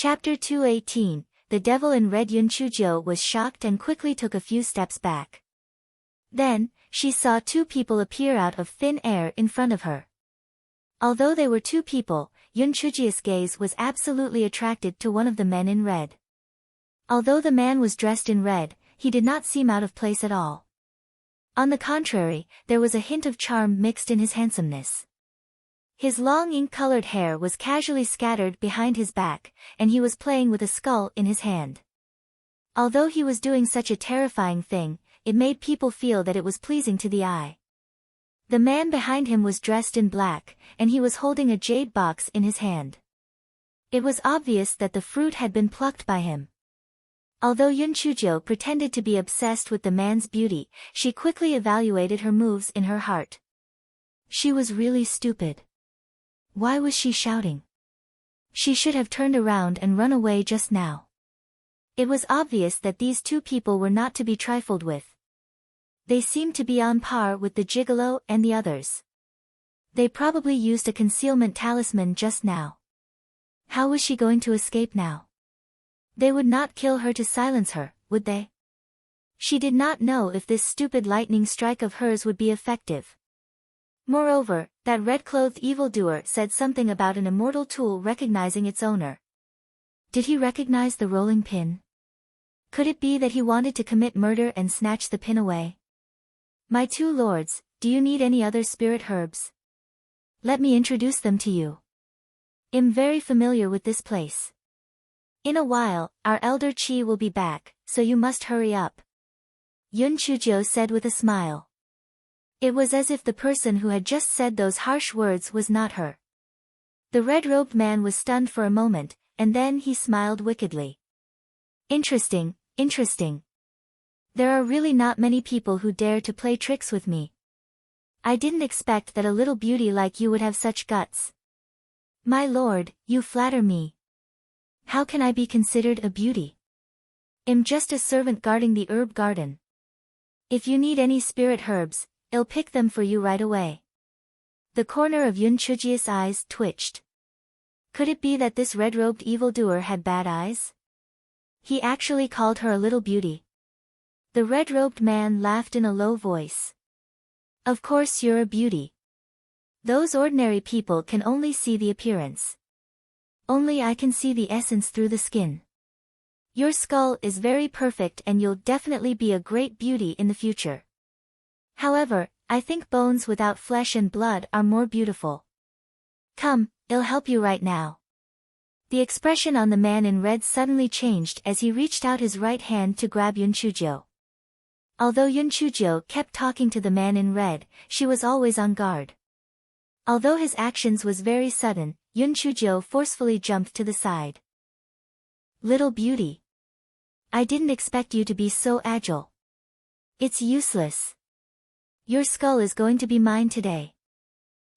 Chapter 218. The Devil in Red. Yun Chujo was shocked and quickly took a few steps back. Then, she saw two people appear out of thin air in front of her. Although they were two people, Yun Chuji's gaze was absolutely attracted to one of the men in red. Although the man was dressed in red, he did not seem out of place at all. On the contrary, there was a hint of charm mixed in his handsomeness. His long ink-colored hair was casually scattered behind his back, and he was playing with a skull in his hand. Although he was doing such a terrifying thing, it made people feel that it was pleasing to the eye. The man behind him was dressed in black, and he was holding a jade box in his hand. It was obvious that the fruit had been plucked by him. Although Yun Chujo pretended to be obsessed with the man's beauty, she quickly evaluated her moves in her heart. She was really stupid. Why was she shouting? She should have turned around and run away just now. It was obvious that these two people were not to be trifled with. They seemed to be on par with the gigolo and the others. They probably used a concealment talisman just now. How was she going to escape now? They would not kill her to silence her, would they? She did not know if this stupid lightning strike of hers would be effective. Moreover, that red-clothed evildoer said something about an immortal tool recognizing its owner. Did he recognize the rolling pin? Could it be that he wanted to commit murder and snatch the pin away? My two lords, do you need any other spirit herbs? Let me introduce them to you. I'm very familiar with this place. In a while, our elder Chi will be back, so you must hurry up. Yun Chujo said with a smile. It was as if the person who had just said those harsh words was not her. The red-robed man was stunned for a moment, and then he smiled wickedly. Interesting, interesting. There are really not many people who dare to play tricks with me. I didn't expect that a little beauty like you would have such guts. My lord, you flatter me. How can I be considered a beauty? I'm just a servant guarding the herb garden. If you need any spirit herbs, I'll pick them for you right away. The corner of Yun Chuji's eyes twitched. Could it be that this red-robed evildoer had bad eyes? He actually called her a little beauty. The red-robed man laughed in a low voice. Of course you're a beauty. Those ordinary people can only see the appearance. Only I can see the essence through the skin. Your skull is very perfect and you'll definitely be a great beauty in the future. However, I think bones without flesh and blood are more beautiful. Come, I'll help you right now. The expression on the man in red suddenly changed as he reached out his right hand to grab Yun Chujo. Although Yun Chujo kept talking to the man in red, she was always on guard. Although his actions was very sudden, Yun Chujo forcefully jumped to the side. Little beauty. I didn't expect you to be so agile. It's useless. Your skull is going to be mine today.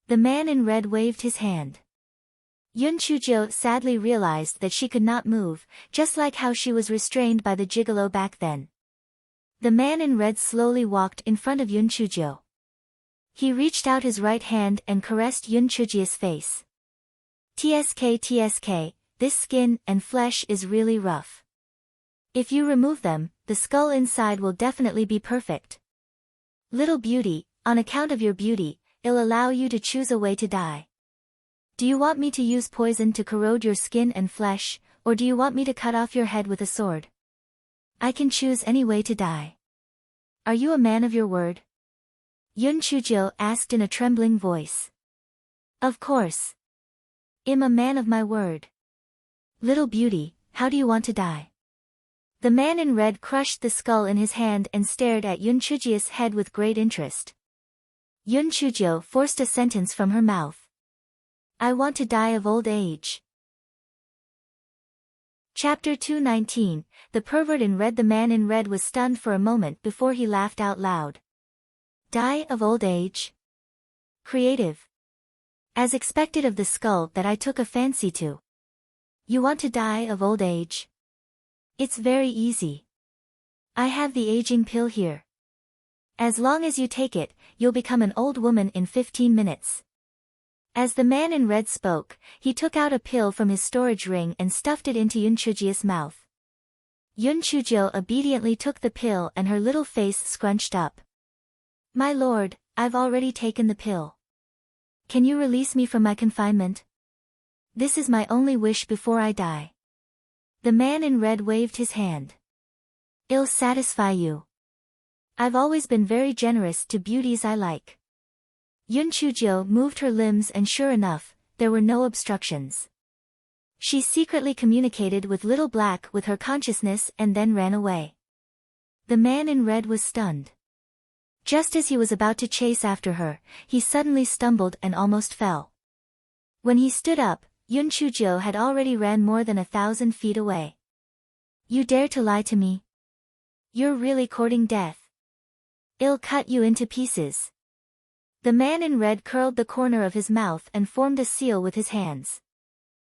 The man in red waved his hand. Yun Chujo sadly realized that she could not move, just like how she was restrained by the gigolo back then. The man in red slowly walked in front of Yun Chujo. He reached out his right hand and caressed Yun Chuji's face. TSK, this skin and flesh is really rough. If you remove them, the skull inside will definitely be perfect. Little beauty, on account of your beauty, I'll allow you to choose a way to die. Do you want me to use poison to corrode your skin and flesh, or do you want me to cut off your head with a sword? I can choose any way to die. Are you a man of your word? Yun Chujo asked in a trembling voice. Of course. I'm a man of my word. Little beauty, how do you want to die? The man in red crushed the skull in his hand and stared at Yun Chuji's head with great interest. Yun Chujo forced a sentence from her mouth. I want to die of old age. Chapter 219. The pervert in red. The man in red was stunned for a moment before he laughed out loud. Die of old age? Creative. As expected of the skull that I took a fancy to. You want to die of old age? It's very easy. I have the aging pill here. As long as you take it, you'll become an old woman in 15 minutes. As the man in red spoke, he took out a pill from his storage ring and stuffed it into Yun Chujia's mouth. Yun Chujio obediently took the pill and her little face scrunched up. My lord, I've already taken the pill. Can you release me from my confinement? This is my only wish before I die. The man in red waved his hand. It'll satisfy you. I've always been very generous to beauties I like. Yun Chujio moved her limbs and sure enough, there were no obstructions. She secretly communicated with Little Black with her consciousness and then ran away. The man in red was stunned. Just as he was about to chase after her, he suddenly stumbled and almost fell. When he stood up, Yun Chujio had already ran more than 1,000 feet away. You dare to lie to me? You're really courting death. I'll cut you into pieces. The man in red curled the corner of his mouth and formed a seal with his hands.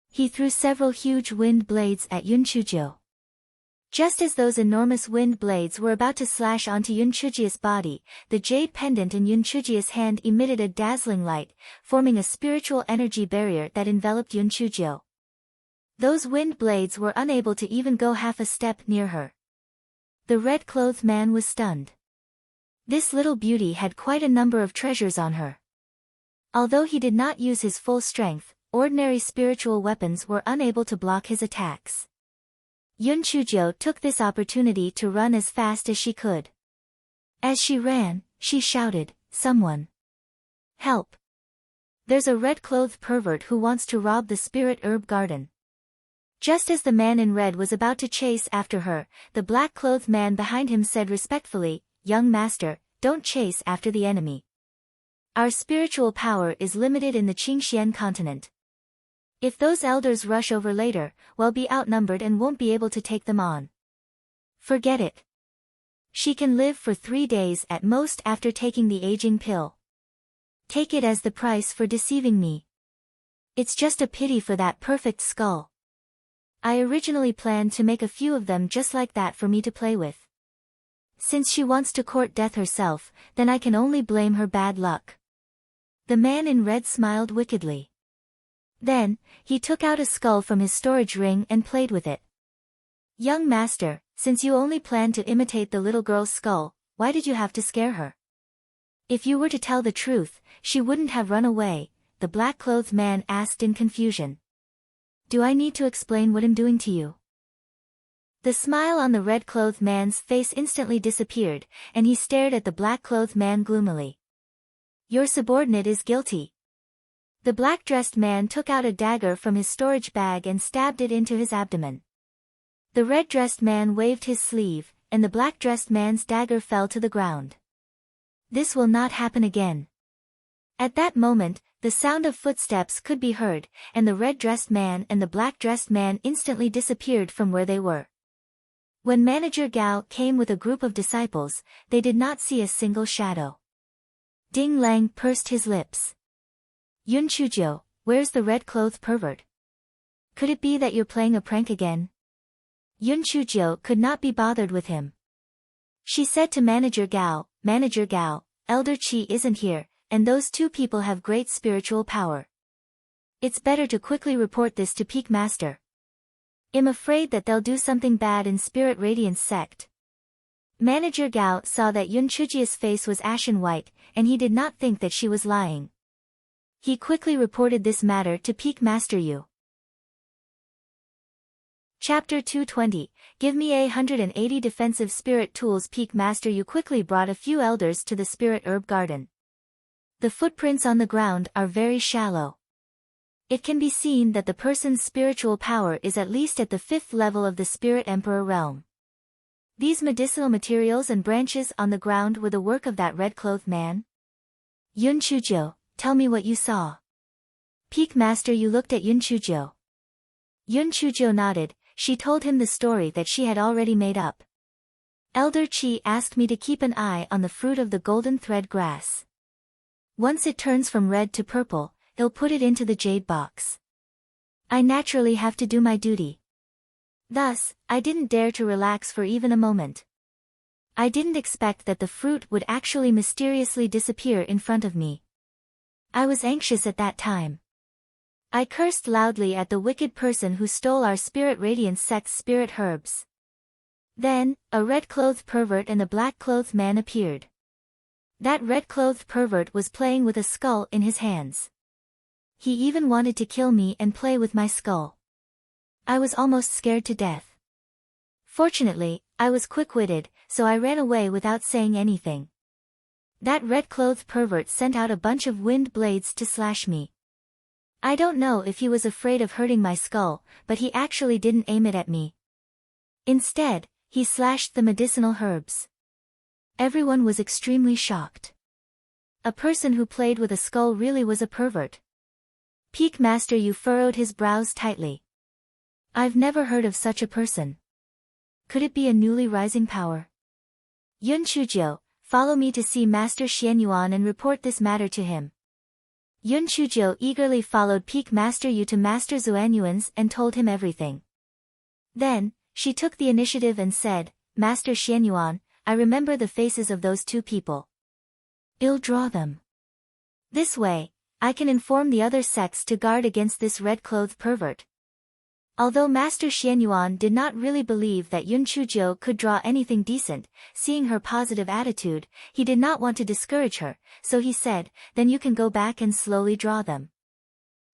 He threw several huge wind blades at Yun Chujio. Just as those enormous wind blades were about to slash onto Yun Chujia's body, the jade pendant in Yun Chujia's hand emitted a dazzling light, forming a spiritual energy barrier that enveloped Yun Chujio. Those wind blades were unable to even go half a step near her. The red-clothed man was stunned. This little beauty had quite a number of treasures on her. Although he did not use his full strength, ordinary spiritual weapons were unable to block his attacks. Yun Chujio took this opportunity to run as fast as she could. As she ran, she shouted, "Someone! Help! There's a red-clothed pervert who wants to rob the spirit herb garden." Just as the man in red was about to chase after her, the black-clothed man behind him said respectfully, "Young master, don't chase after the enemy. Our spiritual power is limited in the Qingxian continent. If those elders rush over later, we'll be outnumbered and won't be able to take them on. Forget it. She can live for 3 days at most after taking the aging pill. Take it as the price for deceiving me. It's just a pity for that perfect skull. I originally planned to make a few of them just like that for me to play with. Since she wants to court death herself, then I can only blame her bad luck." The man in red smiled wickedly. Then, he took out a skull from his storage ring and played with it. "Young master, since you only planned to imitate the little girl's skull, why did you have to scare her? If you were to tell the truth, she wouldn't have run away," the black-clothed man asked in confusion. "Do I need to explain what I'm doing to you?" The smile on the red-clothed man's face instantly disappeared, and he stared at the black-clothed man gloomily. "Your subordinate is guilty." The black-dressed man took out a dagger from his storage bag and stabbed it into his abdomen. The red-dressed man waved his sleeve, and the black-dressed man's dagger fell to the ground. "This will not happen again." At that moment, the sound of footsteps could be heard, and the red-dressed man and the black-dressed man instantly disappeared from where they were. When Manager Gao came with a group of disciples, they did not see a single shadow. Ding Lang pursed his lips. "Yun Chujio, where's the red-clothed pervert? Could it be that you're playing a prank again?" Yun Chujio could not be bothered with him. She said to Manager Gao, "Manager Gao, Elder Qi isn't here, and those 2 people have great spiritual power. It's better to quickly report this to Peak Master. I'm afraid that they'll do something bad in Spirit Radiance sect." Manager Gao saw that Yun Chujia's face was ashen white, and he did not think that she was lying. He quickly reported this matter to Peak Master Yu. Chapter 220, Give me 180 defensive spirit tools. Peak Master Yu quickly brought a few elders to the spirit herb garden. The footprints on the ground are very shallow. It can be seen that the person's spiritual power is at least at the 5th level of the Spirit Emperor realm. These medicinal materials and branches on the ground were the work of that red-clothed man. "Yun Chujio, tell me what you saw." Peak Master Yu looked at Yun Chujio. Yun Chujio nodded. She told him the story that she had already made up. "Elder Qi asked me to keep an eye on the fruit of the golden thread grass. Once it turns from red to purple, he'll put it into the jade box. I naturally have to do my duty. Thus, I didn't dare to relax for even a moment. I didn't expect that the fruit would actually mysteriously disappear in front of me. I was anxious at that time. I cursed loudly at the wicked person who stole our Spirit Radiance sect's spirit herbs. Then, a red-clothed pervert and a black-clothed man appeared. That red-clothed pervert was playing with a skull in his hands. He even wanted to kill me and play with my skull. I was almost scared to death. Fortunately, I was quick-witted, so I ran away without saying anything. That red-clothed pervert sent out a bunch of wind blades to slash me. I don't know if he was afraid of hurting my skull, but he actually didn't aim it at me. Instead, he slashed the medicinal herbs. Everyone was extremely shocked. A person who played with a skull really was a pervert. Peak Master Yu furrowed his brows tightly. I've never heard of such a person. Could it be a newly rising power? Yun Chujiu, follow me to see Master Xianyuan and report this matter to him. Yun Chujiu eagerly followed Peak Master Yu to Master Xuanyuan's and told him everything. Then, she took the initiative and said, Master Xianyuan, I remember the faces of those two people. I'll draw them. This way, I can inform the other sects to guard against this red-clothed pervert. Although Master Xianyuan did not really believe that Yun Chujiu could draw anything decent, seeing her positive attitude, he did not want to discourage her, so he said, then you can go back and slowly draw them.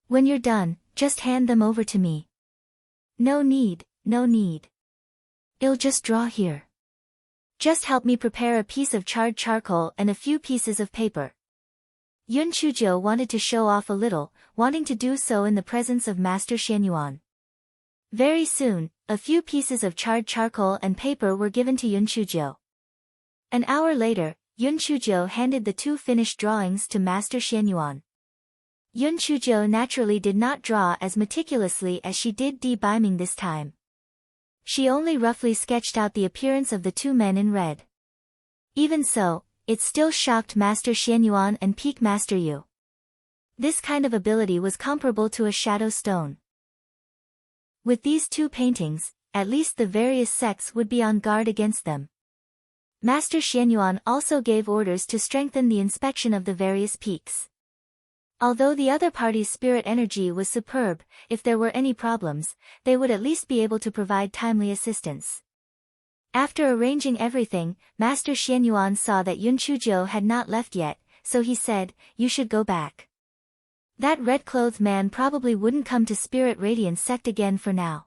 When you're done, just hand them over to me. No need, no need. I'll just draw here. Just help me prepare a piece of charred charcoal and a few pieces of paper. Yun Chujiu wanted to show off a little, wanting to do so in the presence of Master Xianyuan. Very soon, a few pieces of charred charcoal and paper were given to Yun Chujiu. An hour later, Yun Chujiu handed the two finished drawings to Master Xianyuan. Yun Chujiu naturally did not draw as meticulously as she did Di Biming this time. She only roughly sketched out the appearance of the two men in red. Even so, it still shocked Master Xianyuan and Peak Master Yu. This kind of ability was comparable to a shadow stone. With these two paintings, at least the various sects would be on guard against them. Master Xianyuan also gave orders to strengthen the inspection of the various peaks. Although the other party's spirit energy was superb, if there were any problems, they would at least be able to provide timely assistance. After arranging everything, Master Xianyuan saw that Yun Chujiu had not left yet, so he said, you should go back. That red-clothed man probably wouldn't come to Spirit Radiance sect again for now.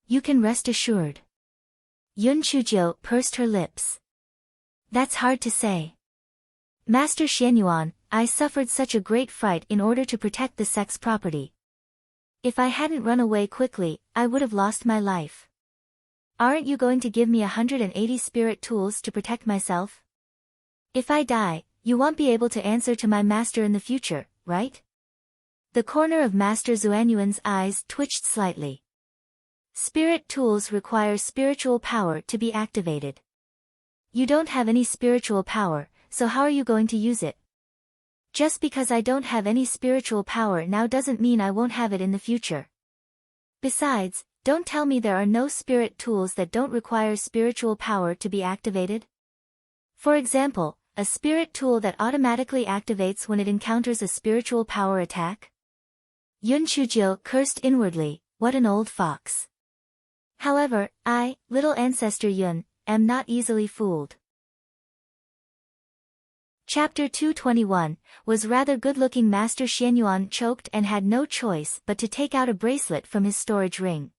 You can rest assured. Yun Chujiu pursed her lips. That's hard to say. Master Xianyuan, I suffered such a great fright in order to protect the sect's property. If I hadn't run away quickly, I would have lost my life. Aren't you going to give me 180 spirit tools to protect myself? If I die, you won't be able to answer to my master in the future, right? The corner of Master Xuanyuan's eyes twitched slightly. Spirit tools require spiritual power to be activated. You don't have any spiritual power, so how are you going to use it? Just because I don't have any spiritual power now doesn't mean I won't have it in the future. Besides, don't tell me there are no spirit tools that don't require spiritual power to be activated. For example, a spirit tool that automatically activates when it encounters a spiritual power attack? Yun Chujiu cursed inwardly, what an old fox. However, I, little ancestor Yun, am not easily fooled. Chapter 221, was rather good-looking Master Xianyuan choked and had no choice but to take out a bracelet from his storage ring.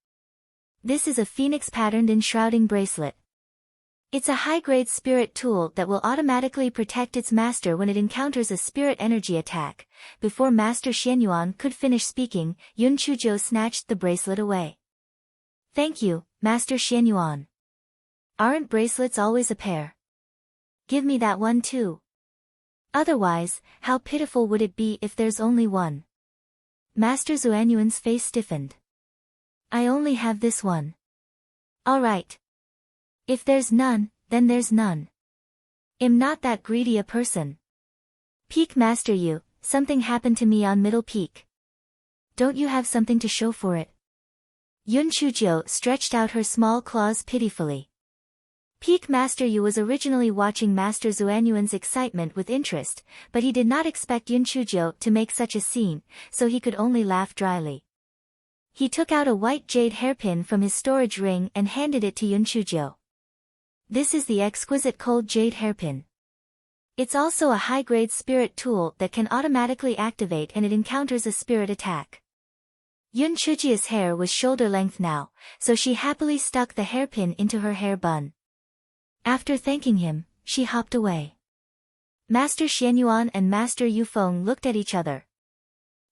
This is a phoenix-patterned enshrouding bracelet. It's a high-grade spirit tool that will automatically protect its master when it encounters a spirit energy attack. Before Master Xianyuan could finish speaking, Yun Chujiu snatched the bracelet away. Thank you, Master Xianyuan. Aren't bracelets always a pair? Give me that one too. Otherwise, how pitiful would it be if there's only one? Master Xuanyuan's face stiffened. I only have this one. All right. If there's none, then there's none. I'm not that greedy a person. Peak Master Yu, something happened to me on Middle Peak. Don't you have something to show for it? Yun Chujiu stretched out her small claws pitifully. Peak Master Yu was originally watching Master Xuanyuan's excitement with interest, but he did not expect Yun Chuzhou to make such a scene, so he could only laugh dryly. He took out a white jade hairpin from his storage ring and handed it to Yun Chuzhou. This is the exquisite cold jade hairpin. It's also a high-grade spirit tool that can automatically activate and it encounters a spirit attack. Yun Chuzhou's hair was shoulder-length now, so she happily stuck the hairpin into her hair bun. After thanking him, she hopped away. Master Xianyuan and Master Yufeng looked at each other.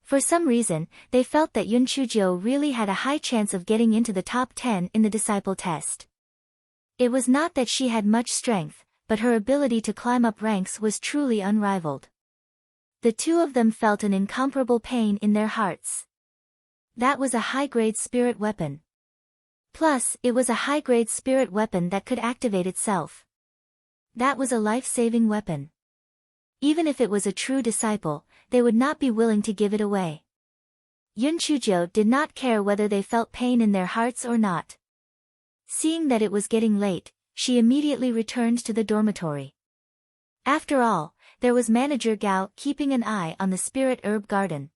For some reason, they felt that Yun Chuzhou really had a high chance of getting into the top 10 in the disciple test. It was not that she had much strength, but her ability to climb up ranks was truly unrivaled. The two of them felt an incomparable pain in their hearts. That was a high-grade spirit weapon. Plus, it was a high-grade spirit weapon that could activate itself. That was a life-saving weapon. Even if it was a true disciple, they would not be willing to give it away. Yun Chuzhou did not care whether they felt pain in their hearts or not. Seeing that it was getting late, she immediately returned to the dormitory. After all, there was Manager Gao keeping an eye on the spirit herb garden.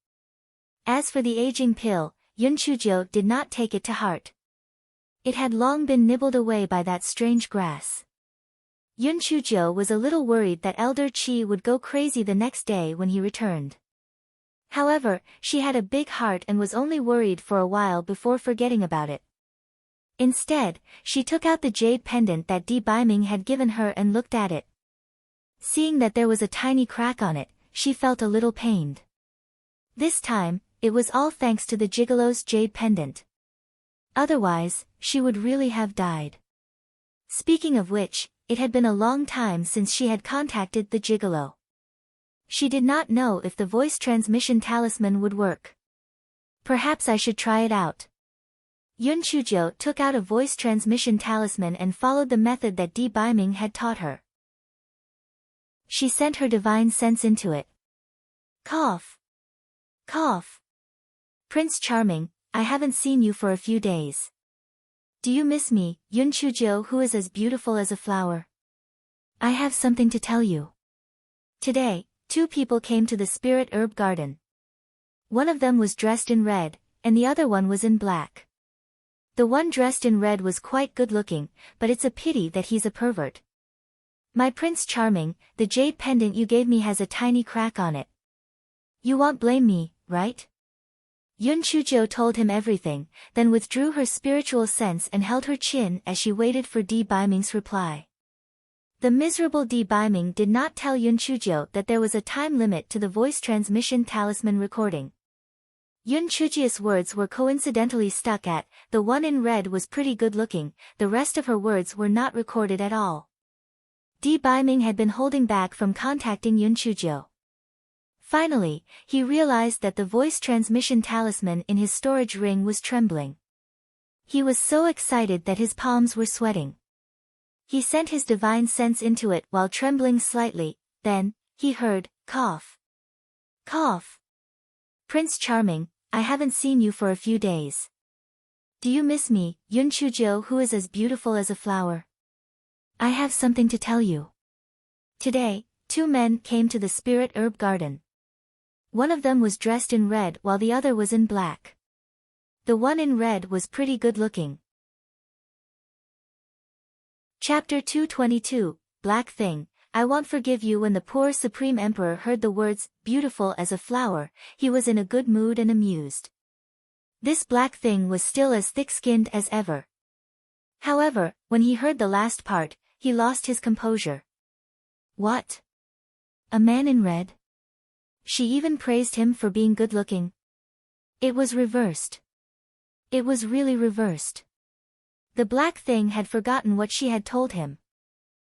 As for the aging pill, Yun Chuzhou did not take it to heart. It had long been nibbled away by that strange grass. Yun Chuzhou was a little worried that Elder Qi would go crazy the next day when he returned. However, she had a big heart and was only worried for a while before forgetting about it. Instead, she took out the jade pendant that Di Baiming had given her and looked at it. Seeing that there was a tiny crack on it, she felt a little pained. This time, it was all thanks to the gigolo's jade pendant. Otherwise, she would really have died. Speaking of which, it had been a long time since she had contacted the gigolo. She did not know if the voice transmission talisman would work. Perhaps I should try it out. Yun Chuzhou took out a voice transmission talisman and followed the method that Di Baiming had taught her. She sent her divine sense into it. Cough. Cough. Prince Charming, I haven't seen you for a few days. Do you miss me, Yun Chuzhou, who is as beautiful as a flower? I have something to tell you. Today, two people came to the spirit herb garden. One of them was dressed in red, and the other one was in black. The one dressed in red was quite good-looking, but it's a pity that he's a pervert. My Prince Charming, the jade pendant you gave me has a tiny crack on it. You won't blame me, right? Yun Chuzhou told him everything, then withdrew her spiritual sense and held her chin as she waited for Di Baiming's reply. The miserable Di Baiming did not tell Yun Chuzhou that there was a time limit to the voice transmission talisman recording. Yun Chuzhou's words were coincidentally stuck at, the one in red was pretty good-looking, the rest of her words were not recorded at all. Di Baiming had been holding back from contacting Yun Chuzhou. Finally, he realized that the voice transmission talisman in his storage ring was trembling. He was so excited that his palms were sweating. He sent his divine sense into it while trembling slightly, then, he heard, cough. Cough. Prince Charming, I haven't seen you for a few days. Do you miss me, Yun Chuzhou, who is as beautiful as a flower? I have something to tell you. Today, two men came to the spirit herb garden. One of them was dressed in red while the other was in black. The one in red was pretty good-looking. Chapter 222, Black Thing. I won't forgive you. When the poor Supreme Emperor heard the words, beautiful as a flower, he was in a good mood and amused. This black thing was still as thick-skinned as ever. However, when he heard the last part, he lost his composure. What? A man in red? She even praised him for being good-looking. It was reversed. It was really reversed. The black thing had forgotten what she had told him.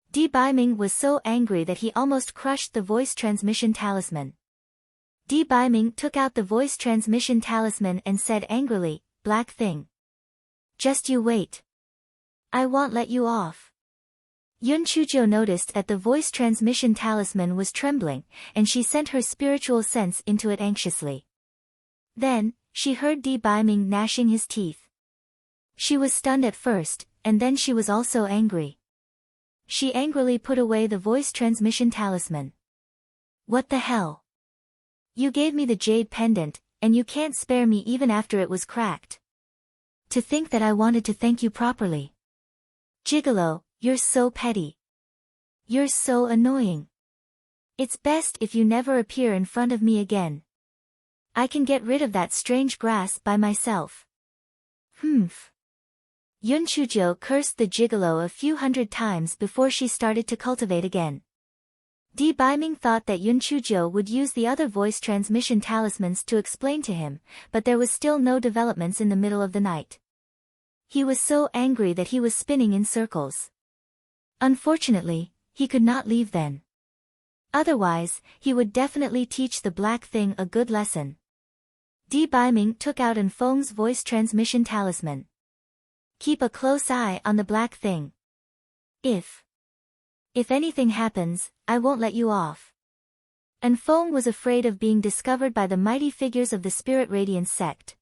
Di Baiming was so angry that he almost crushed the voice transmission talisman. Di Baiming took out the voice transmission talisman and said angrily, Black thing. Just you wait. I won't let you off. Yun Chuzhou noticed that the voice transmission talisman was trembling, and she sent her spiritual sense into it anxiously. Then, she heard Di Baiming gnashing his teeth. She was stunned at first, and then she was also angry. She angrily put away the voice transmission talisman. What the hell? You gave me the jade pendant, and you can't spare me even after it was cracked. To think that I wanted to thank you properly. Gigolo, you're so petty. You're so annoying. It's best if you never appear in front of me again. I can get rid of that strange grass by myself. Humph. Yun Chujo cursed the gigolo a few hundred times before she started to cultivate again. Di Baiming thought that Yun Chujo would use the other voice transmission talismans to explain to him, but there was still no developments in the middle of the night. He was so angry that he was spinning in circles. Unfortunately, he could not leave then. Otherwise, he would definitely teach the black thing a good lesson. Di Baiming took out Anfeng's voice transmission talisman. Keep a close eye on the black thing. If anything happens, I won't let you off. Anfeng was afraid of being discovered by the mighty figures of the Spirit Radiance sect.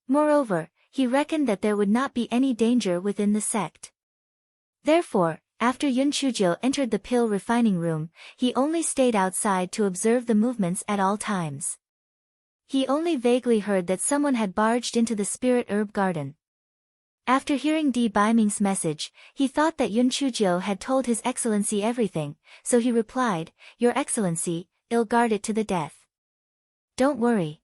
Moreover, he reckoned that there would not be any danger within the sect. Therefore, after Yun Chujo entered the pill refining room, he only stayed outside to observe the movements at all times. He only vaguely heard that someone had barged into the spirit herb garden. After hearing Di Baiming's message, he thought that Yun Chujo had told His Excellency everything, so he replied, Your Excellency, I'll guard it to the death. Don't worry.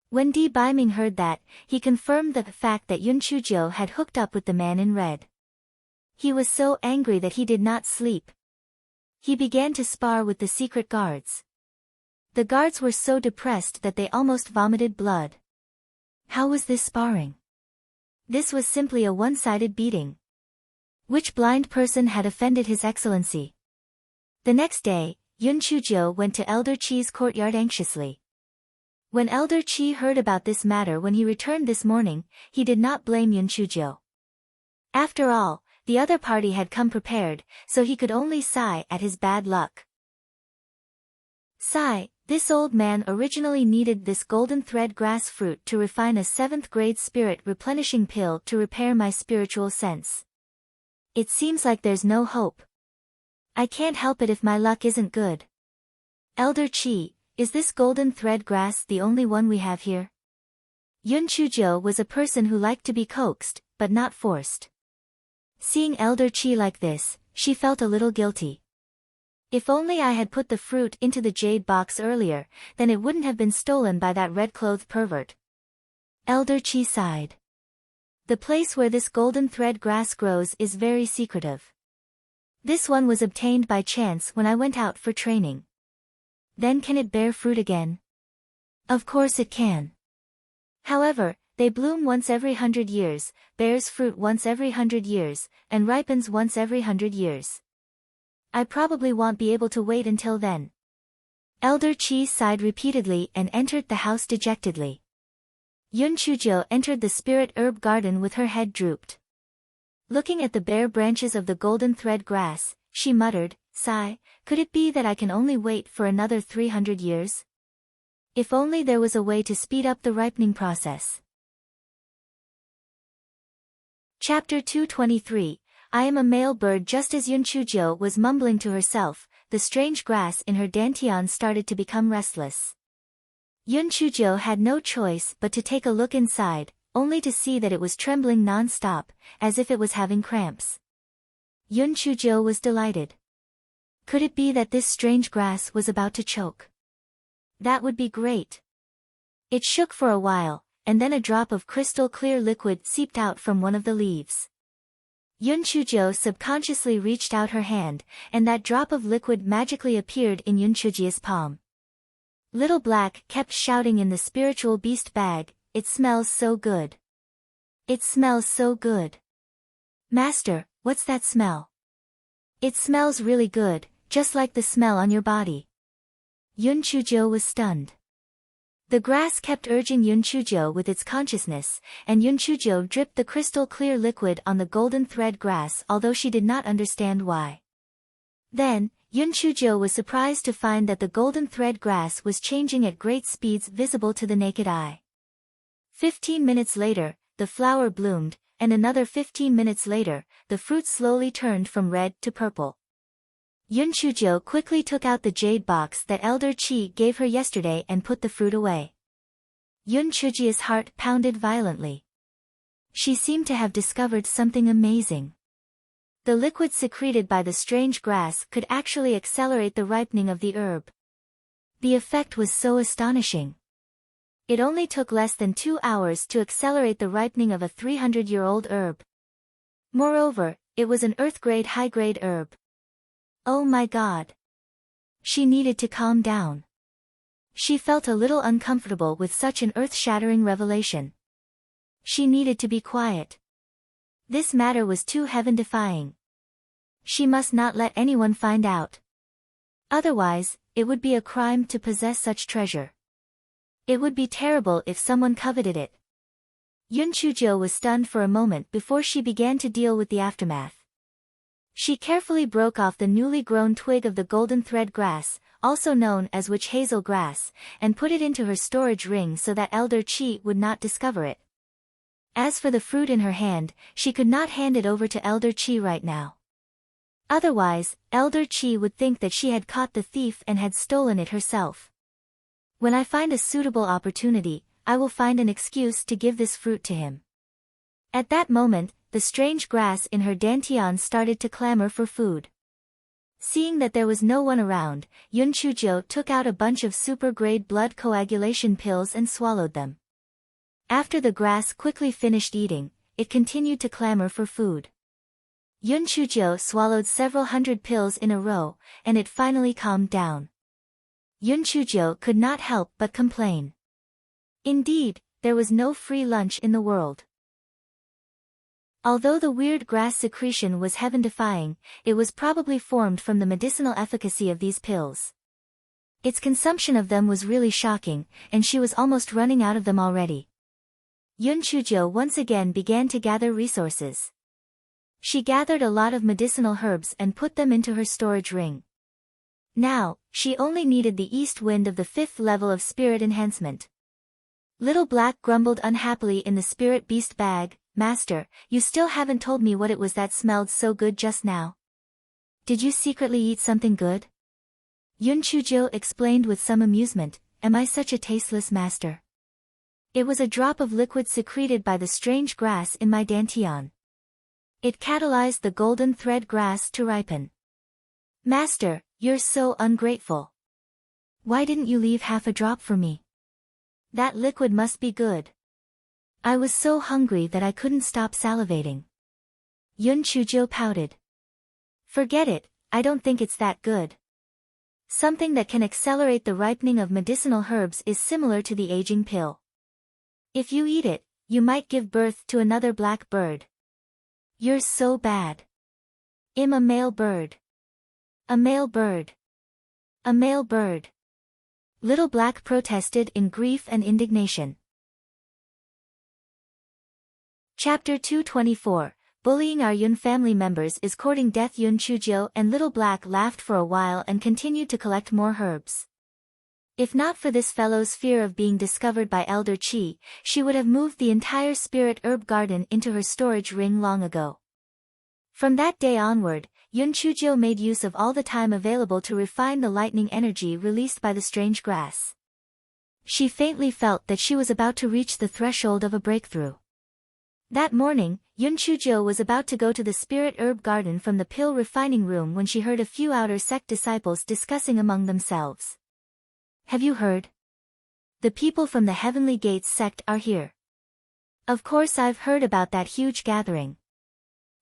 When Di Baiming heard that, he confirmed the fact that Yun Chujo had hooked up with the man in red. He was so angry that he did not sleep. He began to spar with the secret guards. The guards were so depressed that they almost vomited blood. How was this sparring? This was simply a one-sided beating. Which blind person had offended His Excellency? The next day, Yun Chujo went to Elder Chi's courtyard anxiously. When Elder Chi heard about this matter when he returned this morning, he did not blame Yun Chujo. After all, the other party had come prepared, so he could only sigh at his bad luck. Sigh, this old man originally needed this golden thread grass fruit to refine a 7th grade spirit replenishing pill to repair my spiritual sense. It seems like there's no hope. I can't help it if my luck isn't good. Elder Chi, is this golden thread grass the only one we have here? Yun Chujo was a person who liked to be coaxed, but not forced. Seeing Elder Chi like this, she felt a little guilty. If only I had put the fruit into the jade box earlier, then it wouldn't have been stolen by that red-clothed pervert. Elder Chi sighed. The place where this golden thread grass grows is very secretive. This one was obtained by chance when I went out for training. Then can it bear fruit again? Of course it can. However, they bloom once every 100 years, bears fruit once every 100 years, and ripens once every 100 years. I probably won't be able to wait until then. Elder Chi sighed repeatedly and entered the house dejectedly. Yun Chujo entered the spirit herb garden with her head drooped. Looking at the bare branches of the golden thread grass, she muttered, Sigh, could it be that I can only wait for another 300 years? If only there was a way to speed up the ripening process. Chapter 223, I am a male bird. Just as Yun Chujo was mumbling to herself, the strange grass in her dantian started to become restless. Yun Chujo had no choice but to take a look inside, only to see that it was trembling non-stop, as if it was having cramps. Yun Chujo was delighted. Could it be that this strange grass was about to choke? That would be great. It shook for a while, and then a drop of crystal clear liquid seeped out from one of the leaves. Yun Chujo subconsciously reached out her hand, and that drop of liquid magically appeared in Yun Chujia's palm. Little Black kept shouting in the spiritual beast bag, It smells so good. It smells so good. Master, what's that smell? It smells really good, just like the smell on your body. Yun Chujo was stunned. The grass kept urging Yun Chujo with its consciousness, and Yun Chujo dripped the crystal clear liquid on the golden thread grass, although she did not understand why. Then, Yun Chujo was surprised to find that the golden thread grass was changing at great speeds visible to the naked eye. 15 minutes later, the flower bloomed, and another 15 minutes later, the fruit slowly turned from red to purple. Yun Chujo quickly took out the jade box that Elder Chi gave her yesterday and put the fruit away. Yun Chujia's heart pounded violently. She seemed to have discovered something amazing. The liquid secreted by the strange grass could actually accelerate the ripening of the herb. The effect was so astonishing. It only took less than 2 hours to accelerate the ripening of a 300-year-old herb. Moreover, it was an earth-grade high-grade herb. Oh my God! She needed to calm down. She felt a little uncomfortable with such an earth-shattering revelation. She needed to be quiet. This matter was too heaven-defying. She must not let anyone find out. Otherwise, it would be a crime to possess such treasure. It would be terrible if someone coveted it. Yun Chujo was stunned for a moment before she began to deal with the aftermath. She carefully broke off the newly grown twig of the golden thread grass, also known as witch hazel grass, and put it into her storage ring so that Elder Chi would not discover it. As for the fruit in her hand, she could not hand it over to Elder Chi right now. Otherwise, Elder Chi would think that she had caught the thief and had stolen it herself. When I find a suitable opportunity, I will find an excuse to give this fruit to him. At that moment, the strange grass in her dantian started to clamor for food. Seeing that there was no one around, Yun Chujo took out a bunch of super-grade blood coagulation pills and swallowed them. After the grass quickly finished eating, it continued to clamor for food. Yun Chujo swallowed several hundred pills in a row, and it finally calmed down. Yun Chujo could not help but complain. Indeed, there was no free lunch in the world. Although the weird grass secretion was heaven-defying, it was probably formed from the medicinal efficacy of these pills. Its consumption of them was really shocking, and she was almost running out of them already. Yun Chujo once again began to gather resources. She gathered a lot of medicinal herbs and put them into her storage ring. Now, she only needed the east wind of the 5th level of spirit enhancement. Little Black grumbled unhappily in the spirit beast bag, "Master, you still haven't told me what it was that smelled so good just now. Did you secretly eat something good?" Yun Chujo explained with some amusement, "Am I such a tasteless master? It was a drop of liquid secreted by the strange grass in my dantian. It catalyzed the golden thread grass to ripen." "Master, you're so ungrateful. Why didn't you leave half a drop for me? That liquid must be good. I was so hungry that I couldn't stop salivating." Yun Chujo pouted. "Forget it, I don't think it's that good. Something that can accelerate the ripening of medicinal herbs is similar to the aging pill. If you eat it, you might give birth to another black bird. You're so bad. I'm a male bird. A male bird. A male bird." Little Black protested in grief and indignation. Chapter 224, Bullying Our Yun family members is courting death. Yun Chujo and Little Black laughed for a while and continued to collect more herbs. If not for this fellow's fear of being discovered by Elder Chi, she would have moved the entire spirit herb garden into her storage ring long ago. From that day onward, Yun Chujo made use of all the time available to refine the lightning energy released by the strange grass. She faintly felt that she was about to reach the threshold of a breakthrough. That morning, Yun Chujo was about to go to the spirit herb garden from the pill refining room when she heard a few outer sect disciples discussing among themselves. "Have you heard? The people from the Heavenly Gates sect are here. Of course I've heard about that huge gathering.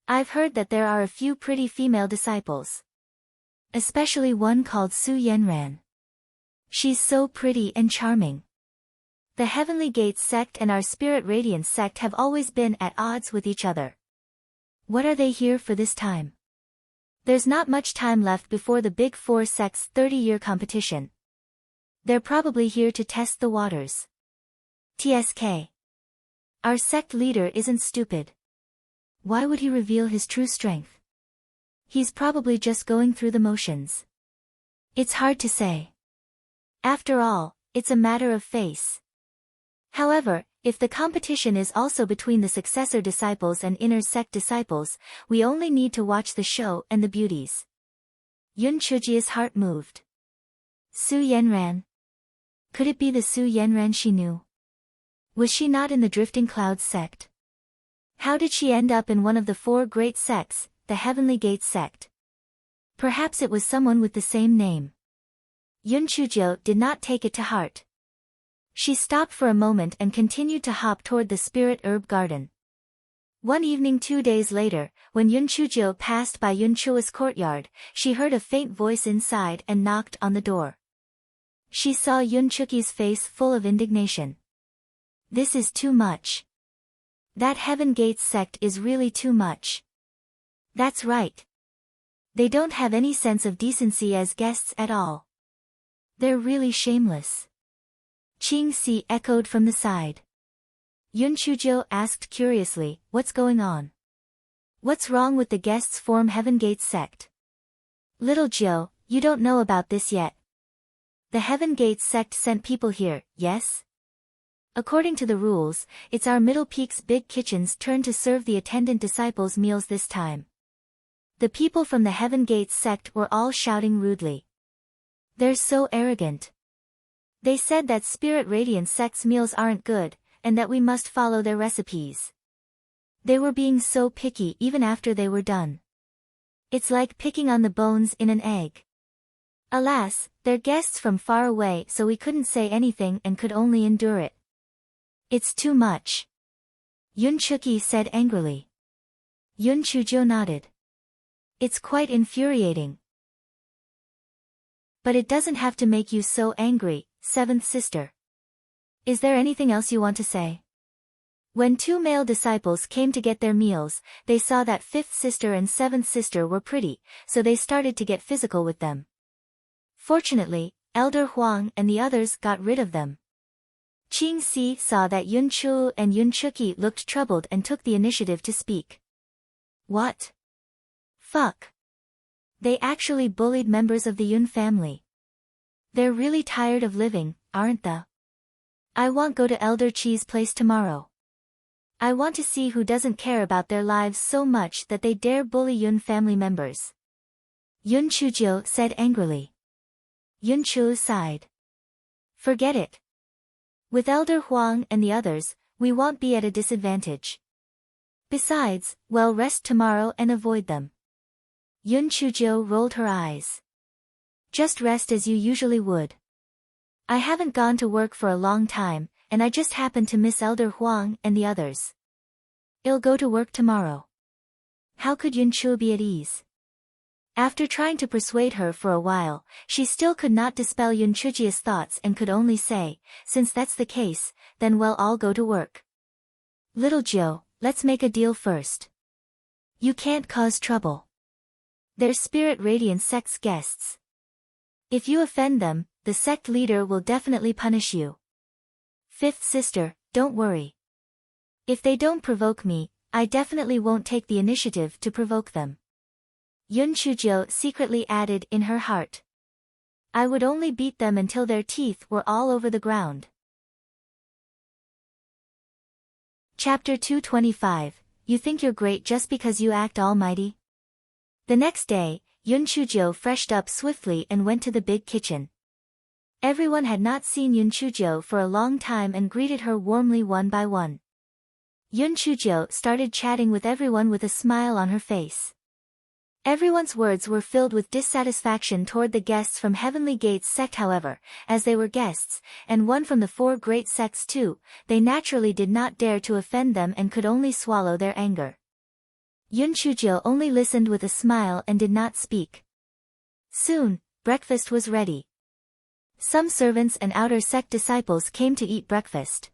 I've heard that there are a few pretty female disciples. Especially one called Su Yenran. She's so pretty and charming. The Heavenly Gates sect and our Spirit Radiance sect have always been at odds with each other. What are they here for this time? There's not much time left before the Big Four sects' 30-year competition. They're probably here to test the waters. TSK. Our sect leader isn't stupid. Why would he reveal his true strength? He's probably just going through the motions. It's hard to say. After all, it's a matter of face. However, If the competition is also between the successor disciples and inner sect disciples, we only need to watch the show and the beauties. Yun Chujia's heart moved. Su Yenran. Could it be the Su Yenran she knew? Was she not in the Drifting Clouds sect? How did she end up in one of the 4 great sects, the Heavenly Gates sect? Perhaps it was someone with the same name. Yun Chujio did not take it to heart. She stopped for a moment and continued to hop toward the spirit herb garden. One evening 2 days later, when Yun Chujio passed by Yun Chua's courtyard, she heard a faint voice inside and knocked on the door. She saw Yun Chuki's face full of indignation. This is too much. That Heaven Gates sect is really too much. That's right. They don't have any sense of decency as guests at all. They're really shameless. Qing Si echoed from the side. Yun Chujio asked curiously, what's going on? What's wrong with the guests from Heaven Gates sect? Little Jiu, you don't know about this yet. The Heaven Gates sect sent people here, yes? According to the rules, it's our Middle Peak's big kitchen's turn to serve the attendant disciples meals this time. The people from the Heaven Gates sect were all shouting rudely. They're so arrogant. They said that Spirit Radiance sect's meals aren't good, and that we must follow their recipes. They were being so picky even after they were done. It's like picking on the bones in an egg. Alas, they're guests from far away, so we couldn't say anything and could only endure it. It's too much. Yun Chuki said angrily. Yun Chujio nodded. It's quite infuriating. But it doesn't have to make you so angry, 7th sister. Is there anything else you want to say? When 2 male disciples came to get their meals, they saw that 5th sister and 7th sister were pretty, so they started to get physical with them. Fortunately, Elder Huang and the others got rid of them. Qing Si saw that Yun Chu and Yun Chuki looked troubled and took the initiative to speak. What? Fuck. They actually bullied members of the Yun family. They're really tired of living, aren't they? I won't go to Elder Chi's place tomorrow. I want to see who doesn't care about their lives so much that they dare bully Yun family members. Yun Chujio said angrily. Yun Chu sighed. Forget it. With Elder Huang and the others, we won't be at a disadvantage. Besides, well, rest tomorrow and avoid them. Yun Chujio rolled her eyes. Just rest as you usually would. I haven't gone to work for a long time, and I just happened to miss Elder Huang and the others. I'll go to work tomorrow. How could Yun Chu be at ease? After trying to persuade her for a while, she still could not dispel Yun Chujia's thoughts and could only say, since that's the case, then well, I'll go to work. Little Jiu, let's make a deal first. You can't cause trouble. They're Spirit Radiance sect's guests. If you offend them, the sect leader will definitely punish you. 5th sister, don't worry. If they don't provoke me, I definitely won't take the initiative to provoke them. Yun Chujio secretly added in her heart. I would only beat them until their teeth were all over the ground. Chapter 225, You think you're great just because you act almighty? The next day, Yun Chujio freshed up swiftly and went to the big kitchen. Everyone had not seen Yun Chujio for a long time and greeted her warmly one by one. Yun Chujio started chatting with everyone with a smile on her face. Everyone's words were filled with dissatisfaction toward the guests from Heavenly Gates sect, however, as they were guests, and one from the 4 great sects too, they naturally did not dare to offend them and could only swallow their anger. Yun Chujio only listened with a smile and did not speak. Soon, breakfast was ready. Some servants and outer sect disciples came to eat breakfast.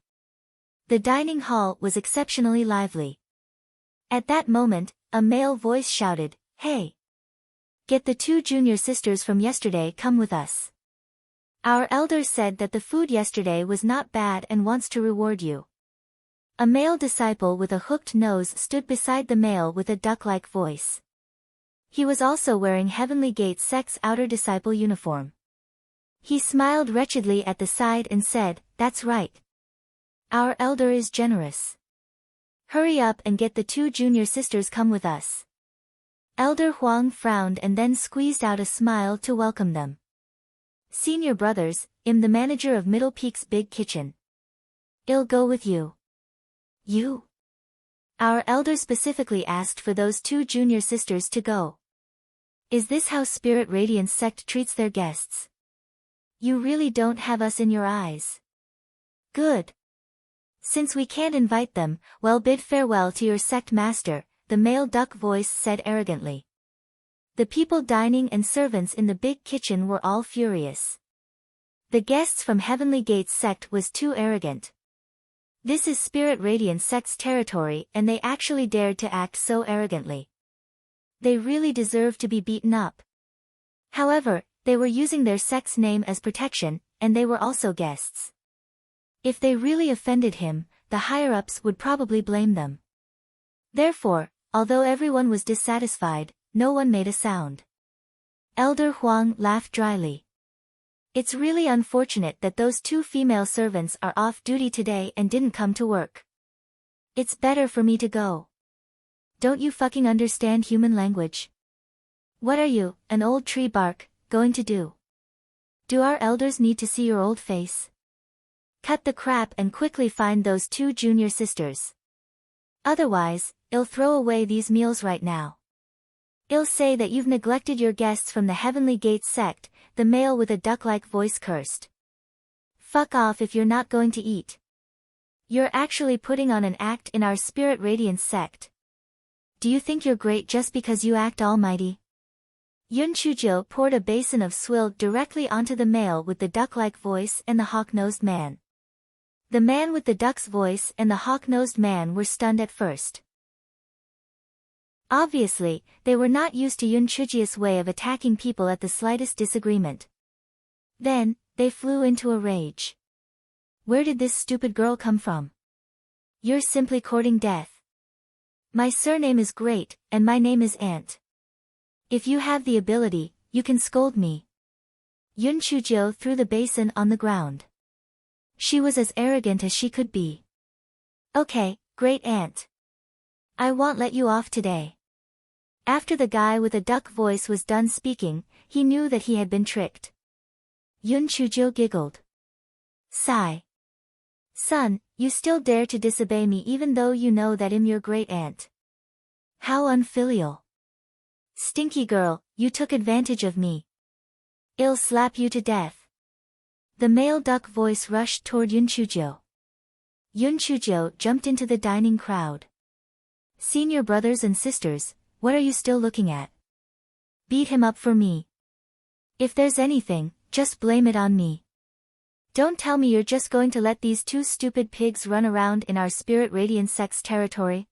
The dining hall was exceptionally lively. At that moment, a male voice shouted, Hey! Get the 2 junior sisters from yesterday come with us. Our elder said that the food yesterday was not bad and wants to reward you. A male disciple with a hooked nose stood beside the male with a duck-like voice. He was also wearing Heavenly Gates sect's outer disciple uniform. He smiled wretchedly at the side and said, That's right. Our elder is generous. Hurry up and get the 2 junior sisters come with us. Elder Huang frowned and then squeezed out a smile to welcome them. Senior brothers, I'm the manager of Middle Peak's big kitchen. I'll go with you. You? Our elder specifically asked for those 2 junior sisters to go. Is this how Spirit Radiance sect treats their guests? You really don't have us in your eyes. Good. Since we can't invite them, well, bid farewell to your sect master, the male duck voice said arrogantly. The people dining and servants in the big kitchen were all furious. The guests from Heavenly Gates sect was too arrogant. This is Spirit Radiance sect's territory and they actually dared to act so arrogantly. They really deserve to be beaten up. However, they were using their sect's name as protection, and they were also guests. If they really offended him, the higher-ups would probably blame them. Therefore, although everyone was dissatisfied, no one made a sound. Elder Huang laughed dryly. It's really unfortunate that those 2 female servants are off duty today and didn't come to work. It's better for me to go. Don't you fucking understand human language? What are you, an old tree bark, going to do? Do our elders need to see your old face? Cut the crap and quickly find those 2 junior sisters. Otherwise, I'll throw away these meals right now. I'll say that you've neglected your guests from the Heavenly Gates sect, the male with a duck-like voice cursed. Fuck off if you're not going to eat. You're actually putting on an act in our Spirit Radiance sect. Do you think you're great just because you act almighty? Yun Chujo poured a basin of swill directly onto the male with the duck-like voice and the hawk-nosed man. The man with the duck's voice and the hawk-nosed man were stunned at first. Obviously, they were not used to Yun Chujia's way of attacking people at the slightest disagreement. Then, they flew into a rage. Where did this stupid girl come from? You're simply courting death. My surname is Great, and my name is Ant. If you have the ability, you can scold me. Yun Chujio threw the basin on the ground. She was as arrogant as she could be. Okay, Great Ant. I won't let you off today. After the guy with a duck voice was done speaking, he knew that he had been tricked. Yun Chujio giggled. Sigh. Son, you still dare to disobey me even though you know that I'm your great aunt. How unfilial. Stinky girl, you took advantage of me. I'll slap you to death. The male duck voice rushed toward Yun Chujio. Yun Chujio jumped into the dining crowd. Senior brothers and sisters, what are you still looking at? Beat him up for me. If there's anything, just blame it on me. Don't tell me you're just going to let these 2 stupid pigs run around in our Spirit Radiance sect's territory.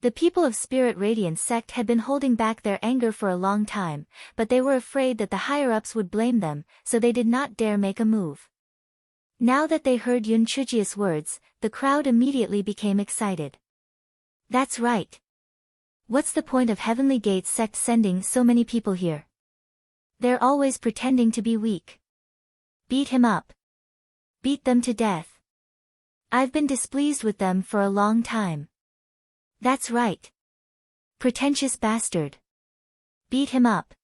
The people of Spirit Radiance sect had been holding back their anger for a long time, but they were afraid that the higher-ups would blame them, so they did not dare make a move. Now that they heard Yun Chujia's words, the crowd immediately became excited. That's right. What's the point of Heavenly Gates sect sending so many people here? They're always pretending to be weak. Beat him up. Beat them to death. I've been displeased with them for a long time. That's right. Pretentious bastard. Beat him up.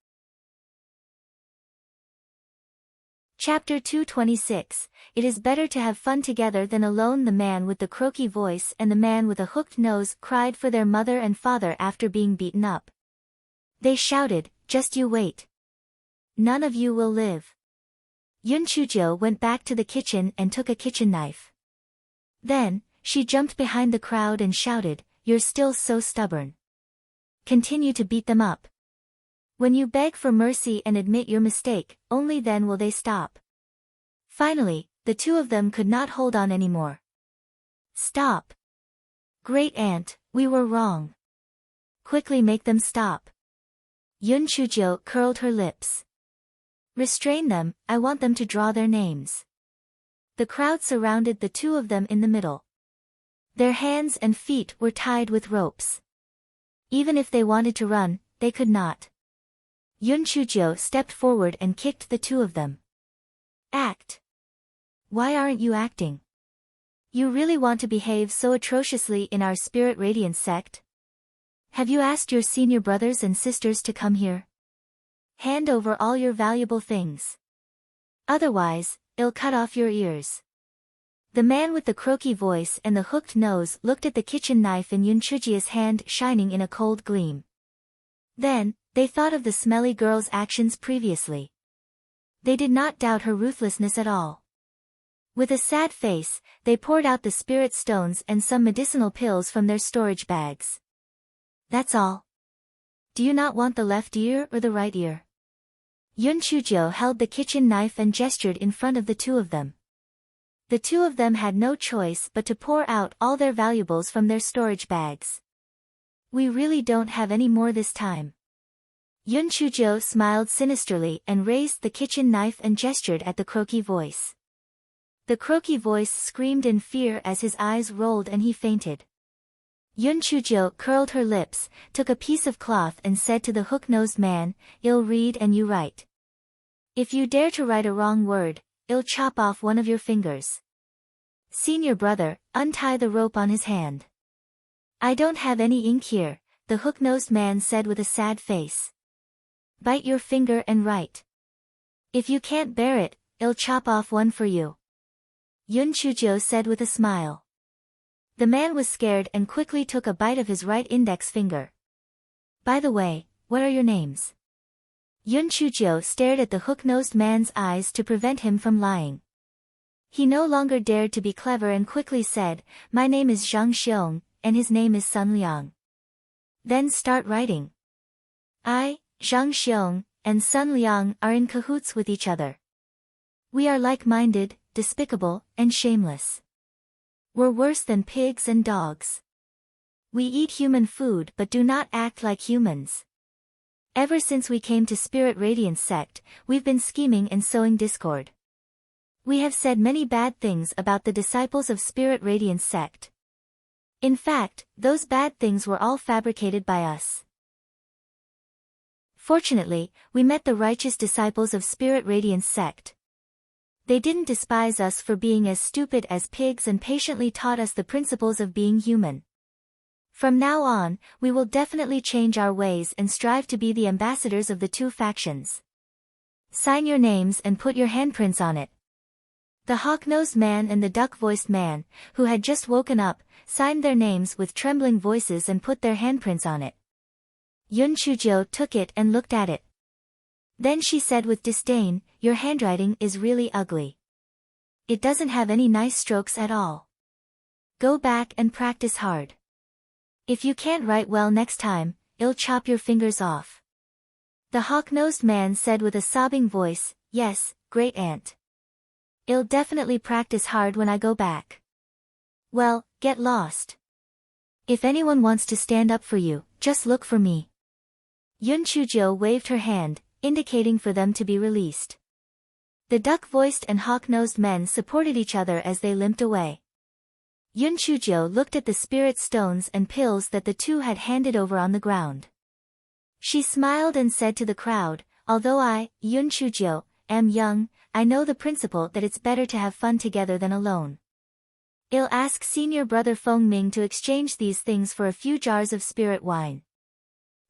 Chapter 226, It is better to have fun together than alone. The man with the croaky voice and the man with a hooked nose cried for their mother and father after being beaten up. They shouted, just you wait. None of you will live. Yun Chujio went back to the kitchen and took a kitchen knife. Then, she jumped behind the crowd and shouted, you're still so stubborn. Continue to beat them up. When you beg for mercy and admit your mistake, only then will they stop. Finally, the 2 of them could not hold on anymore. Stop. Great Aunt, we were wrong. Quickly make them stop. Yun Chujio curled her lips. Restrain them, I want them to draw their names. The crowd surrounded the 2 of them in the middle. Their hands and feet were tied with ropes. Even if they wanted to run, they could not. Yun Chujio stepped forward and kicked the 2 of them. Act. Why aren't you acting? You really want to behave so atrociously in our spirit radiance sect? Have you asked your senior brothers and sisters to come here? Hand over all your valuable things. Otherwise, I'll cut off your ears. The man with the croaky voice and the hooked nose looked at the kitchen knife in Yun Chujia's hand shining in a cold gleam. Then, they thought of the smelly girl's actions previously. They did not doubt her ruthlessness at all. With a sad face, they poured out the spirit stones and some medicinal pills from their storage bags. That's all. Do you not want the left ear or the right ear? Yun Chujio held the kitchen knife and gestured in front of the two of them. The two of them had no choice but to pour out all their valuables from their storage bags. We really don't have any more this time. Yun Chujio smiled sinisterly and raised the kitchen knife and gestured at the croaky voice. The croaky voice screamed in fear as his eyes rolled and he fainted. Yun Chujio curled her lips, took a piece of cloth and said to the hook-nosed man, "I'll read and you write. If you dare to write a wrong word, I'll chop off one of your fingers. Senior brother, untie the rope on his hand." "I don't have any ink here," the hook-nosed man said with a sad face. "Bite your finger and write. If you can't bear it, I'll chop off one for you," Yun Chujio said with a smile. The man was scared and quickly took a bite of his right index finger. "By the way, what are your names?" Yun Chujio stared at the hook-nosed man's eyes to prevent him from lying. He no longer dared to be clever and quickly said, "My name is Zhang Xiong, and his name is Sun Liang." "Then start writing." "I, Zhang Xiong, and Sun Liang are in cahoots with each other. We are like-minded, despicable, and shameless. We're worse than pigs and dogs. We eat human food but do not act like humans. Ever since we came to Spirit Radiance sect, we've been scheming and sowing discord. We have said many bad things about the disciples of Spirit Radiance sect. In fact, those bad things were all fabricated by us. Fortunately, we met the righteous disciples of Spirit Radiance sect. They didn't despise us for being as stupid as pigs and patiently taught us the principles of being human. From now on, we will definitely change our ways and strive to be the ambassadors of the two factions. Sign your names and put your handprints on it." The hawk-nosed man and the duck-voiced man, who had just woken up, signed their names with trembling voices and put their handprints on it. Yun Chujio took it and looked at it. Then she said with disdain, "Your handwriting is really ugly. It doesn't have any nice strokes at all. Go back and practice hard. If you can't write well next time, I'll chop your fingers off." The hawk-nosed man said with a sobbing voice, "Yes, great aunt. I'll definitely practice hard when I go back." "Well, get lost. If anyone wants to stand up for you, just look for me." Yun Chujio waved her hand, indicating for them to be released. The duck-voiced and hawk-nosed men supported each other as they limped away. Yun Chujio looked at the spirit stones and pills that the two had handed over on the ground. She smiled and said to the crowd, "Although I, Yun Chujio, am young, I know the principle that it's better to have fun together than alone. I'll ask senior brother Feng Ming to exchange these things for a few jars of spirit wine.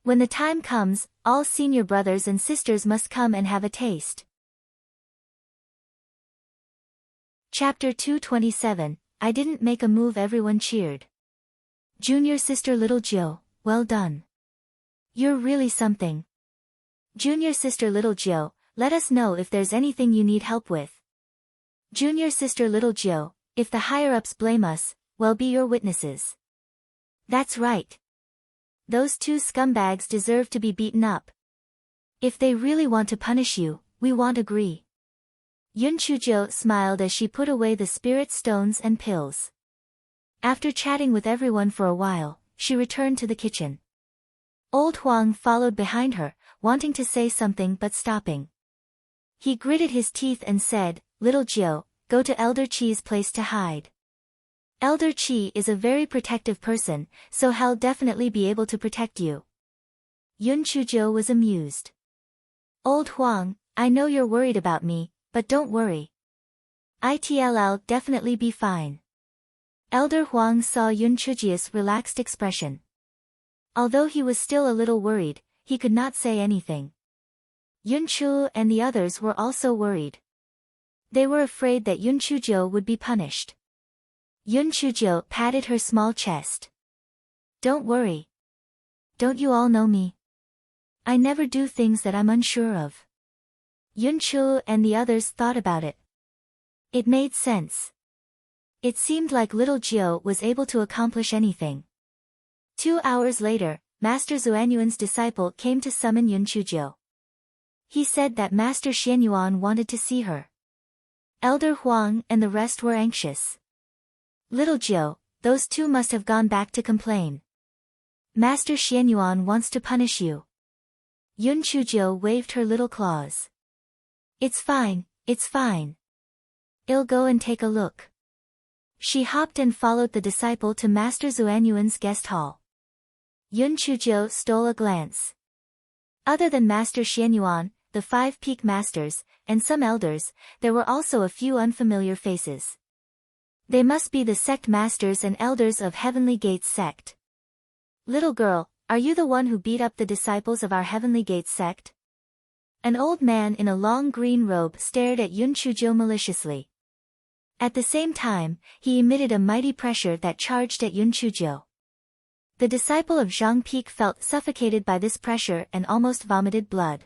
When the time comes, all senior brothers and sisters must come and have a taste." Chapter 227, I didn't make a move. Everyone cheered. "Junior sister little Jill, well done. You're really something. Junior sister little Jill, let us know if there's anything you need help with. Junior sister little Jill, if the higher-ups blame us, we'll be your witnesses." "That's right. Those two scumbags deserve to be beaten up. If they really want to punish you, we won't agree." Yun Chujio smiled as she put away the spirit stones and pills. After chatting with everyone for a while, she returned to the kitchen. Old Huang followed behind her, wanting to say something but stopping. He gritted his teeth and said, "Little Jill, go to Elder Qi's place to hide. Elder Qi is a very protective person, so he'll definitely be able to protect you." Yun Chujio was amused. "Old Huang, I know you're worried about me, but don't worry. It'll definitely be fine. Elder Huang saw Yun Chujia's relaxed expression. Although he was still a little worried, he could not say anything. Yun Chu and the others were also worried. They were afraid that Yun Chuzhou would be punished. Yun Chuzhou patted her small chest. Don't worry. Don't you all know me? I never do things that I'm unsure of. Yun Chu and the others thought about it. It made sense. It seemed like little Jiu was able to accomplish anything. 2 hours later, Master Zuanyuan's disciple came to summon Yun Chuzhou. He said that Master Xianyuan wanted to see her. Elder Huang and the rest were anxious. Little Jiu, those two must have gone back to complain. Master Xianyuan wants to punish you. Yun Chuzhou waved her little claws. It's fine, it's fine. I'll go and take a look. She hopped and followed the disciple to Master Zuanyuan's guest hall. Yun Chuzhou stole a glance. Other than Master Xianyuan, the 5 peak masters, and some elders, there were also a few unfamiliar faces. They must be the sect masters and elders of Heavenly Gates sect. Little girl, are you the one who beat up the disciples of our Heavenly Gates sect? An old man in a long green robe stared at Yun Chuzhou maliciously. At the same time, he emitted a mighty pressure that charged at Yun Chuzhou. The disciple of Zhang Peak felt suffocated by this pressure and almost vomited blood.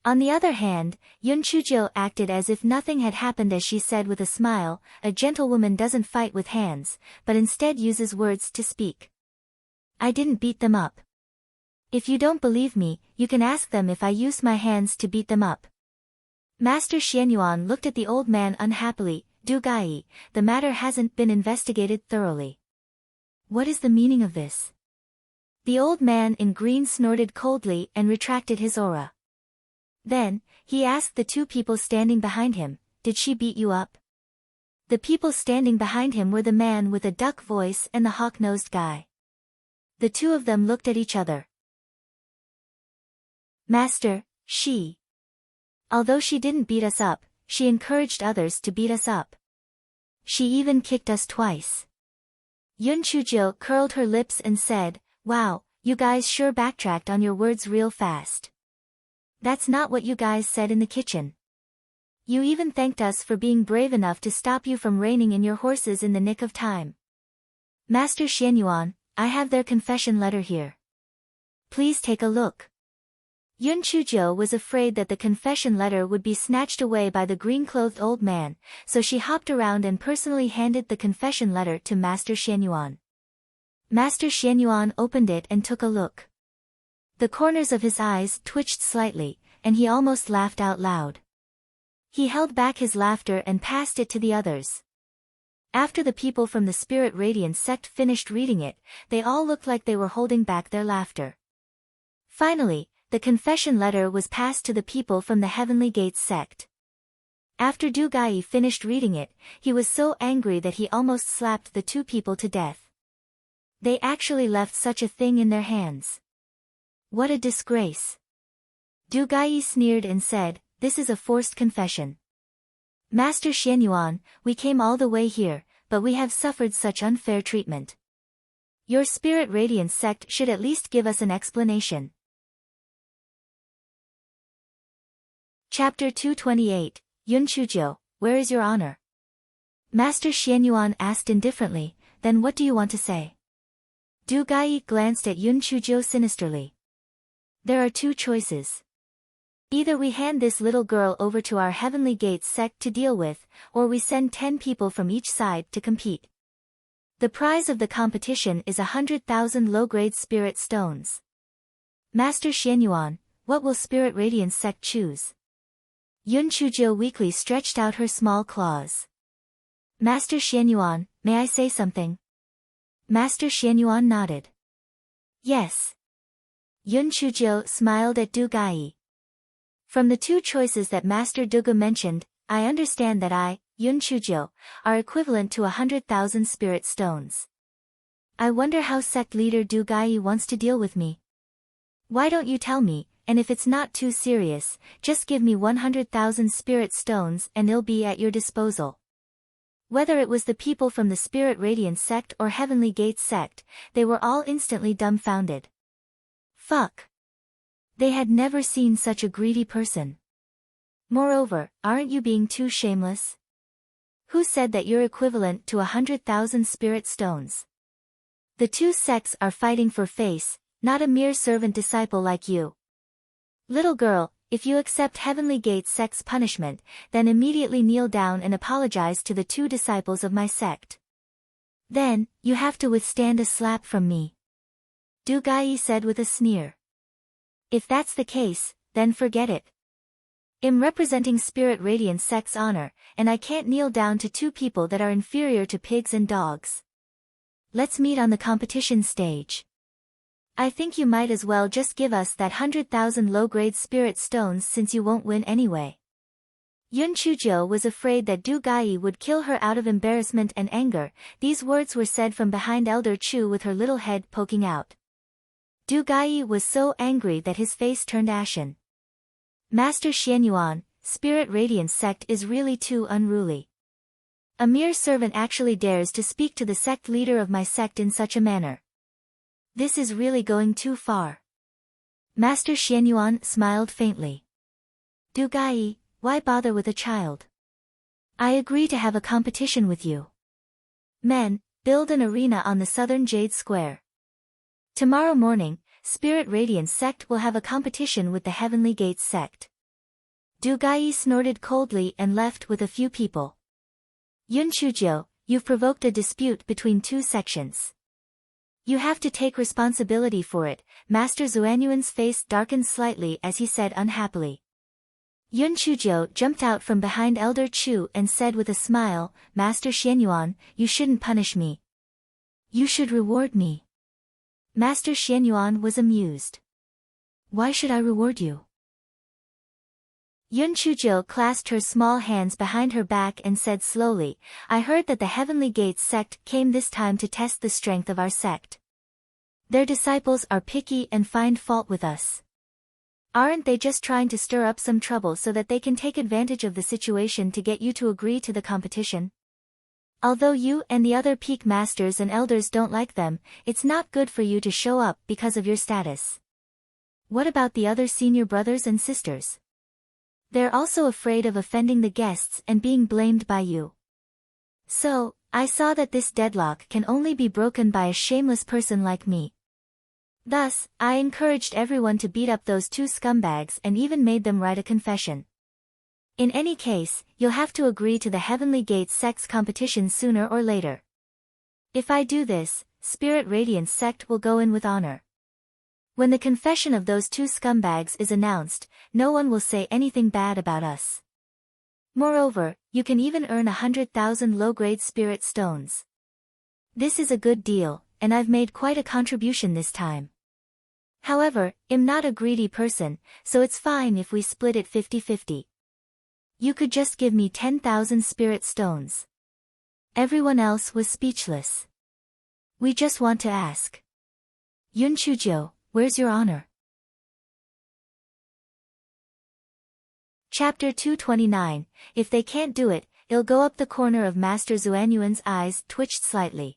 On the other hand, Yun Chuzhou acted as if nothing had happened as she said with a smile, a gentlewoman doesn't fight with hands, but instead uses words to speak. I didn't beat them up. If you don't believe me, you can ask them if I used my hands to beat them up. Master Xianyuan looked at the old man unhappily. Du Gai, the matter hasn't been investigated thoroughly. What is the meaning of this? The old man in green snorted coldly and retracted his aura. Then, he asked the 2 people standing behind him, did she beat you up? The people standing behind him were the man with a duck voice and the hawk-nosed guy. The 2 of them looked at each other. Master, she. Although she didn't beat us up, she encouraged others to beat us up. She even kicked us twice. Yun Chuzhou curled her lips and said, wow, you guys sure backtracked on your words real fast. That's not what you guys said in the kitchen. You even thanked us for being brave enough to stop you from reining in your horses in the nick of time. Master Xianyuan, I have their confession letter here. Please take a look. Yun Chuzhou was afraid that the confession letter would be snatched away by the green-clothed old man, so she hopped around and personally handed the confession letter to Master Xianyuan. Master Xianyuan opened it and took a look. The corners of his eyes twitched slightly, and he almost laughed out loud. He held back his laughter and passed it to the others. After the people from the Spirit Radiance sect finished reading it, they all looked like they were holding back their laughter. Finally, the confession letter was passed to the people from the Heavenly Gates sect. After Du Gai finished reading it, he was so angry that he almost slapped the 2 people to death. They actually left such a thing in their hands. What a disgrace. Du Gai sneered and said, this is a forced confession. Master Xianyuan, we came all the way here, but we have suffered such unfair treatment. Your Spirit Radiance sect should at least give us an explanation. Chapter 228, Yun Chuzhou, where is your honor? Master Xianyuan asked indifferently, then what do you want to say? Du Gai glanced at Yun Chuzhou sinisterly. There are 2 choices. Either we hand this little girl over to our Heavenly Gates sect to deal with, or we send 10 people from each side to compete. The prize of the competition is 100,000 low-grade spirit stones. Master Xianyuan, what will Spirit Radiance sect choose? Yun Chuzhou weakly stretched out her small claws. Master Xianyuan, may I say something? Master Xianyuan nodded. Yes. Yun Chuzhou smiled at Du Gai. From the 2 choices that Master Dugu mentioned, I understand that I, Yun Chuzhou, are equivalent to 100,000 spirit stones. I wonder how sect leader Du Gai wants to deal with me. Why don't you tell me, and if it's not too serious, just give me 100,000 spirit stones and it'll be at your disposal. Whether it was the people from the Spirit Radiance sect or Heavenly Gates sect, they were all instantly dumbfounded. Fuck. They had never seen such a greedy person. Moreover, aren't you being too shameless? Who said that you're equivalent to 100,000 spirit stones? The two sects are fighting for face, not a mere servant disciple like you. Little girl, if you accept Heavenly Gates sect's punishment, then immediately kneel down and apologize to the two disciples of my sect. Then, you have to withstand a slap from me. Du Gai said with a sneer. If that's the case, then forget it. I'm representing Spirit Radiance sect's honor, and I can't kneel down to two people that are inferior to pigs and dogs. Let's meet on the competition stage. I think you might as well just give us that 100,000 low-grade spirit stones since you won't win anyway. Yun Chujiu was afraid that Du Gai would kill her out of embarrassment and anger. These words were said from behind Elder Chu with her little head poking out. Du Gai was so angry that his face turned ashen. Master Xianyuan, Spirit Radiance sect is really too unruly. A mere servant actually dares to speak to the sect leader of my sect in such a manner. This is really going too far. Master Xianyuan smiled faintly. Du Gai, why bother with a child? I agree to have a competition with you. Men, build an arena on the southern Jade Square. Tomorrow morning, Spirit Radiance sect will have a competition with the Heavenly Gates sect. Du Gai snorted coldly and left with a few people. Yun Chujiu, you've provoked a dispute between two sections. You have to take responsibility for it. Master Xuanyuan's face darkened slightly as he said unhappily. Yun Chujiu jumped out from behind Elder Chu and said with a smile, Master Xianyuan, you shouldn't punish me. You should reward me. Master Xianyuan was amused. Why should I reward you? Yun Chujiu clasped her small hands behind her back and said slowly, I heard that the Heavenly Gates sect came this time to test the strength of our sect. Their disciples are picky and find fault with us. Aren't they just trying to stir up some trouble so that they can take advantage of the situation to get you to agree to the competition? Although you and the other peak masters and elders don't like them, it's not good for you to show up because of your status. What about the other senior brothers and sisters? They're also afraid of offending the guests and being blamed by you. So, I saw that this deadlock can only be broken by a shameless person like me. Thus, I encouraged everyone to beat up those two scumbags and even made them write a confession. In any case, you'll have to agree to the Heavenly Gates sect's competition sooner or later. If I do this, Spirit Radiance sect will go in with honor. When the confession of those two scumbags is announced, no one will say anything bad about us. Moreover, you can even earn 100,000 low-grade spirit stones. This is a good deal, and I've made quite a contribution this time. However, I'm not a greedy person, so it's fine if we split it 50-50. You could just give me 10,000 spirit stones. Everyone else was speechless. We just want to ask. Yun Chujiu, where's your honor? Chapter 229, If they can't do it, it'll go up. The corner of Master Xuanyuan's eyes twitched slightly.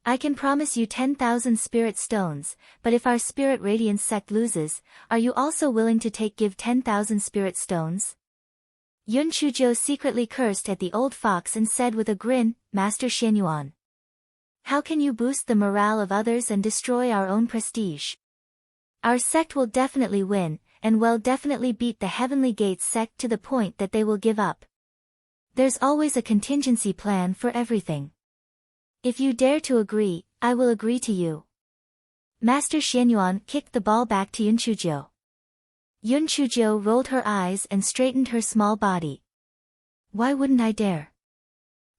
I can promise you 10,000 spirit stones, but if our Spirit Radiance sect loses, are you also willing to give 10,000 spirit stones? Yun Chujiu secretly cursed at the old fox and said with a grin, Master Xianyuan. How can you boost the morale of others and destroy our own prestige? Our sect will definitely win, and will definitely beat the Heavenly Gates sect to the point that they will give up. There's always a contingency plan for everything. If you dare to agree, I will agree to you. Master Xianyuan kicked the ball back to Yun Chujiu. Yun Chujiu rolled her eyes and straightened her small body. Why wouldn't I dare?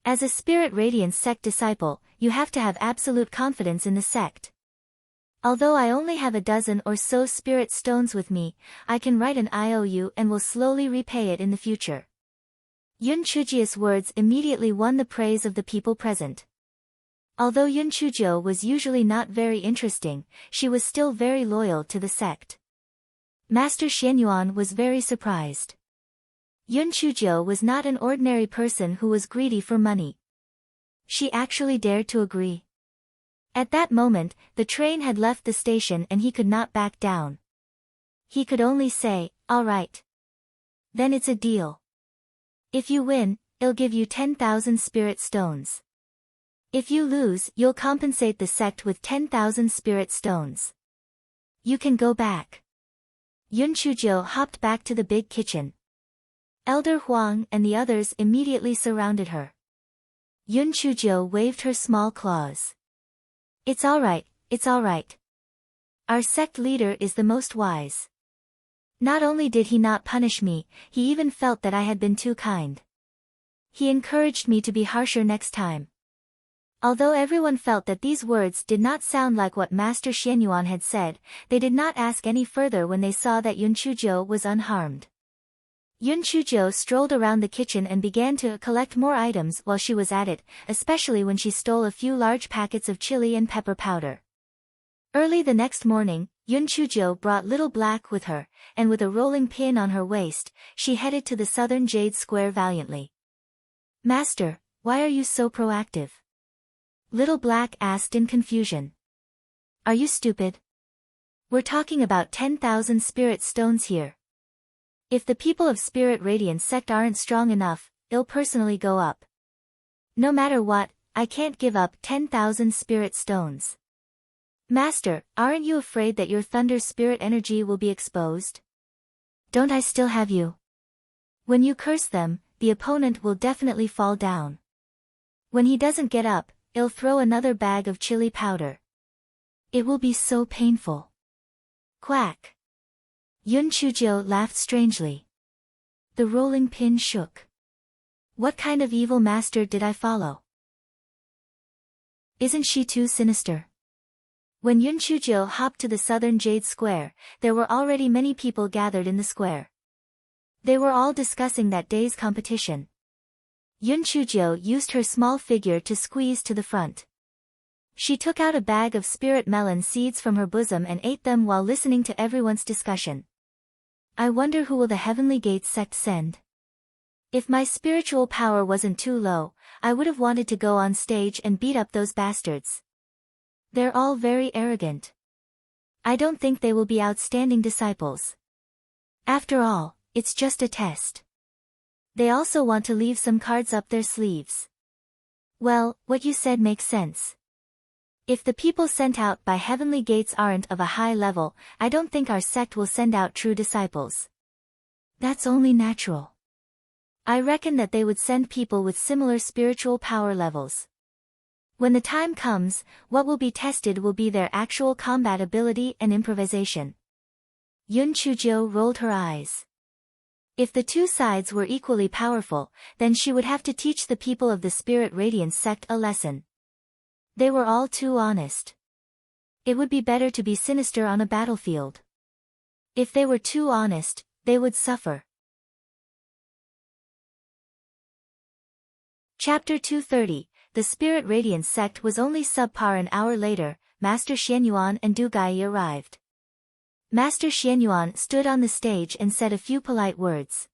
As a Spirit Radiance sect disciple, you have to have absolute confidence in the sect. Although I only have a dozen or so spirit stones with me, I can write an IOU and will slowly repay it in the future. Yun Chujiu's words immediately won the praise of the people present. Although Yun Chujiu was usually not very interesting, she was still very loyal to the sect. Master Xianyuan was very surprised. Yun Chuzhou was not an ordinary person who was greedy for money. She actually dared to agree. At that moment, the train had left the station and he could not back down. He could only say, "All right. Then it's a deal. If you win, I'll give you 10,000 spirit stones. If you lose, you'll compensate the sect with 10,000 spirit stones. You can go back." Yun Chuzhou hopped back to the big kitchen. Elder Huang and the others immediately surrounded her. Yun Chuzhou waved her small claws. "It's all right, it's all right. Our sect leader is the most wise. Not only did he not punish me, he even felt that I had been too kind. He encouraged me to be harsher next time." Although everyone felt that these words did not sound like what Master Xianyuan had said, they did not ask any further when they saw that Yun Chuzhou was unharmed. Yun Chuzhou strolled around the kitchen and began to collect more items while she was at it, especially when she stole a few large packets of chili and pepper powder. Early the next morning, Yun Chuzhou brought Little Black with her, and with a rolling pin on her waist, she headed to the southern Jade Square valiantly. "Master, why are you so proactive?" Little Black asked in confusion. "Are you stupid? We're talking about 10,000 spirit stones here. If the people of Spirit Radiance sect aren't strong enough, I'll personally go up. No matter what, I can't give up 10,000 spirit stones." "Master, aren't you afraid that your thunder spirit energy will be exposed? Don't I still have you? When you curse them, the opponent will definitely fall down. When he doesn't get up, I'll throw another bag of chili powder. It will be so painful." Quack. Yun Chuzhou laughed strangely. The rolling pin shook. What kind of evil master did I follow? Isn't she too sinister? When Yun Chuzhou hopped to the southern Jade Square, there were already many people gathered in the square. They were all discussing that day's competition. Yun Chuzhou used her small figure to squeeze to the front. She took out a bag of spirit melon seeds from her bosom and ate them while listening to everyone's discussion. "I wonder who will the Heavenly Gates sect send? If my spiritual power wasn't too low, I would have wanted to go on stage and beat up those bastards. They're all very arrogant. I don't think they will be outstanding disciples. After all, it's just a test. They also want to leave some cards up their sleeves." "Well, what you said makes sense. If the people sent out by Heavenly Gates aren't of a high level, I don't think our sect will send out true disciples. That's only natural. I reckon that they would send people with similar spiritual power levels. When the time comes, what will be tested will be their actual combat ability and improvisation." Yun Chuzhou rolled her eyes. If the two sides were equally powerful, then she would have to teach the people of the Spirit Radiance sect a lesson. They were all too honest. It would be better to be sinister on a battlefield. If they were too honest, they would suffer. Chapter 230. The Spirit Radiance sect was only subpar. An hour later, Master Xianyuan and Du Gai arrived. Master Xianyuan stood on the stage and said a few polite words.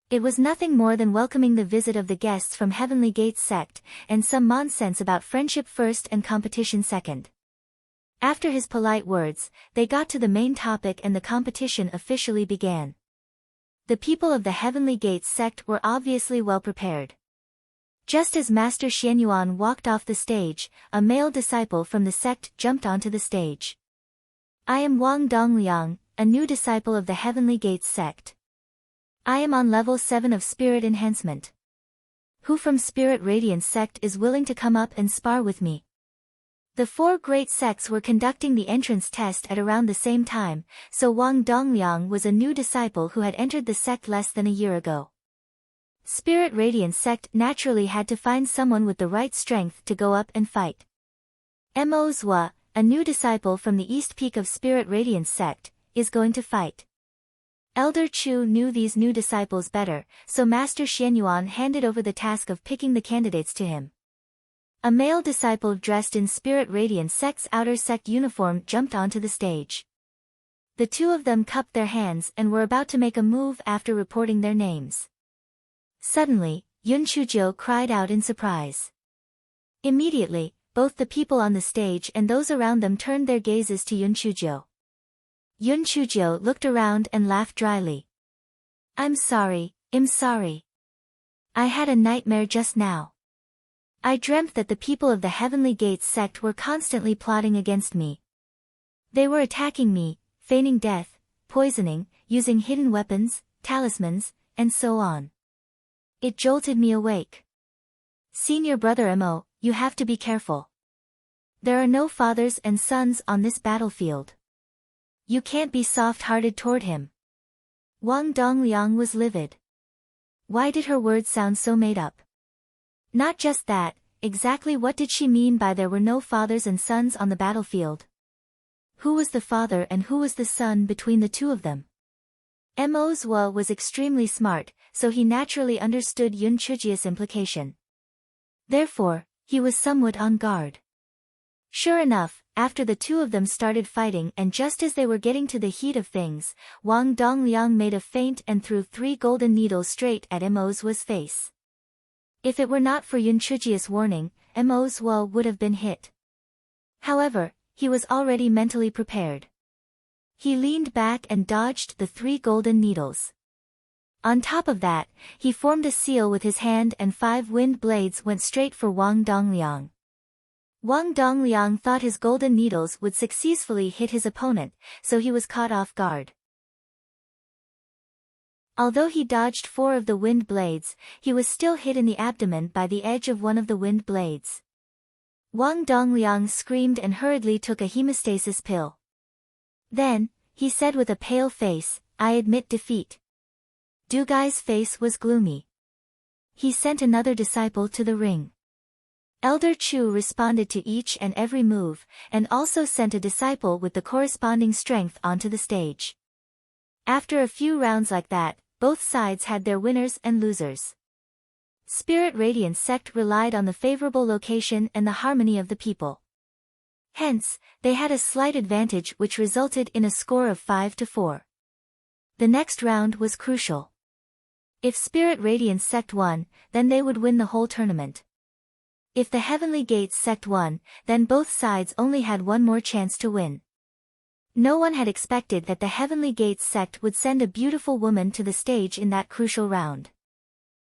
It was nothing more than welcoming the visit of the guests from Heavenly Gates sect, and some nonsense about friendship first and competition second. After his polite words, they got to the main topic and the competition officially began. The people of the Heavenly Gates sect were obviously well prepared. Just as Master Xianyuan walked off the stage, a male disciple from the sect jumped onto the stage. "I am Wang Dongliang, a new disciple of the Heavenly Gates sect. I am on level 7 of Spirit Enhancement. Who from Spirit Radiance sect is willing to come up and spar with me?" The four great sects were conducting the entrance test at around the same time, so Wang Dongliang was a new disciple who had entered the sect less than a year ago. Spirit Radiance sect naturally had to find someone with the right strength to go up and fight. Mo Zhua, a new disciple from the East Peak of Spirit Radiance sect, is going to fight. Elder Chu knew these new disciples better, so Master Xianyuan handed over the task of picking the candidates to him. A male disciple dressed in Spirit Radiance sect's outer sect uniform jumped onto the stage. The two of them cupped their hands and were about to make a move after reporting their names. Suddenly, Yun Chuzhou cried out in surprise. Immediately, both the people on the stage and those around them turned their gazes to Yun Chuzhou. Yun Chuzhou looked around and laughed dryly. I'm sorry. I had a nightmare just now. I dreamt that the people of the Heavenly Gates sect were constantly plotting against me. They were attacking me, feigning death, poisoning, using hidden weapons, talismans, and so on. It jolted me awake. Senior brother Mo, you have to be careful. There are no fathers and sons on this battlefield. You can't be soft-hearted toward him. Wang Dongliang was livid. Why did her words sound so made up? Not just that, exactly what did she mean by there were no fathers and sons on the battlefield? Who was the father and who was the son between the two of them? Mo Zhuo was extremely smart, so he naturally understood Yun Chuzhou's implication. Therefore, he was somewhat on guard. Sure enough, after the two of them started fighting and just as they were getting to the heat of things, Wang Dongliang made a feint and threw 3 golden needles straight at Mo Zhuo's face. If it were not for Yun Chuzhou's warning, Mo Zhuo would have been hit. However, he was already mentally prepared. He leaned back and dodged the 3 golden needles. On top of that, he formed a seal with his hand and 5 wind blades went straight for Wang Dongliang. Wang Dongliang thought his golden needles would successfully hit his opponent, so he was caught off guard. Although he dodged 4 of the wind blades, he was still hit in the abdomen by the edge of one of the wind blades. Wang Dongliang screamed and hurriedly took a hemostasis pill. Then, he said with a pale face, I admit defeat. Du Gai's face was gloomy. He sent another disciple to the ring. Elder Chu responded to each and every move, and also sent a disciple with the corresponding strength onto the stage. After a few rounds like that, both sides had their winners and losers. Spirit Radiance sect relied on the favorable location and the harmony of the people. Hence, they had a slight advantage which resulted in a score of 5-4. The next round was crucial. If Spirit Radiance sect won, then they would win the whole tournament. If the Heavenly Gates sect won, then both sides only had one more chance to win. No one had expected that the Heavenly Gates sect would send a beautiful woman to the stage in that crucial round.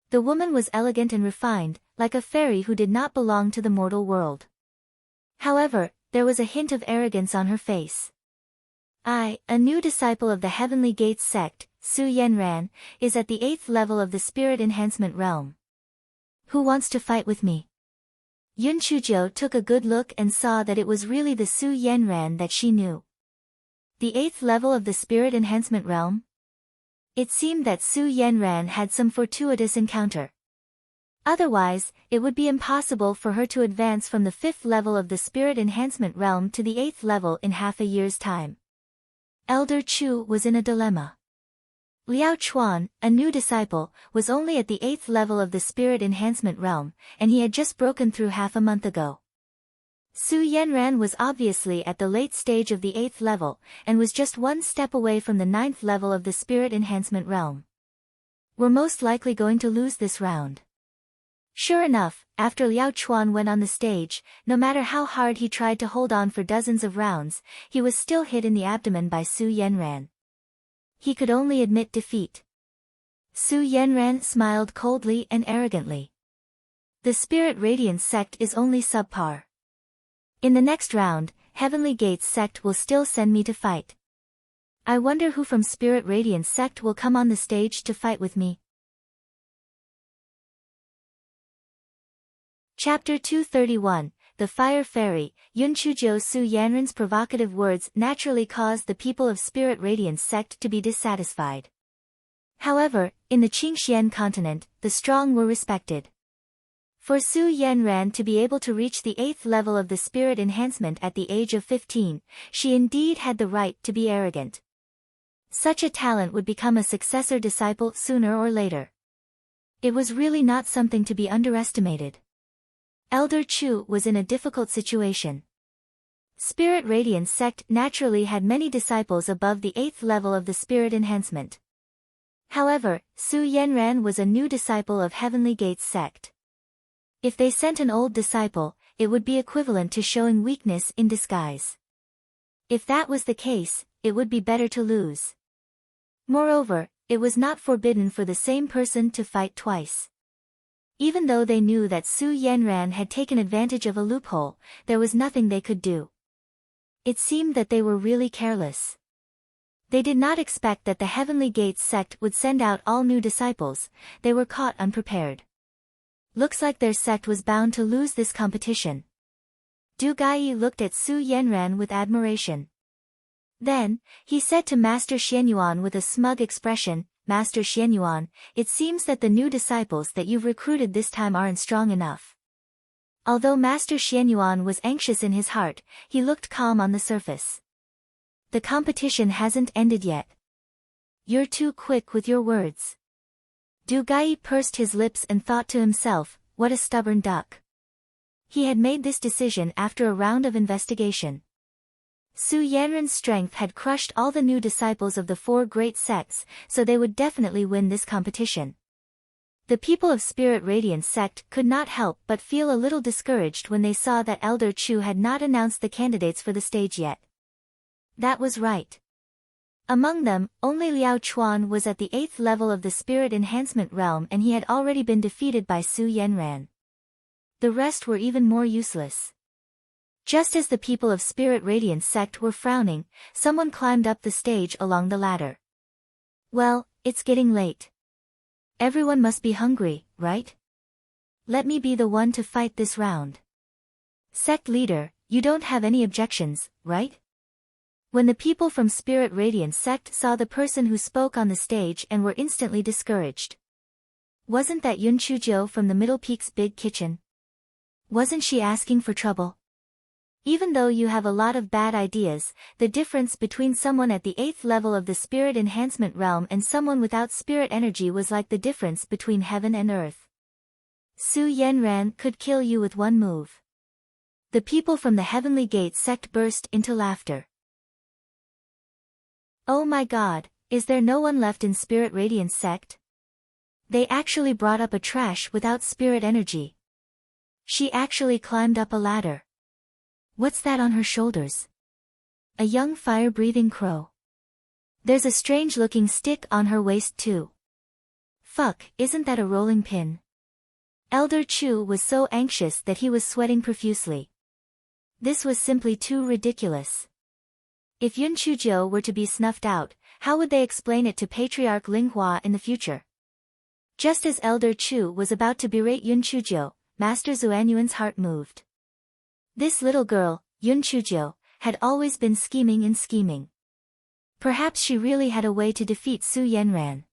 The woman was elegant and refined, like a fairy who did not belong to the mortal world. However, there was a hint of arrogance on her face. I, a new disciple of the Heavenly Gates sect, Su Yanran, is at the 8th level of the Spirit Enhancement Realm. Who wants to fight with me? Yun Chuzhou took a good look and saw that it was really the Su Yanran that she knew. The 8th level of the Spirit Enhancement Realm? It seemed that Su Yanran had some fortuitous encounter. Otherwise, it would be impossible for her to advance from the 5th level of the Spirit Enhancement Realm to the 8th level in half a year's time. Elder Chu was in a dilemma. Liao Chuan, a new disciple, was only at the 8th level of the Spirit Enhancement Realm, and he had just broken through half a month ago. Su Yanran was obviously at the late stage of the 8th level, and was just one step away from the 9th level of the Spirit Enhancement Realm. We're most likely going to lose this round. Sure enough, after Liao Chuan went on the stage, no matter how hard he tried to hold on for dozens of rounds, he was still hit in the abdomen by Su Yanran. He could only admit defeat. Su Yanran smiled coldly and arrogantly. The Spirit Radiance sect is only subpar. In the next round, Heavenly Gates sect will still send me to fight. I wonder who from Spirit Radiance sect will come on the stage to fight with me. Chapter 231, The Fire Fairy. Yun Chuzhou Su Yanran's provocative words naturally caused the people of Spirit Radiance sect to be dissatisfied. However, in the Qingxian continent, the strong were respected. For Su Yanran to be able to reach the 8th level of the Spirit Enhancement at the age of 15, she indeed had the right to be arrogant. Such a talent would become a successor disciple sooner or later. It was really not something to be underestimated. Elder Chu was in a difficult situation. Spirit Radiance sect naturally had many disciples above the 8th level of the spirit enhancement. However, Su Yanran was a new disciple of Heavenly Gates sect. If they sent an old disciple, it would be equivalent to showing weakness in disguise. If that was the case, it would be better to lose. Moreover, it was not forbidden for the same person to fight twice. Even though they knew that Su Yanran had taken advantage of a loophole, there was nothing they could do. It seemed that they were really careless. They did not expect that the Heavenly Gates sect would send out all new disciples. They were caught unprepared. Looks like their sect was bound to lose this competition. Du Gai looked at Su Yanran with admiration. Then, he said to Master Xianyuan with a smug expression, "Master Xianyuan, it seems that the new disciples that you've recruited this time aren't strong enough." Although Master Xianyuan was anxious in his heart, he looked calm on the surface. The competition hasn't ended yet. You're too quick with your words. Du Gai pursed his lips and thought to himself, what a stubborn duck. He had made this decision after a round of investigation. Su Yanran's strength had crushed all the new disciples of the 4 great sects, so they would definitely win this competition. The people of Spirit Radiance sect could not help but feel a little discouraged when they saw that Elder Chu had not announced the candidates for the stage yet. That was right. Among them, only Liao Chuan was at the 8th level of the Spirit Enhancement realm and he had already been defeated by Su Yanran. The rest were even more useless. Just as the people of Spirit Radiance sect were frowning, someone climbed up the stage along the ladder. Well, it's getting late. Everyone must be hungry, right? Let me be the one to fight this round. Sect leader, you don't have any objections, right? When the people from Spirit Radiance sect saw the person who spoke on the stage and were instantly discouraged. Wasn't that Yun Chuzhou from the Middle Peak's big kitchen? Wasn't she asking for trouble? Even though you have a lot of bad ideas, the difference between someone at the 8th level of the Spirit Enhancement realm and someone without spirit energy was like the difference between heaven and earth. Su Yanran could kill you with one move. The people from the Heavenly Gate sect burst into laughter. Oh my god, is there no one left in Spirit Radiance sect? They actually brought up a trash without spirit energy. She actually climbed up a ladder. What's that on her shoulders? A young fire-breathing crow. There's a strange-looking stick on her waist too. Fuck, isn't that a rolling pin? Elder Chu was so anxious that he was sweating profusely. This was simply too ridiculous. If Yun Chuzhou were to be snuffed out, how would they explain it to Patriarch Linghua in the future? Just as Elder Chu was about to berate Yun Chuzhou, Master Zuanyuan's heart moved. This little girl, Yun Chuzhou, had always been scheming. Perhaps she really had a way to defeat Su Yanran.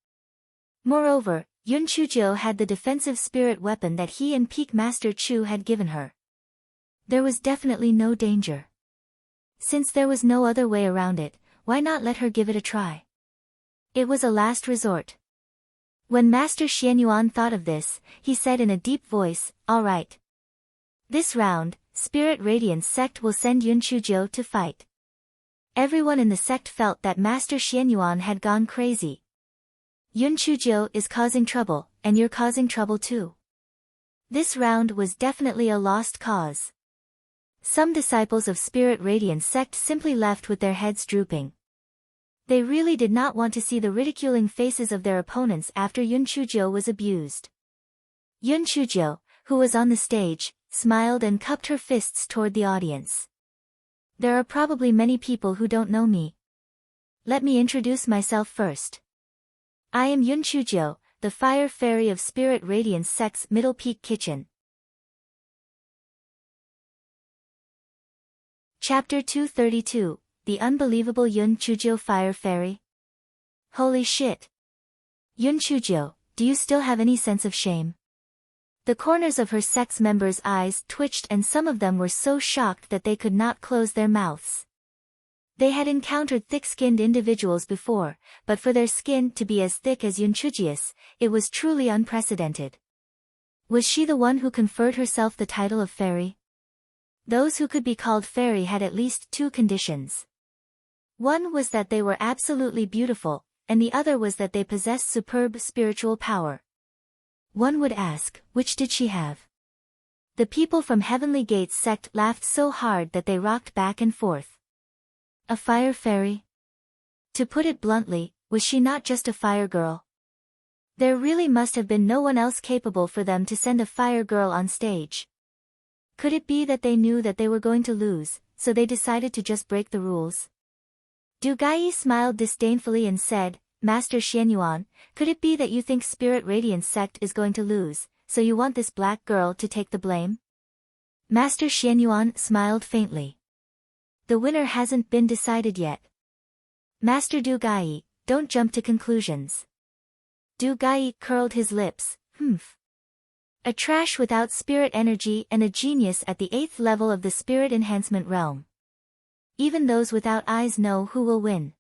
Moreover, Yun Chuzhou had the defensive spirit weapon that he and Peak Master Chu had given her. There was definitely no danger. Since there was no other way around it, why not let her give it a try? It was a last resort. When Master Xianyuan thought of this, he said in a deep voice, all right. This round, Spirit Radiance sect will send Yun Chuzhou to fight. Everyone in the sect felt that Master Xianyuan had gone crazy. Yun Chuzhou is causing trouble, and you're causing trouble too. This round was definitely a lost cause. Some disciples of Spirit Radiance sect simply left with their heads drooping. They really did not want to see the ridiculing faces of their opponents after Yun Chuzhou was abused. Yun Chuzhou, who was on the stage, smiled and cupped her fists toward the audience. There are probably many people who don't know me. Let me introduce myself first. I am Yun Chuzhou, the Fire Fairy of Spirit Radiance sect's Middle Peak Kitchen. Chapter 232, The Unbelievable Yun Chuzhou Fire Fairy. Holy shit! Yun Chuzhou, do you still have any sense of shame? The corners of her sect's members' eyes twitched and some of them were so shocked that they could not close their mouths. They had encountered thick-skinned individuals before, but for their skin to be as thick as Yun Chuzhou's, it was truly unprecedented. Was she the one who conferred herself the title of fairy? Those who could be called fairy had at least two conditions. One was that they were absolutely beautiful, and the other was that they possessed superb spiritual power. One would ask, which did she have? The people from Heavenly Gates sect laughed so hard that they rocked back and forth. A fire fairy? To put it bluntly, was she not just a fire girl? There really must have been no one else capable for them to send a fire girl on stage. Could it be that they knew that they were going to lose, so they decided to just break the rules? Du Gai smiled disdainfully and said, Master Xianyuan, could it be that you think Spirit Radiance sect is going to lose, so you want this black girl to take the blame? Master Xianyuan smiled faintly. The winner hasn't been decided yet. Master Du Gai, don't jump to conclusions. Du Gai curled his lips, A trash without spirit energy and a genius at the 8th level of the spirit enhancement realm. Even those without eyes know who will win.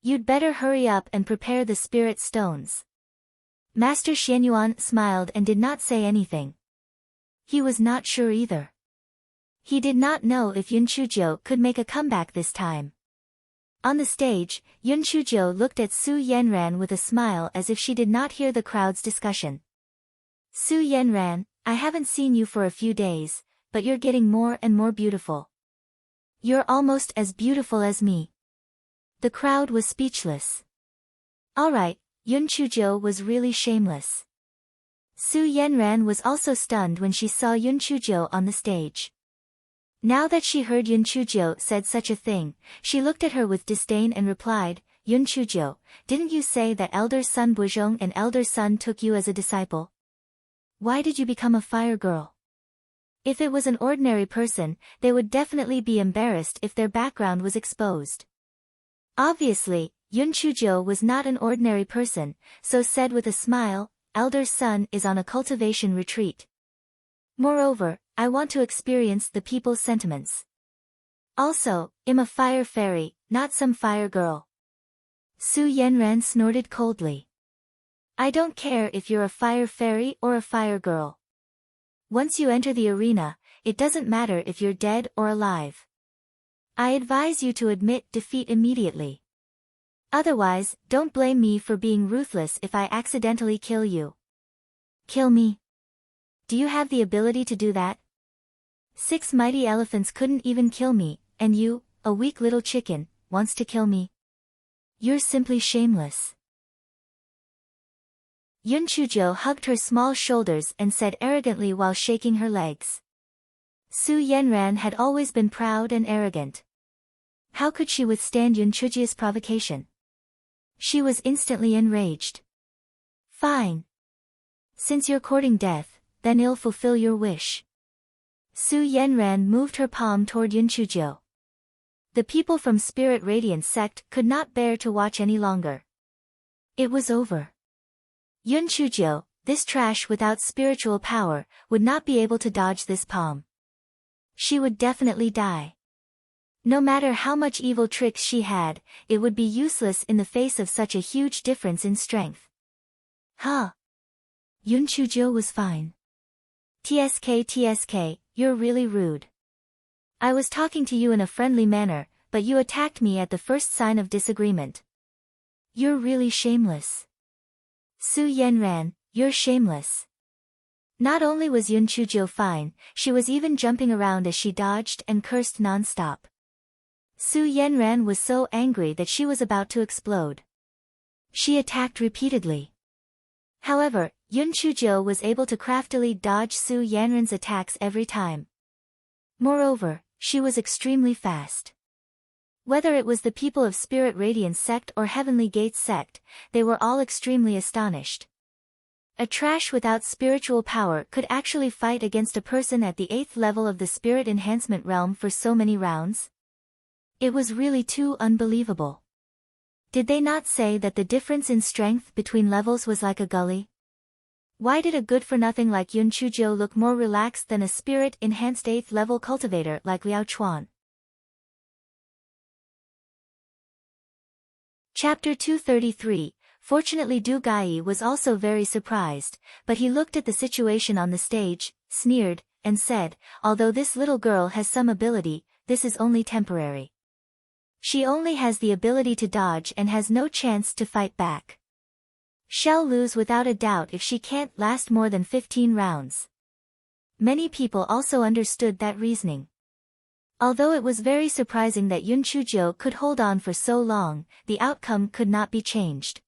You'd better hurry up and prepare the spirit stones. Master Xianyuan smiled and did not say anything. He was not sure either. He did not know if Yun Chujiu could make a comeback this time. On the stage, Yun Chujiu looked at Su Yanran with a smile as if she did not hear the crowd's discussion. Su Yanran, I haven't seen you for a few days, but you're getting more and more beautiful. You're almost as beautiful as me. The crowd was speechless. Alright, Yun Chujiu was really shameless. Su Yanran was also stunned when she saw Yun Chujiu on the stage. Now that she heard Yun Chujiu said such a thing, she looked at her with disdain and replied, Yun Chujiu, didn't you say that Elder Sun Buzhong and Elder Sun took you as a disciple? Why did you become a fire girl? If it was an ordinary person, they would definitely be embarrassed if their background was exposed. Obviously, Yun Chujiu was not an ordinary person, so said with a smile, Elder Sun is on a cultivation retreat. Moreover, I want to experience the people's sentiments. Also, I'm a fire fairy, not some fire girl. Su Yanran snorted coldly. I don't care if you're a fire fairy or a fire girl. Once you enter the arena, it doesn't matter if you're dead or alive. I advise you to admit defeat immediately. Otherwise, don't blame me for being ruthless if I accidentally kill you. Kill me? Do you have the ability to do that? 6 mighty elephants couldn't even kill me, and you, a weak little chicken, wants to kill me? You're simply shameless. Yun Chujiu hugged her small shoulders and said arrogantly while shaking her legs. Su Yanran had always been proud and arrogant. How could she withstand Yun Chujiu's provocation? She was instantly enraged. Fine. Since you're courting death, then I'll fulfill your wish. Su Yanran moved her palm toward Yun Chujiu. The people from Spirit Radiance sect could not bear to watch any longer. It was over. Yun Chujiu, this trash without spiritual power, would not be able to dodge this palm. She would definitely die. No matter how much evil tricks she had, it would be useless in the face of such a huge difference in strength. Huh? Yun Chujiu was fine. TSK, you're really rude. I was talking to you in a friendly manner, but you attacked me at the first sign of disagreement. You're really shameless. Su Yanran, you're shameless. Not only was Yun Chujiu fine, she was even jumping around as she dodged and cursed non-stop. Su Yanran was so angry that she was about to explode. She attacked repeatedly. However, Yun Chujiu was able to craftily dodge Su Yanran's attacks every time. Moreover, she was extremely fast. Whether it was the people of Spirit Radiance sect or Heavenly Gates sect, they were all extremely astonished. A trash without spiritual power could actually fight against a person at the 8th level of the spirit enhancement realm for so many rounds? It was really too unbelievable. Did they not say that the difference in strength between levels was like a gully? Why did a good-for-nothing like Yun Chujiu look more relaxed than a spirit-enhanced 8th level cultivator like Liao Chuan? Chapter 233. Fortunately Du Gai was also very surprised, but he looked at the situation on the stage, sneered, and said, although this little girl has some ability, this is only temporary. She only has the ability to dodge and has no chance to fight back. She'll lose without a doubt if she can't last more than 15 rounds. Many people also understood that reasoning. Although it was very surprising that Yun Chujo could hold on for so long, the outcome could not be changed.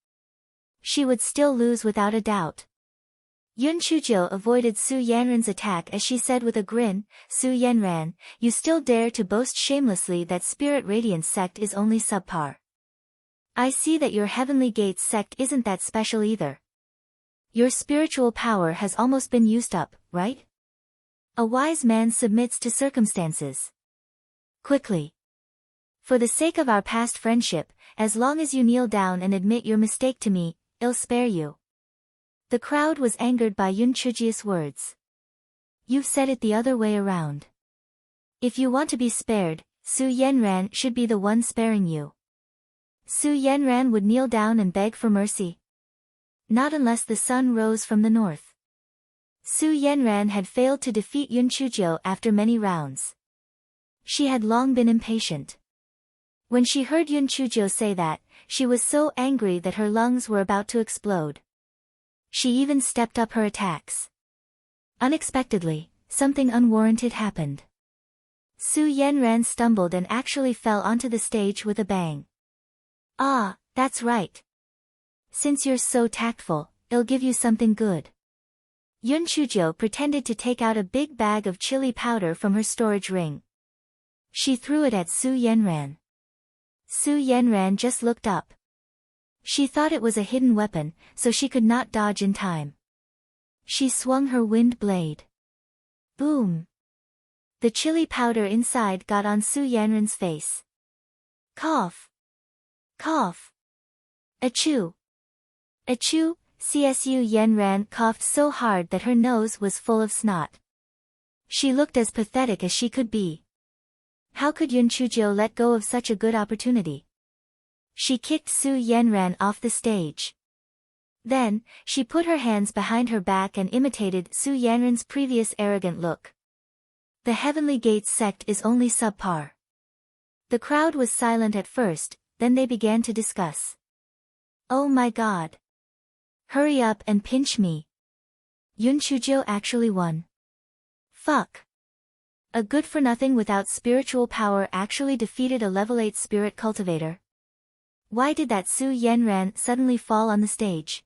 She would still lose without a doubt. Yun Chujo avoided Su Yanran's attack as she said with a grin, Su Yanran, you still dare to boast shamelessly that Spirit Radiance sect is only subpar. I see that your Heavenly Gates sect isn't that special either. Your spiritual power has almost been used up, right? A wise man submits to circumstances. Quickly. For the sake of our past friendship, as long as you kneel down and admit your mistake to me, I'll spare you. The crowd was angered by Yun Chuji's words. You've said it the other way around. If you want to be spared, Su Yanran should be the one sparing you. Su Yanran would kneel down and beg for mercy. Not unless the sun rose from the north. Su Yanran had failed to defeat Yun Chujo after many rounds. She had long been impatient. When she heard Yun Chujo say that, she was so angry that her lungs were about to explode. She even stepped up her attacks. Unexpectedly, something unwarranted happened. Su Yanran stumbled and actually fell onto the stage with a bang. Ah, that's right. Since you're so tactful, I'll give you something good. Yun Chujo pretended to take out a big bag of chili powder from her storage ring. She threw it at Su Yanran. Su Yanran just looked up. She thought it was a hidden weapon, so she could not dodge in time. She swung her wind blade. Boom! The chili powder inside got on Su Yanran's face. Cough! Cough! Achoo! Achoo! Csu Yanran coughed so hard that her nose was full of snot. She looked as pathetic as she could be. How could Yun Chujo let go of such a good opportunity? She kicked Su Yanran off the stage. Then, she put her hands behind her back and imitated Su Yanran's previous arrogant look. The Heavenly Gates sect is only subpar. The crowd was silent at first, then they began to discuss. Oh my god. Hurry up and pinch me. Yun Chujo actually won. Fuck. A good-for-nothing without spiritual power actually defeated a level 8 spirit cultivator. Why did that Su Yanran suddenly fall on the stage?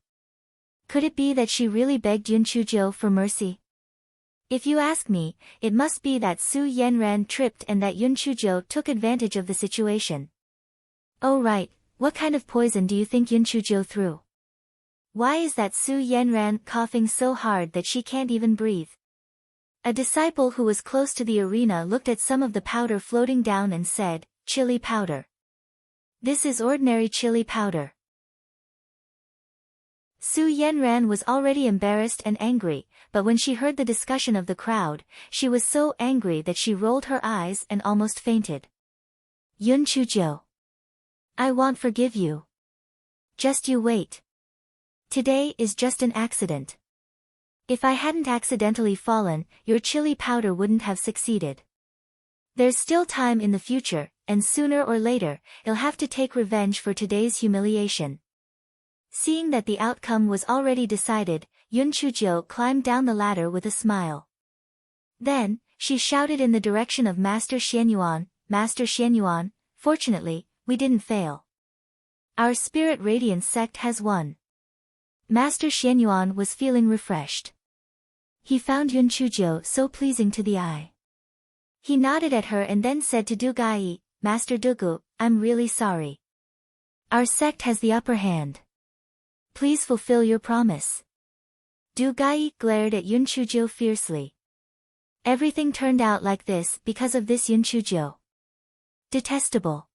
Could it be that she really begged Yun Chujo for mercy? If you ask me, it must be that Su Yanran tripped and that Yun Chujo took advantage of the situation. Oh right, what kind of poison do you think Yun Chujo threw? Why is that Su Yanran coughing so hard that she can't even breathe? A disciple who was close to the arena looked at some of the powder floating down and said, chili powder. This is ordinary chili powder. Su Yanran was already embarrassed and angry, but when she heard the discussion of the crowd, she was so angry that she rolled her eyes and almost fainted. Yun Chujo. I won't forgive you. Just you wait. Today is just an accident. If I hadn't accidentally fallen, your chili powder wouldn't have succeeded. There's still time in the future, and sooner or later, you'll have to take revenge for today's humiliation. Seeing that the outcome was already decided, Yun Chujo climbed down the ladder with a smile. Then, she shouted in the direction of Master Xianyuan, Master Xianyuan, fortunately, we didn't fail. Our Spirit Radiance sect has won. Master Xianyuan was feeling refreshed. He found Yun Chujo so pleasing to the eye. He nodded at her and then said to Du Gai, Master Dugu, I'm really sorry. Our sect has the upper hand. Please fulfill your promise. Du Gai glared at Yun Chujo fiercely. Everything turned out like this because of this Yun Chujo. Detestable.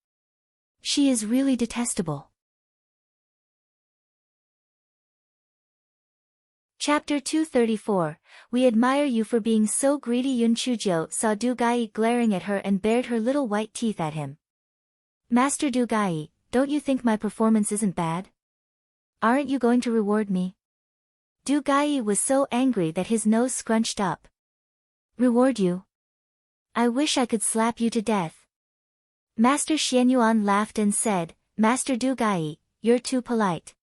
She is really detestable. Chapter 234, We admire you for being so greedy. Yun Chujo saw Du Gai glaring at her and bared her little white teeth at him. Master Du Gai, don't you think my performance isn't bad? Aren't you going to reward me? Du Gai was so angry that his nose scrunched up. Reward you? I wish I could slap you to death. Master Xianyuan laughed and said, Master Du Gai, you're too polite.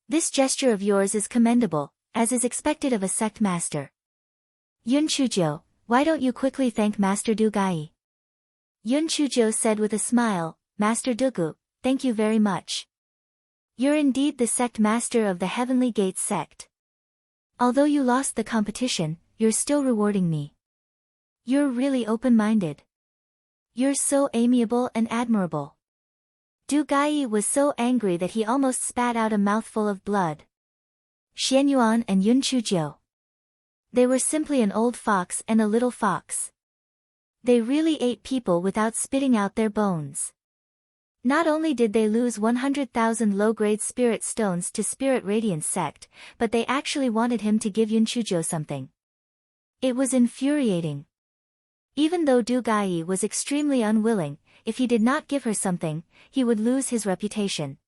This gesture of yours is commendable, as is expected of a sect master. Yun Chujiu, why don't you quickly thank Master Du Gai? Yun Chujiu said with a smile, Master Dugu, thank you very much. You're indeed the sect master of the Heavenly Gates sect. Although you lost the competition, you're still rewarding me. You're really open-minded. You're so amiable and admirable. Du Gai was so angry that he almost spat out a mouthful of blood. Xianyuan and Yun Chujiu. They were simply an old fox and a little fox. They really ate people without spitting out their bones. Not only did they lose 100,000 low-grade spirit stones to Spirit Radiance sect, but they actually wanted him to give Yun Chujiu something. It was infuriating. Even though Du Gai was extremely unwilling, if he did not give her something, he would lose his reputation.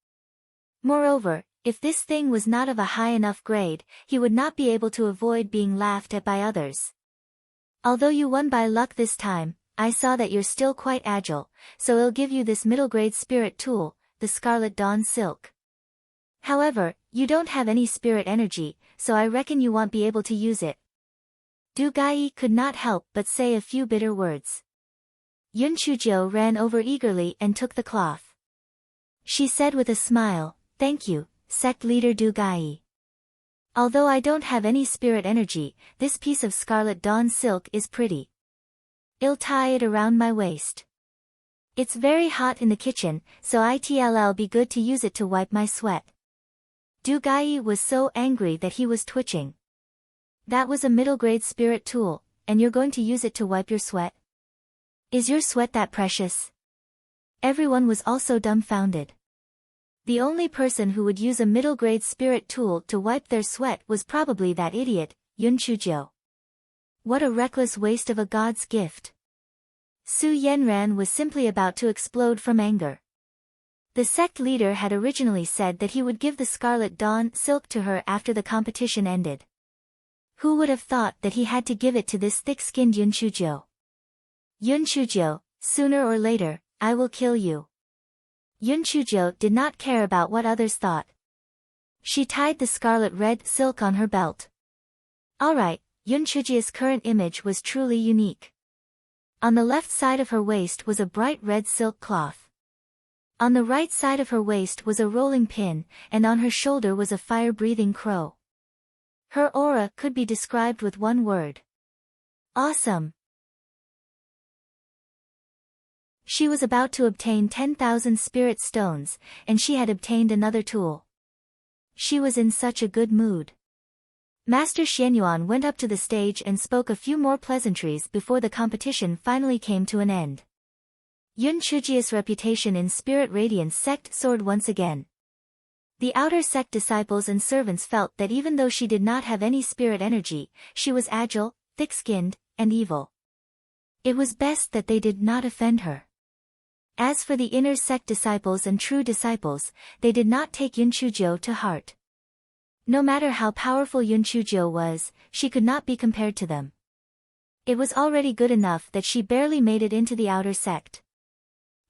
Moreover, if this thing was not of a high enough grade, he would not be able to avoid being laughed at by others. Although you won by luck this time, I saw that you're still quite agile, so I'll give you this middle-grade spirit tool, the Scarlet Dawn Silk. However, you don't have any spirit energy, so I reckon you won't be able to use it. Du Gai could not help but say a few bitter words. Yun Chujiu ran over eagerly and took the cloth. She said with a smile, Thank you, sect leader Du Gai. Although I don't have any spirit energy, this piece of Scarlet Dawn Silk is pretty. I'll tie it around my waist. It's very hot in the kitchen, so it'll be good to use it to wipe my sweat. Du Gai was so angry that he was twitching. That was a middle-grade spirit tool, and you're going to use it to wipe your sweat? Is your sweat that precious? Everyone was also dumbfounded. The only person who would use a middle-grade spirit tool to wipe their sweat was probably that idiot, Yun Chujiu. What a reckless waste of a god's gift. Su Yanran was simply about to explode from anger. The sect leader had originally said that he would give the Scarlet Dawn Silk to her after the competition ended. Who would have thought that he had to give it to this thick-skinned Yun Chujiu? Yun Chujiu, sooner or later, I will kill you. Yun Chujiu did not care about what others thought. She tied the scarlet red silk on her belt. Alright, Yun Chujiu's current image was truly unique. On the left side of her waist was a bright red silk cloth. On the right side of her waist was a rolling pin, and on her shoulder was a fire-breathing crow. Her aura could be described with one word. Awesome. She was about to obtain 10,000 spirit stones, and she had obtained another tool. She was in such a good mood. Master Xianyuan went up to the stage and spoke a few more pleasantries before the competition finally came to an end. Yun Chujiu's reputation in Spirit Radiance sect soared once again. The outer sect disciples and servants felt that even though she did not have any spirit energy, she was agile, thick-skinned, and evil. It was best that they did not offend her. As for the inner sect disciples and true disciples, they did not take Yun Chujiu to heart. No matter how powerful Yun Chujiu was, she could not be compared to them. It was already good enough that she barely made it into the outer sect.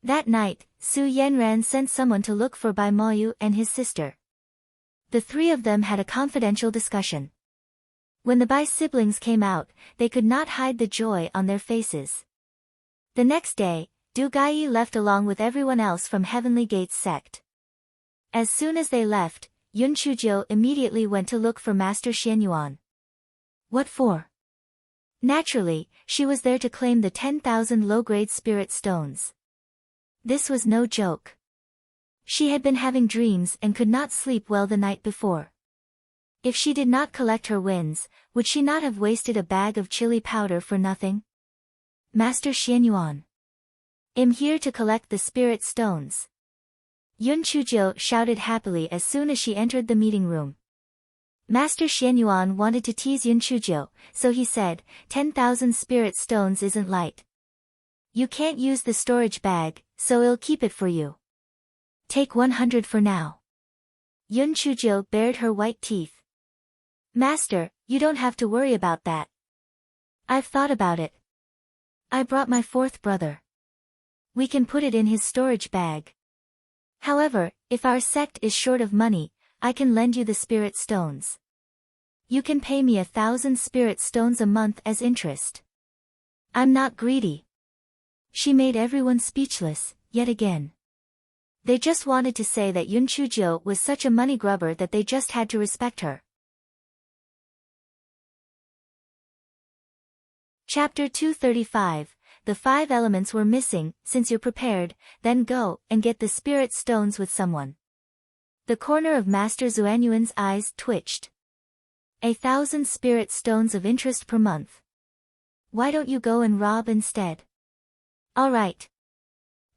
That night, Su Yanran sent someone to look for Bai Moyu and his sister. The three of them had a confidential discussion. When the Bai siblings came out, they could not hide the joy on their faces. The next day, Du Gai left along with everyone else from Heavenly Gates sect. As soon as they left, Yun Chujiu immediately went to look for Master Xianyuan. What for? Naturally, she was there to claim the 10,000 low-grade spirit stones. This was no joke. She had been having dreams and could not sleep well the night before. If she did not collect her wins, would she not have wasted a bag of chili powder for nothing? Master Xianyuan. I'm here to collect the spirit stones. Yun Chujiu shouted happily as soon as she entered the meeting room. Master Xianyuan wanted to tease Yun Chujiu, so he said, 10,000 spirit stones isn't light. You can't use the storage bag, so I'll keep it for you. Take 100 for now. Yun Chujiu bared her white teeth. Master, you don't have to worry about that. I've thought about it. I brought my fourth brother. We can put it in his storage bag. However, if our sect is short of money, I can lend you the spirit stones. You can pay me 1,000 spirit stones a month as interest. I'm not greedy. She made everyone speechless, yet again. They just wanted to say that Yun Chujo was such a money grubber that they just had to respect her. Chapter 235. The 5 elements were missing. Since you're prepared, then go and get the spirit stones with someone. The corner of Master Xuanyuan's eyes twitched. 1,000 spirit stones of interest per month. Why don't you go and rob instead? All right.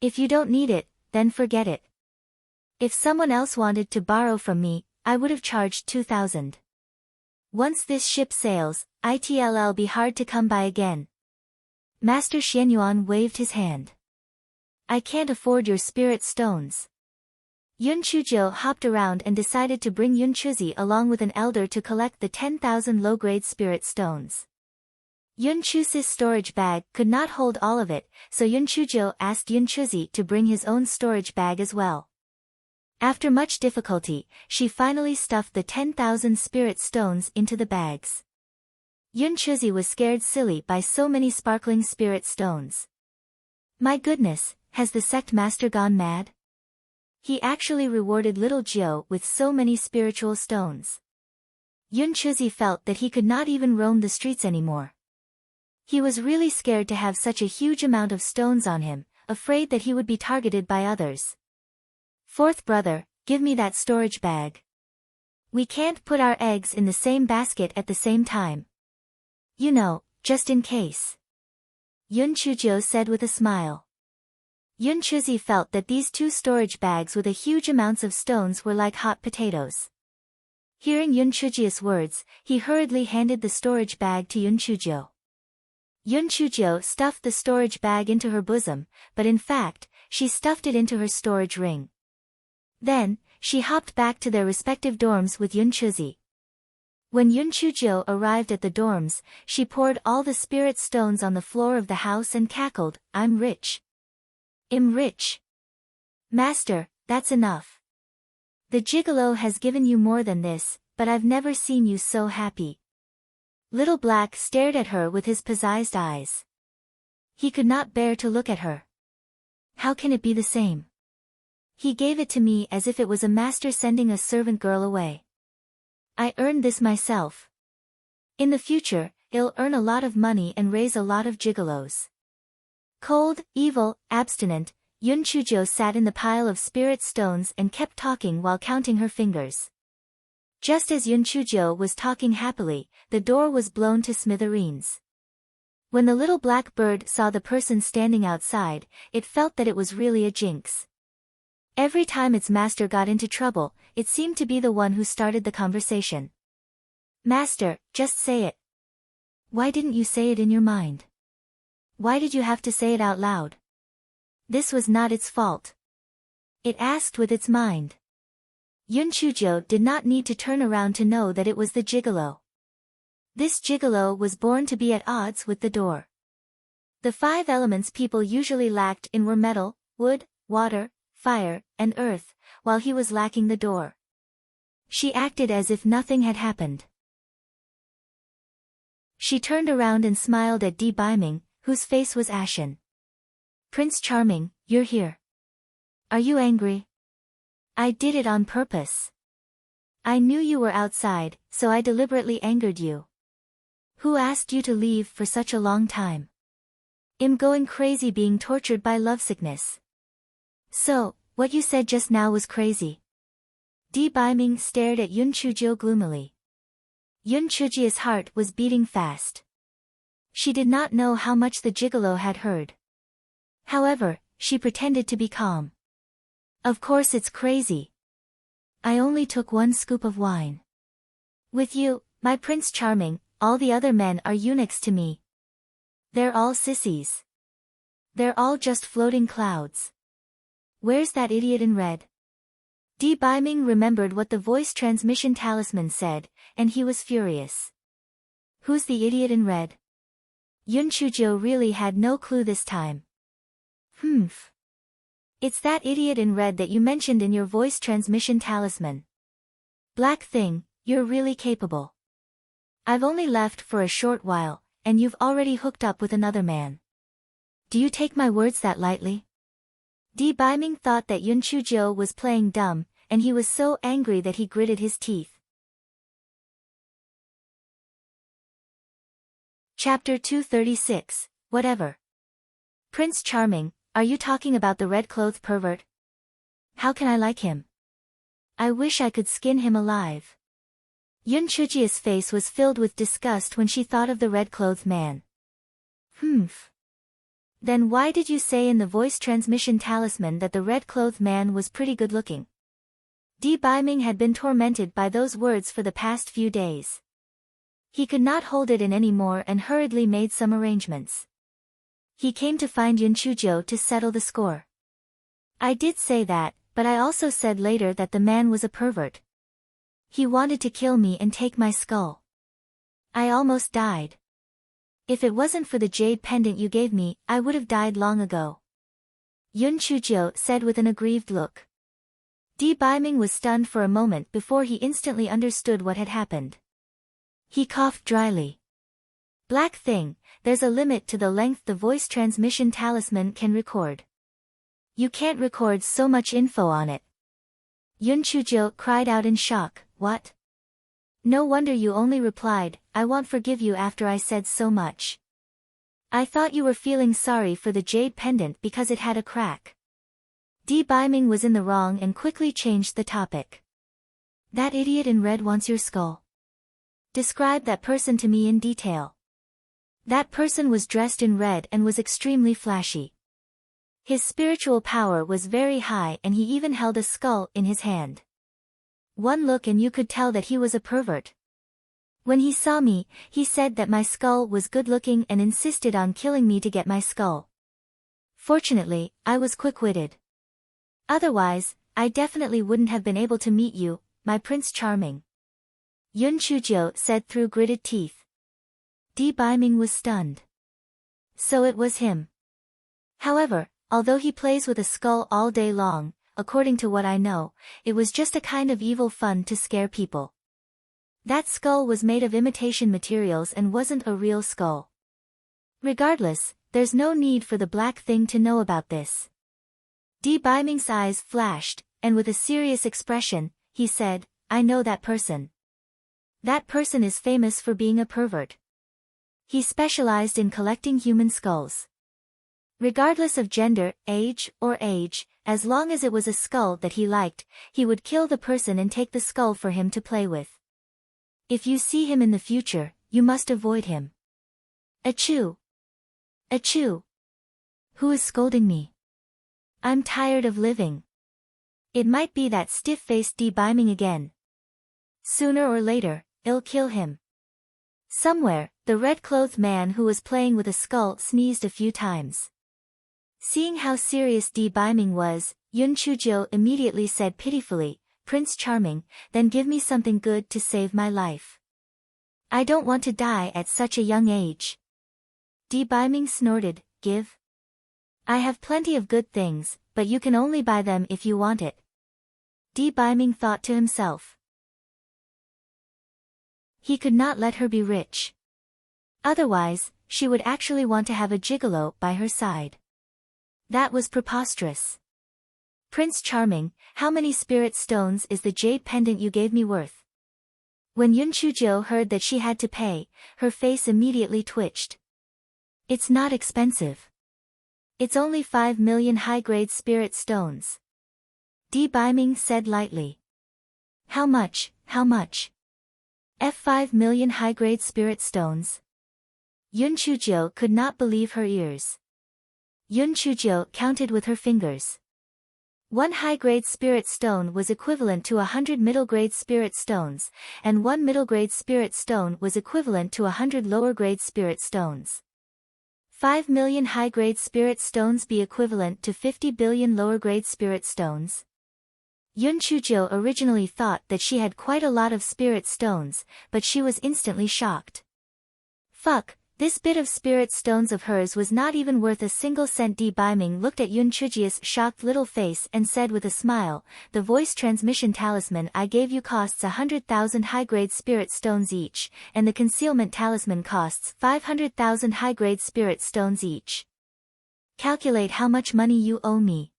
If you don't need it, then forget it. If someone else wanted to borrow from me, I would have charged 2,000. Once this ship sails, it'll be hard to come by again. Master Xianyuan waved his hand. I can't afford your spirit stones. Yun Chujo hopped around and decided to bring Yun Chuzi along with an elder to collect the 10,000 low-grade spirit stones. Yun Chuzi's storage bag could not hold all of it, so Yun Chujo asked Yun Chuzi to bring his own storage bag as well. After much difficulty, she finally stuffed the 10,000 spirit stones into the bags. Yun Chuzi was scared silly by so many sparkling spirit stones. My goodness, has the sect master gone mad? He actually rewarded little Jiu with so many spiritual stones. Yun Chuzi felt that he could not even roam the streets anymore. He was really scared to have such a huge amount of stones on him, afraid that he would be targeted by others. Fourth brother, give me that storage bag. We can't put our eggs in the same basket at the same time. You know, just in case. Yun Chujo said with a smile. Yun Chuzi felt that these 2 storage bags with a huge amounts of stones were like hot potatoes. Hearing Yun Chuji's words, he hurriedly handed the storage bag to Yun Chujo. Yun Chujo stuffed the storage bag into her bosom, but in fact, she stuffed it into her storage ring. Then, she hopped back to their respective dorms with Yun Chuzi. When Yun Chujo arrived at the dorms, she poured all the spirit stones on the floor of the house and cackled, I'm rich. I'm rich. Master, that's enough. The gigolo has given you more than this, but I've never seen you so happy. Little Black stared at her with his pizzazed eyes. He could not bear to look at her. How can it be the same? He gave it to me as if it was a master sending a servant girl away. I earned this myself. In the future, I'll earn a lot of money and raise a lot of gigolos. Cold, evil, abstinent, Yun Chujo sat in the pile of spirit stones and kept talking while counting her fingers. Just as Yun Chujo was talking happily, the door was blown to smithereens. When the little black bird saw the person standing outside, it felt that it was really a jinx. Every time its master got into trouble, it seemed to be the one who started the conversation. Master, just say it. Why didn't you say it in your mind? Why did you have to say it out loud? This was not its fault. It asked with its mind. Yun Chujo did not need to turn around to know that it was the gigolo. This gigolo was born to be at odds with the door. The 5 elements people usually lacked in were metal, wood, water, fire, and earth, while he was lacking the door. She acted as if nothing had happened. She turned around and smiled at Di Biming, whose face was ashen. Prince Charming, you're here. Are you angry? I did it on purpose. I knew you were outside, so I deliberately angered you. Who asked you to leave for such a long time? I'm going crazy being tortured by lovesickness. So, what you said just now was crazy. Di Biming stared at Yun Chujo gloomily. Yun Chuji's heart was beating fast. She did not know how much the gigolo had heard. However, she pretended to be calm. Of course it's crazy. I only took 1 scoop of wine. With you, my Prince Charming, all the other men are eunuchs to me. They're all sissies. They're all just floating clouds. Where's that idiot in red? Di Biming remembered what the voice transmission talisman said, and he was furious. Who's the idiot in red? Yun Chujo really had no clue this time. Humph. It's that idiot in red that you mentioned in your voice transmission talisman. Black thing, you're really capable. I've only left for a short while, and you've already hooked up with another man. Do you take my words that lightly? Di Baiming thought that Yun Chujo was playing dumb, and he was so angry that he gritted his teeth. Chapter 236, Whatever. Prince Charming, are you talking about the red-clothed pervert? How can I like him? I wish I could skin him alive. Yun Chujia's face was filled with disgust when she thought of the red-clothed man. Humph. Then why did you say in the voice transmission talisman that the red-clothed man was pretty good-looking? Di Baiming had been tormented by those words for the past few days. He could not hold it in anymore and hurriedly made some arrangements. He came to find Yun Chujo to settle the score. I did say that, but I also said later that the man was a pervert. He wanted to kill me and take my skull. I almost died. If it wasn't for the jade pendant you gave me, I would have died long ago. Yun Chujo said with an aggrieved look. Di Baiming was stunned for a moment before he instantly understood what had happened. He coughed dryly. Black thing, there's a limit to the length the voice transmission talisman can record. You can't record so much info on it. Yun Chujo cried out in shock, what? No wonder you only replied, I won't forgive you after I said so much. I thought you were feeling sorry for the jade pendant because it had a crack. Di Baiming was in the wrong and quickly changed the topic. That idiot in red wants your skull. Describe that person to me in detail. That person was dressed in red and was extremely flashy. His spiritual power was very high and he even held a skull in his hand. One look and you could tell that he was a pervert. When he saw me, he said that my skull was good-looking and insisted on killing me to get my skull. Fortunately, I was quick-witted. Otherwise, I definitely wouldn't have been able to meet you, my Prince Charming. Yun Chujo said through gritted teeth. Di Baiming was stunned. So it was him. However, although he plays with a skull all day long, according to what I know, it was just a kind of evil fun to scare people. That skull was made of imitation materials and wasn't a real skull. Regardless, there's no need for the black thing to know about this. Di Baiming's eyes flashed, and with a serious expression, he said, I know that person. That person is famous for being a pervert. He specialized in collecting human skulls. Regardless of gender, age, as long as it was a skull that he liked, he would kill the person and take the skull for him to play with. If you see him in the future, you must avoid him. Achoo! Achoo! Who is scolding me? I'm tired of living. It might be that stiff-faced Di Baiming again. Sooner or later, I'll kill him. Somewhere, the red-clothed man who was playing with a skull sneezed a few times. Seeing how serious Di Baiming was, Yun Chujo immediately said pitifully, Prince Charming, then give me something good to save my life. I don't want to die at such a young age. Di Baiming snorted, give? I have plenty of good things, but you can only buy them if you want it. Di Baiming thought to himself. He could not let her be rich. Otherwise, she would actually want to have a gigolo by her side. That was preposterous. Prince Charming, how many spirit stones is the jade pendant you gave me worth? When Yun Chujo heard that she had to pay, her face immediately twitched. It's not expensive. It's only 5 million high-grade spirit stones. Di Baiming said lightly. How much, how much? 5 million high-grade spirit stones? Yun Chujo could not believe her ears. Yun Chujo counted with her fingers. 1 high-grade spirit stone was equivalent to 100 middle-grade spirit stones, and 1 middle-grade spirit stone was equivalent to 100 lower-grade spirit stones. 5 million high-grade spirit stones be equivalent to 50 billion lower-grade spirit stones? Yun Chujo originally thought that she had quite a lot of spirit stones, but she was instantly shocked. Fuck, This bit of spirit stones of hers was not even worth a single cent. Di Biming looked at Yun Chujia's shocked little face and said with a smile, the voice transmission talisman I gave you costs 100,000 high-grade spirit stones each, and the concealment talisman costs 500,000 high-grade spirit stones each. Calculate how much money you owe me.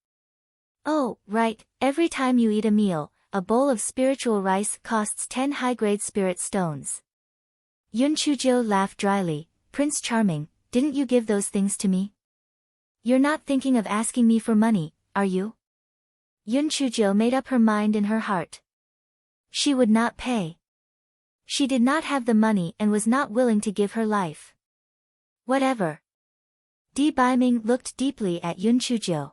Oh, right, every time you eat a meal, a bowl of spiritual rice costs 10 high-grade spirit stones. Yun Chujio laughed dryly. Prince Charming, didn't you give those things to me? You're not thinking of asking me for money, are you? Yun Chujio made up her mind in her heart. She would not pay. She did not have the money and was not willing to give her life. Whatever. Di Biming looked deeply at Yun Chujio.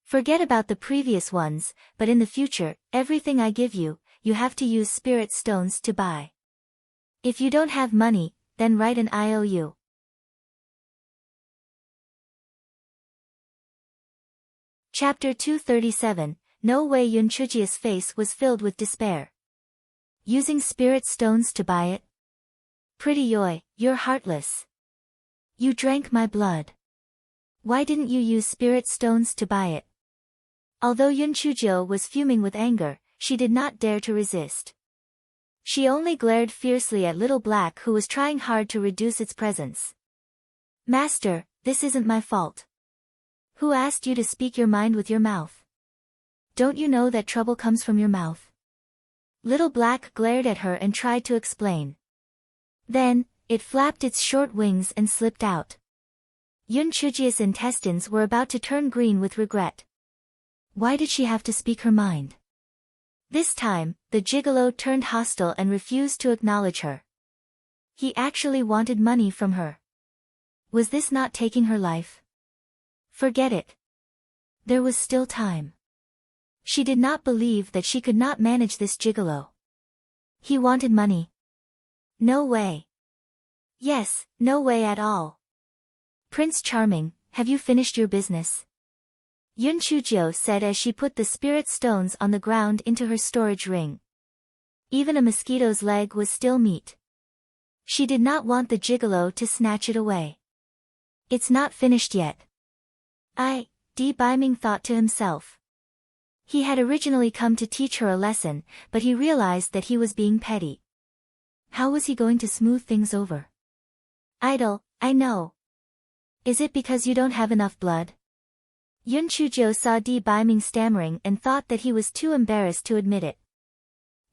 Forget about the previous ones, but in the future, everything I give you, you have to use spirit stones to buy. If you don't have money, then write an IOU. Chapter 237, No way. Yun Chujia's face was filled with despair. Using spirit stones to buy it? Pretty Yoi, you're heartless. You drank my blood. Why didn't you use spirit stones to buy it? Although Yun Chujio was fuming with anger, she did not dare to resist. She only glared fiercely at Little Black, who was trying hard to reduce its presence. Master, this isn't my fault. Who asked you to speak your mind with your mouth? Don't you know that trouble comes from your mouth? Little Black glared at her and tried to explain. Then, it flapped its short wings and slipped out. Yun Chujia's intestines were about to turn green with regret. Why did she have to speak her mind? This time, the gigolo turned hostile and refused to acknowledge her. He actually wanted money from her. Was this not taking her life? Forget it. There was still time. She did not believe that she could not manage this gigolo. He wanted money. No way. Yes, no way at all. Prince Charming, have you finished your business? Yun Chujio said as she put the spirit stones on the ground into her storage ring. Even a mosquito's leg was still meat. She did not want the gigolo to snatch it away. It's not finished yet. Di Biming thought to himself. He had originally come to teach her a lesson, but he realized that he was being petty. How was he going to smooth things over? Idle, I know. Is it because you don't have enough blood? Yun Chujio saw Di Biming stammering and thought that he was too embarrassed to admit it.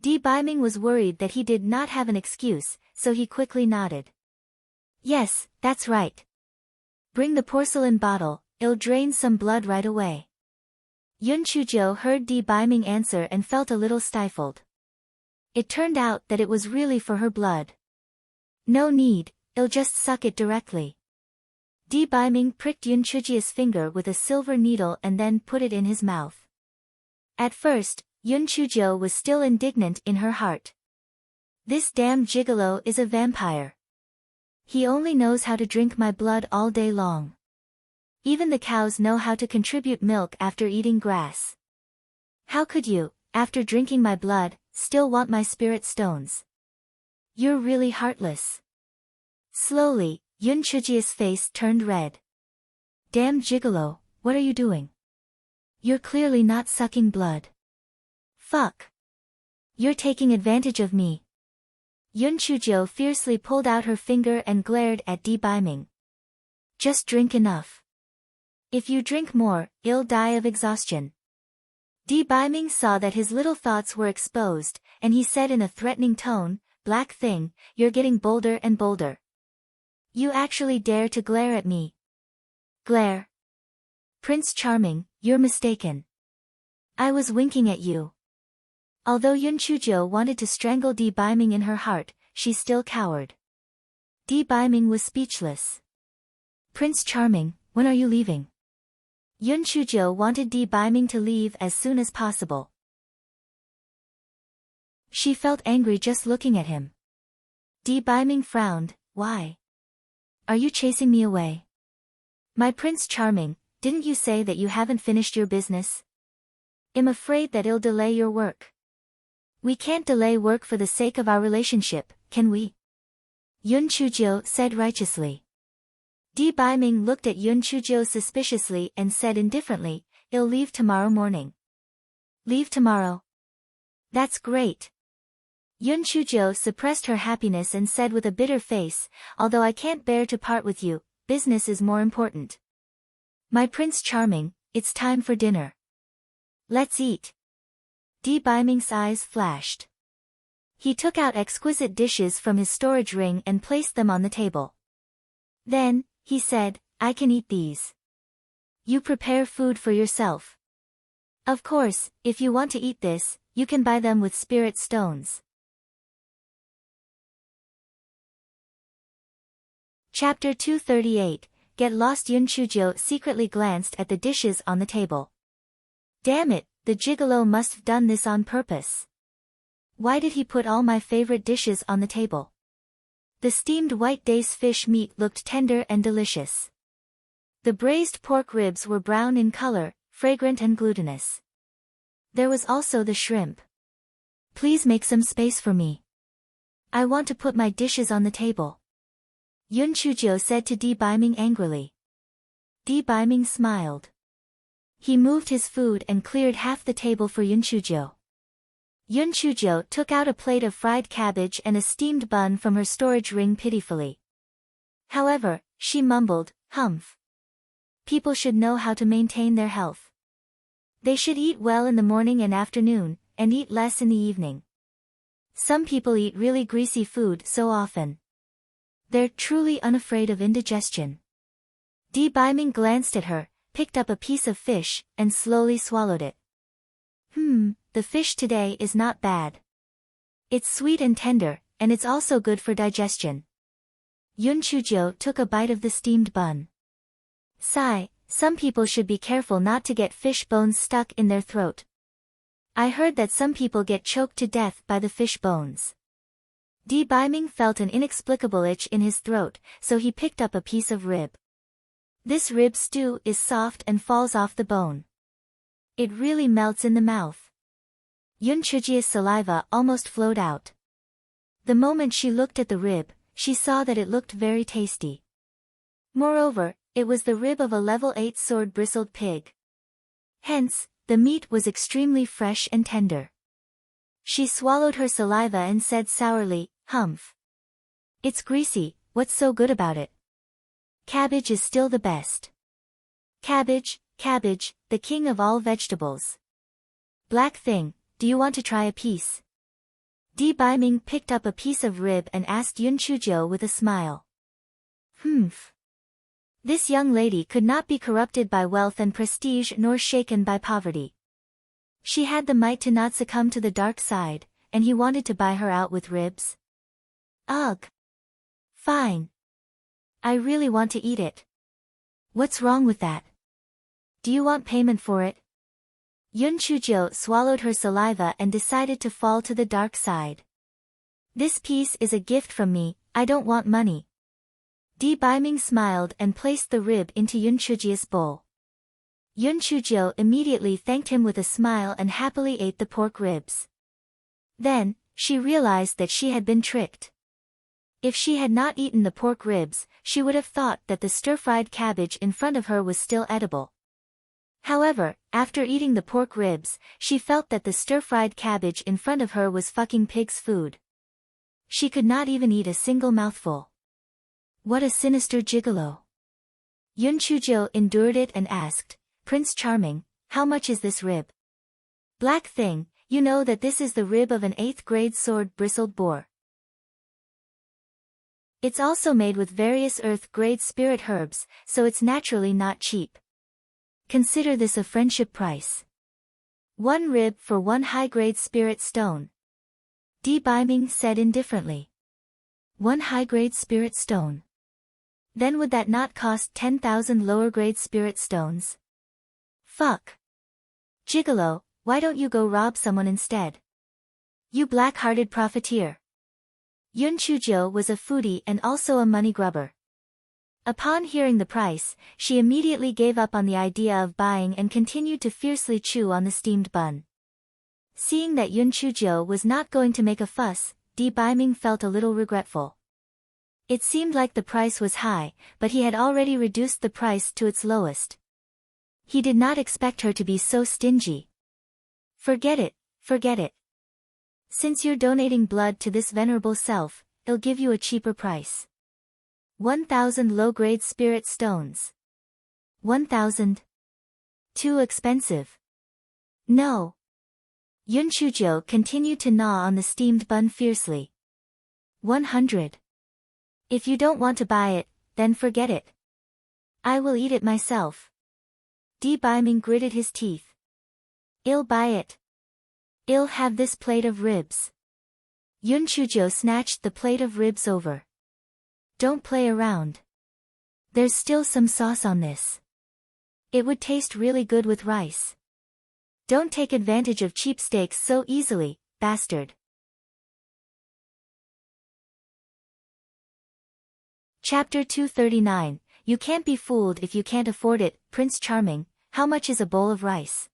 Di Biming was worried that he did not have an excuse, so he quickly nodded. Yes, that's right. Bring the porcelain bottle, it'll drain some blood right away. Yun Chujio heard Di Biming answer and felt a little stifled. It turned out that it was really for her blood. No need, it'll just suck it directly. Di Biming pricked Yun Chujia's finger with a silver needle and then put it in his mouth. At first, Yun Chujio was still indignant in her heart. This damn gigolo is a vampire. He only knows how to drink my blood all day long. Even the cows know how to contribute milk after eating grass. How could you, after drinking my blood, still want my spirit stones? You're really heartless. Slowly, Yun Chujia's face turned red. Damn gigolo, what are you doing? You're clearly not sucking blood. Fuck. You're taking advantage of me. Yun Chujio fiercely pulled out her finger and glared at Di Biming. Just drink enough. If you drink more, you'll die of exhaustion. Di Biming saw that his little thoughts were exposed, and he said in a threatening tone, Black thing, you're getting bolder and bolder. You actually dare to glare at me. Glare. Prince Charming, you're mistaken. I was winking at you. Although Yun Chujio wanted to strangle Di Biming in her heart, she still cowered. Di Biming was speechless. Prince Charming, when are you leaving? Yun Chujio wanted Di Biming to leave as soon as possible. She felt angry just looking at him. Di Biming frowned, why? Are you chasing me away? My Prince Charming, didn't you say that you haven't finished your business? I'm afraid that it'll delay your work. We can't delay work for the sake of our relationship, can we? Yun Chujo said righteously. Di Baiming looked at Yun Chujo suspiciously and said indifferently, "I'll leave tomorrow morning." "Leave tomorrow? That's great." Yun Chujo suppressed her happiness and said with a bitter face, "Although I can't bear to part with you, business is more important. My Prince Charming, it's time for dinner. Let's eat." Di Baiming's eyes flashed. He took out exquisite dishes from his storage ring and placed them on the table. Then, he said, "I can eat these. You prepare food for yourself. Of course, if you want to eat this, you can buy them with spirit stones." Chapter 238, Get Lost. Yun Chujo secretly glanced at the dishes on the table. Damn it, the gigolo must have done this on purpose. Why did he put all my favorite dishes on the table? The steamed white dace fish meat looked tender and delicious. The braised pork ribs were brown in color, fragrant and glutinous. There was also the shrimp. Please make some space for me. I want to put my dishes on the table. Yun Chujo said to Di Baiming angrily. Di Baiming smiled. He moved his food and cleared half the table for Yun Chujo. Yun Chujo took out a plate of fried cabbage and a steamed bun from her storage ring pitifully. However, she mumbled, "Humph. People should know how to maintain their health. They should eat well in the morning and afternoon, and eat less in the evening. Some people eat really greasy food so often. They're truly unafraid of indigestion." Di Baiming glanced at her, picked up a piece of fish, and slowly swallowed it. The fish today is not bad. It's sweet and tender, and it's also good for digestion. Yun Chujo took a bite of the steamed bun. Sigh, some people should be careful not to get fish bones stuck in their throat. I heard that some people get choked to death by the fish bones. Di Baiming felt an inexplicable itch in his throat, so he picked up a piece of rib. This rib stew is soft and falls off the bone. It really melts in the mouth. Yun Chujia's saliva almost flowed out. The moment she looked at the rib, she saw that it looked very tasty. Moreover, it was the rib of a level 8 sword-bristled pig. Hence, the meat was extremely fresh and tender. She swallowed her saliva and said sourly, "Humph. It's greasy, what's so good about it? Cabbage is still the best. Cabbage, cabbage, the king of all vegetables. Black thing, do you want to try a piece?" Di Baiming picked up a piece of rib and asked Yun Chujo with a smile. Humph. This young lady could not be corrupted by wealth and prestige nor shaken by poverty. She had the might to not succumb to the dark side, and he wanted to buy her out with ribs? Ugh. Fine. I really want to eat it. What's wrong with that? Do you want payment for it? Yun Chujo swallowed her saliva and decided to fall to the dark side. This piece is a gift from me, I don't want money. Di Baiming smiled and placed the rib into Yun Chujia's bowl. Yun Chujo immediately thanked him with a smile and happily ate the pork ribs. Then, she realized that she had been tricked. If she had not eaten the pork ribs, she would have thought that the stir-fried cabbage in front of her was still edible. However, after eating the pork ribs, she felt that the stir-fried cabbage in front of her was fucking pig's food. She could not even eat a single mouthful. What a sinister gigolo. Yun Chujo endured it and asked, "Prince Charming, how much is this rib?" "Black thing, you know that this is the rib of an 8th grade sword-bristled boar. It's also made with various earth-grade spirit herbs, so it's naturally not cheap. Consider this a friendship price. 1 rib for 1 high-grade spirit stone." Di Baiming said indifferently. 1 high-grade spirit stone. Then would that not cost 10,000 lower-grade spirit stones? Fuck. Gigolo, why don't you go rob someone instead? You black-hearted profiteer. Yun Chujo was a foodie and also a money grubber. Upon hearing the price, she immediately gave up on the idea of buying and continued to fiercely chew on the steamed bun. Seeing that Yun Chujo was not going to make a fuss, Di Baiming felt a little regretful. It seemed like the price was high, but he had already reduced the price to its lowest. He did not expect her to be so stingy. Forget it, forget it. Since you're donating blood to this venerable self, he'll give you a cheaper price. 1,000 low-grade spirit stones. 1,000? Too expensive. No. Yun Chujo continued to gnaw on the steamed bun fiercely. 100. If you don't want to buy it, then forget it. I will eat it myself. Di Baiming gritted his teeth. I'll buy it. I'll have this plate of ribs. Yun Chujo snatched the plate of ribs over. Don't play around. There's still some sauce on this. It would taste really good with rice. Don't take advantage of cheap steaks so easily, bastard. Chapter 239, You Can't Be Fooled If You Can't Afford It, Prince Charming, How much is a bowl of rice?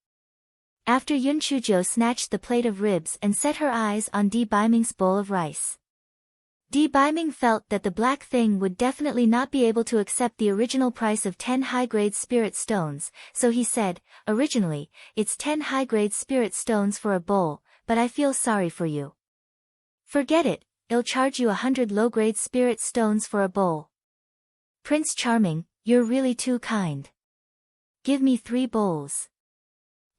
After Yun Chujo snatched the plate of ribs and set her eyes on Di Baiming's bowl of rice. Di Baiming felt that the black thing would definitely not be able to accept the original price of 10 high-grade spirit stones, so he said, originally, it's 10 high-grade spirit stones for a bowl, but I feel sorry for you. Forget it, I'll charge you 100 low-grade spirit stones for a bowl. Prince Charming, you're really too kind. Give me 3 bowls.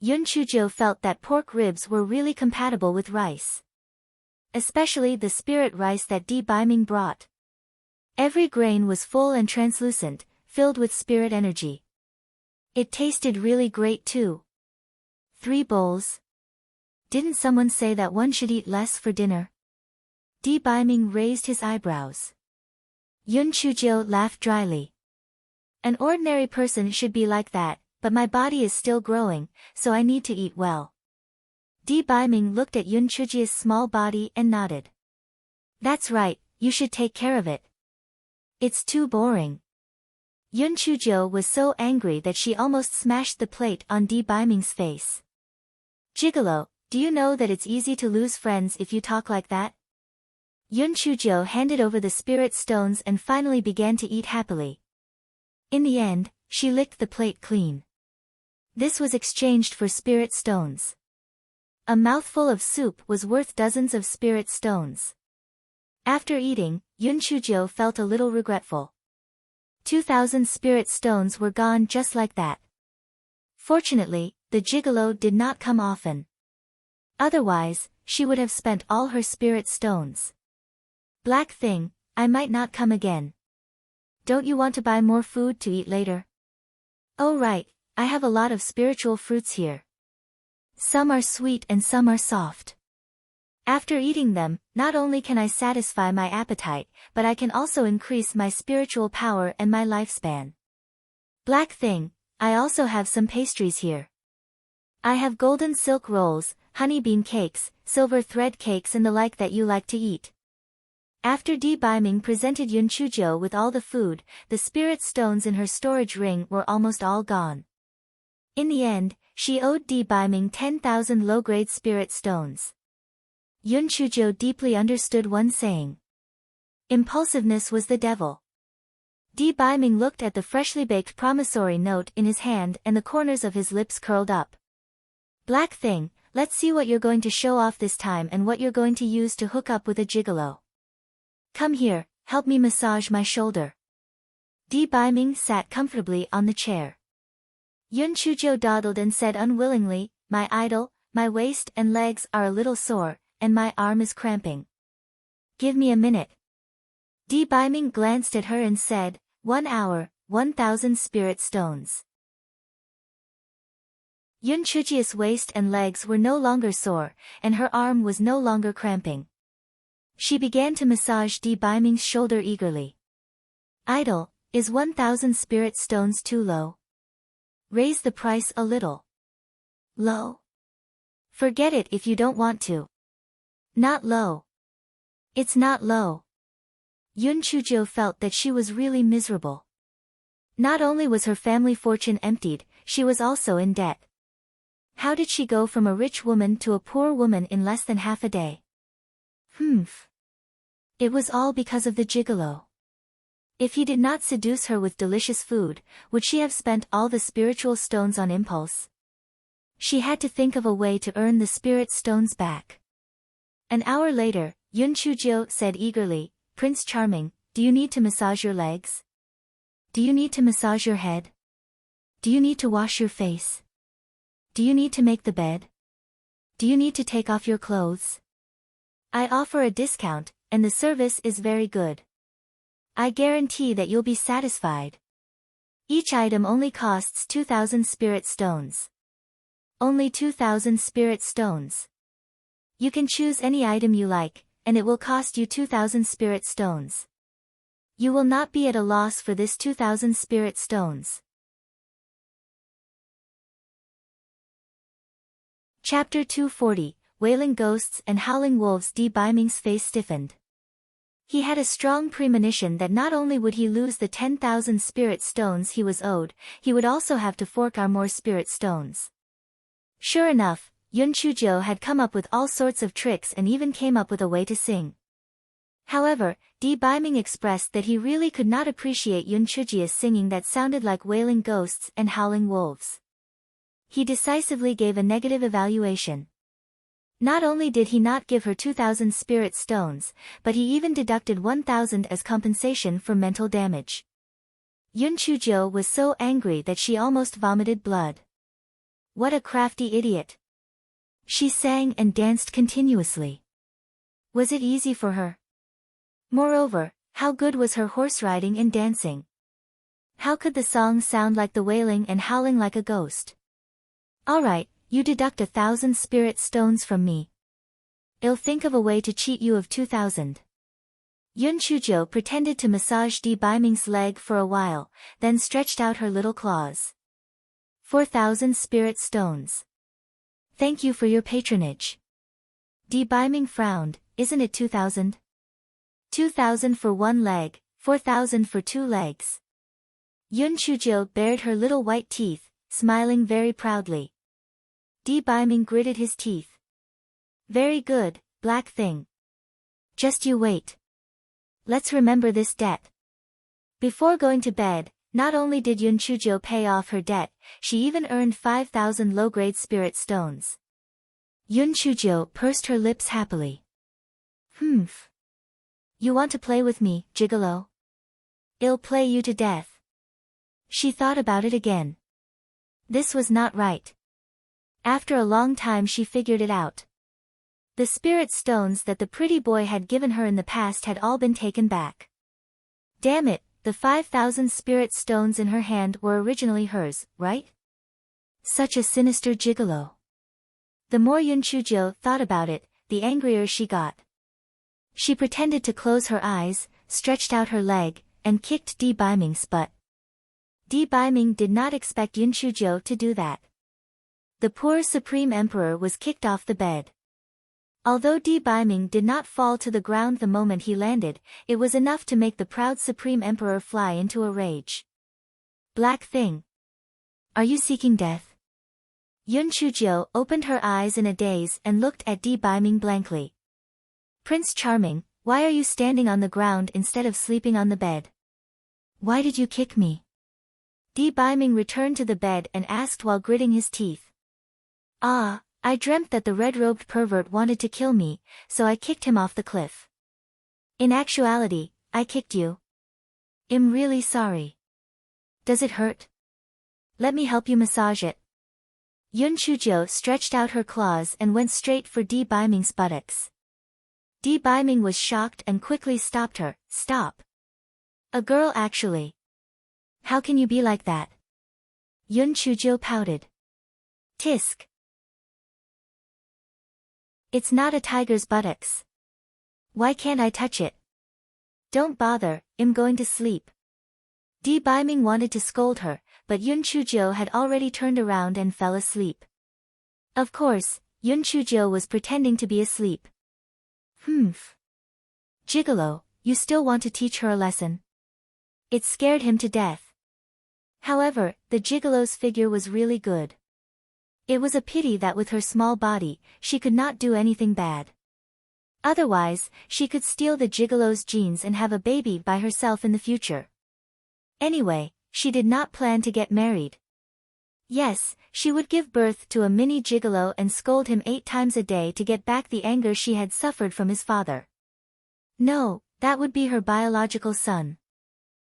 Yun Chujo felt that pork ribs were really compatible with rice. Especially the spirit rice that Di Baiming brought. Every grain was full and translucent, filled with spirit energy. It tasted really great too. 3 bowls? Didn't someone say that one should eat less for dinner? Di Baiming raised his eyebrows. Yun Chujo laughed dryly. An ordinary person should be like that, but my body is still growing, so I need to eat well. Di Baiming looked at Yun Chujio's small body and nodded. That's right, you should take care of it. It's too boring. Yun Chujo was so angry that she almost smashed the plate on Di Baiming's face. Gigolo, do you know that it's easy to lose friends if you talk like that? Yun Chujo handed over the spirit stones and finally began to eat happily. In the end, she licked the plate clean. This was exchanged for spirit stones. A mouthful of soup was worth dozens of spirit stones. After eating, Yun Chujo felt a little regretful. 2,000 spirit stones were gone just like that. Fortunately, the gigolo did not come often. Otherwise, she would have spent all her spirit stones. Black thing, I might not come again. Don't you want to buy more food to eat later? Oh right, I have a lot of spiritual fruits here. Some are sweet and some are soft. After eating them, not only can I satisfy my appetite, but I can also increase my spiritual power and my lifespan. Black thing, I also have some pastries here. I have golden silk rolls, honey bean cakes, silver thread cakes and the like that you like to eat. After Di Baiming presented Yun Chujo with all the food, the spirit stones in her storage ring were almost all gone. In the end, she owed Di Baiming 10,000 low-grade spirit stones. Yun Chujo deeply understood one saying. Impulsiveness was the devil. Di Baiming looked at the freshly baked promissory note in his hand and the corners of his lips curled up. Black thing, let's see what you're going to show off this time and what you're going to use to hook up with a gigolo. Come here, help me massage my shoulder. Di Baiming sat comfortably on the chair. Yun Chujo dawdled and said unwillingly, my idol, my waist and legs are a little sore, and my arm is cramping. Give me a minute. Di Baiming glanced at her and said, 1 hour, 1,000 spirit stones. Yun Chujio's waist and legs were no longer sore, and her arm was no longer cramping. She began to massage Di Baiming's shoulder eagerly. Idol, is 1,000 spirit stones too low? Raise the price a little. Low? Forget it if you don't want to. Not low. It's not low. Yun Chujo felt that she was really miserable. Not only was her family fortune emptied, she was also in debt. How did she go from a rich woman to a poor woman in less than half a day? It was all because of the gigolo. If he did not seduce her with delicious food, would she have spent all the spiritual stones on impulse? She had to think of a way to earn the spirit stones back. An hour later, Yun Chujio said eagerly, "Prince Charming, do you need to massage your legs? Do you need to massage your head? Do you need to wash your face? Do you need to make the bed? Do you need to take off your clothes? I offer a discount, and the service is very good. I guarantee that you'll be satisfied. Each item only costs 2,000 spirit stones. Only 2,000 spirit stones. You can choose any item you like, and it will cost you 2,000 spirit stones. You will not be at a loss for this 2,000 spirit stones." Chapter 240, Wailing Ghosts and Howling Wolves. Di Baiming's face stiffened. He had a strong premonition that not only would he lose the 10,000 spirit stones he was owed, he would also have to fork out more spirit stones. Sure enough, Yun Chujio had come up with all sorts of tricks and even came up with a way to sing. However, Di Baiming expressed that he really could not appreciate Yun Chujio's singing that sounded like wailing ghosts and howling wolves. He decisively gave a negative evaluation. Not only did he not give her 2,000 spirit stones, but he even deducted 1,000 as compensation for mental damage. Yun Chujio was so angry that she almost vomited blood. What a crafty idiot! She sang and danced continuously. Was it easy for her? Moreover, how good was her horse riding and dancing? How could the song sound like the wailing and howling like a ghost? All right, you deduct 1,000 spirit stones from me. I'll think of a way to cheat you of 2,000. Yun Chujio pretended to massage Di Baiming's leg for a while, then stretched out her little claws. 4,000 spirit stones. Thank you for your patronage. Di Baiming frowned. Isn't it 2,000? 2,000 for one leg, 4,000 for two legs. Yun Chujio bared her little white teeth, smiling very proudly. Di Baiming gritted his teeth. Very good, black thing. Just you wait. Let's remember this debt. Before going to bed, not only did Yun Chujio pay off her debt, she even earned 5,000 low-grade spirit stones. Yun Chujio pursed her lips happily. Humph. You want to play with me, gigolo? I'll play you to death. She thought about it again. This was not right. After a long time she figured it out. The spirit stones that the pretty boy had given her in the past had all been taken back. Damn it, the 5,000 spirit stones in her hand were originally hers, right? Such a sinister gigolo. The more Yun Chujio thought about it, the angrier she got. She pretended to close her eyes, stretched out her leg, and kicked Di Baiming's butt. Di Baiming did not expect Yun Chujio to do that. The poor Supreme Emperor was kicked off the bed. Although Di Baiming did not fall to the ground the moment he landed, it was enough to make the proud Supreme Emperor fly into a rage. Black thing. Are you seeking death? Yun Chujio opened her eyes in a daze and looked at Di Baiming blankly. Prince Charming, why are you standing on the ground instead of sleeping on the bed? Why did you kick me? Di Baiming returned to the bed and asked while gritting his teeth. Ah, I dreamt that the red-robed pervert wanted to kill me, so I kicked him off the cliff. In actuality, I kicked you. I'm really sorry. Does it hurt? Let me help you massage it. Yun Chujio stretched out her claws and went straight for Di Baiming's buttocks. Di Baiming was shocked and quickly stopped her. Stop. A girl actually. How can you be like that? Yun Chujio pouted. Tisk. It's not a tiger's buttocks. Why can't I touch it? Don't bother, I'm going to sleep. Di Baiming wanted to scold her, but Yun Chujio had already turned around and fell asleep. Of course, Yun Chujio was pretending to be asleep. Humph. Gigolo, you still want to teach her a lesson? It scared him to death. However, the gigolo's figure was really good. It was a pity that with her small body, she could not do anything bad. Otherwise, she could steal the gigolo's genes and have a baby by herself in the future. Anyway, she did not plan to get married. Yes, she would give birth to a mini gigolo and scold him 8 times a day to get back the anger she had suffered from his father. No, that would be her biological son.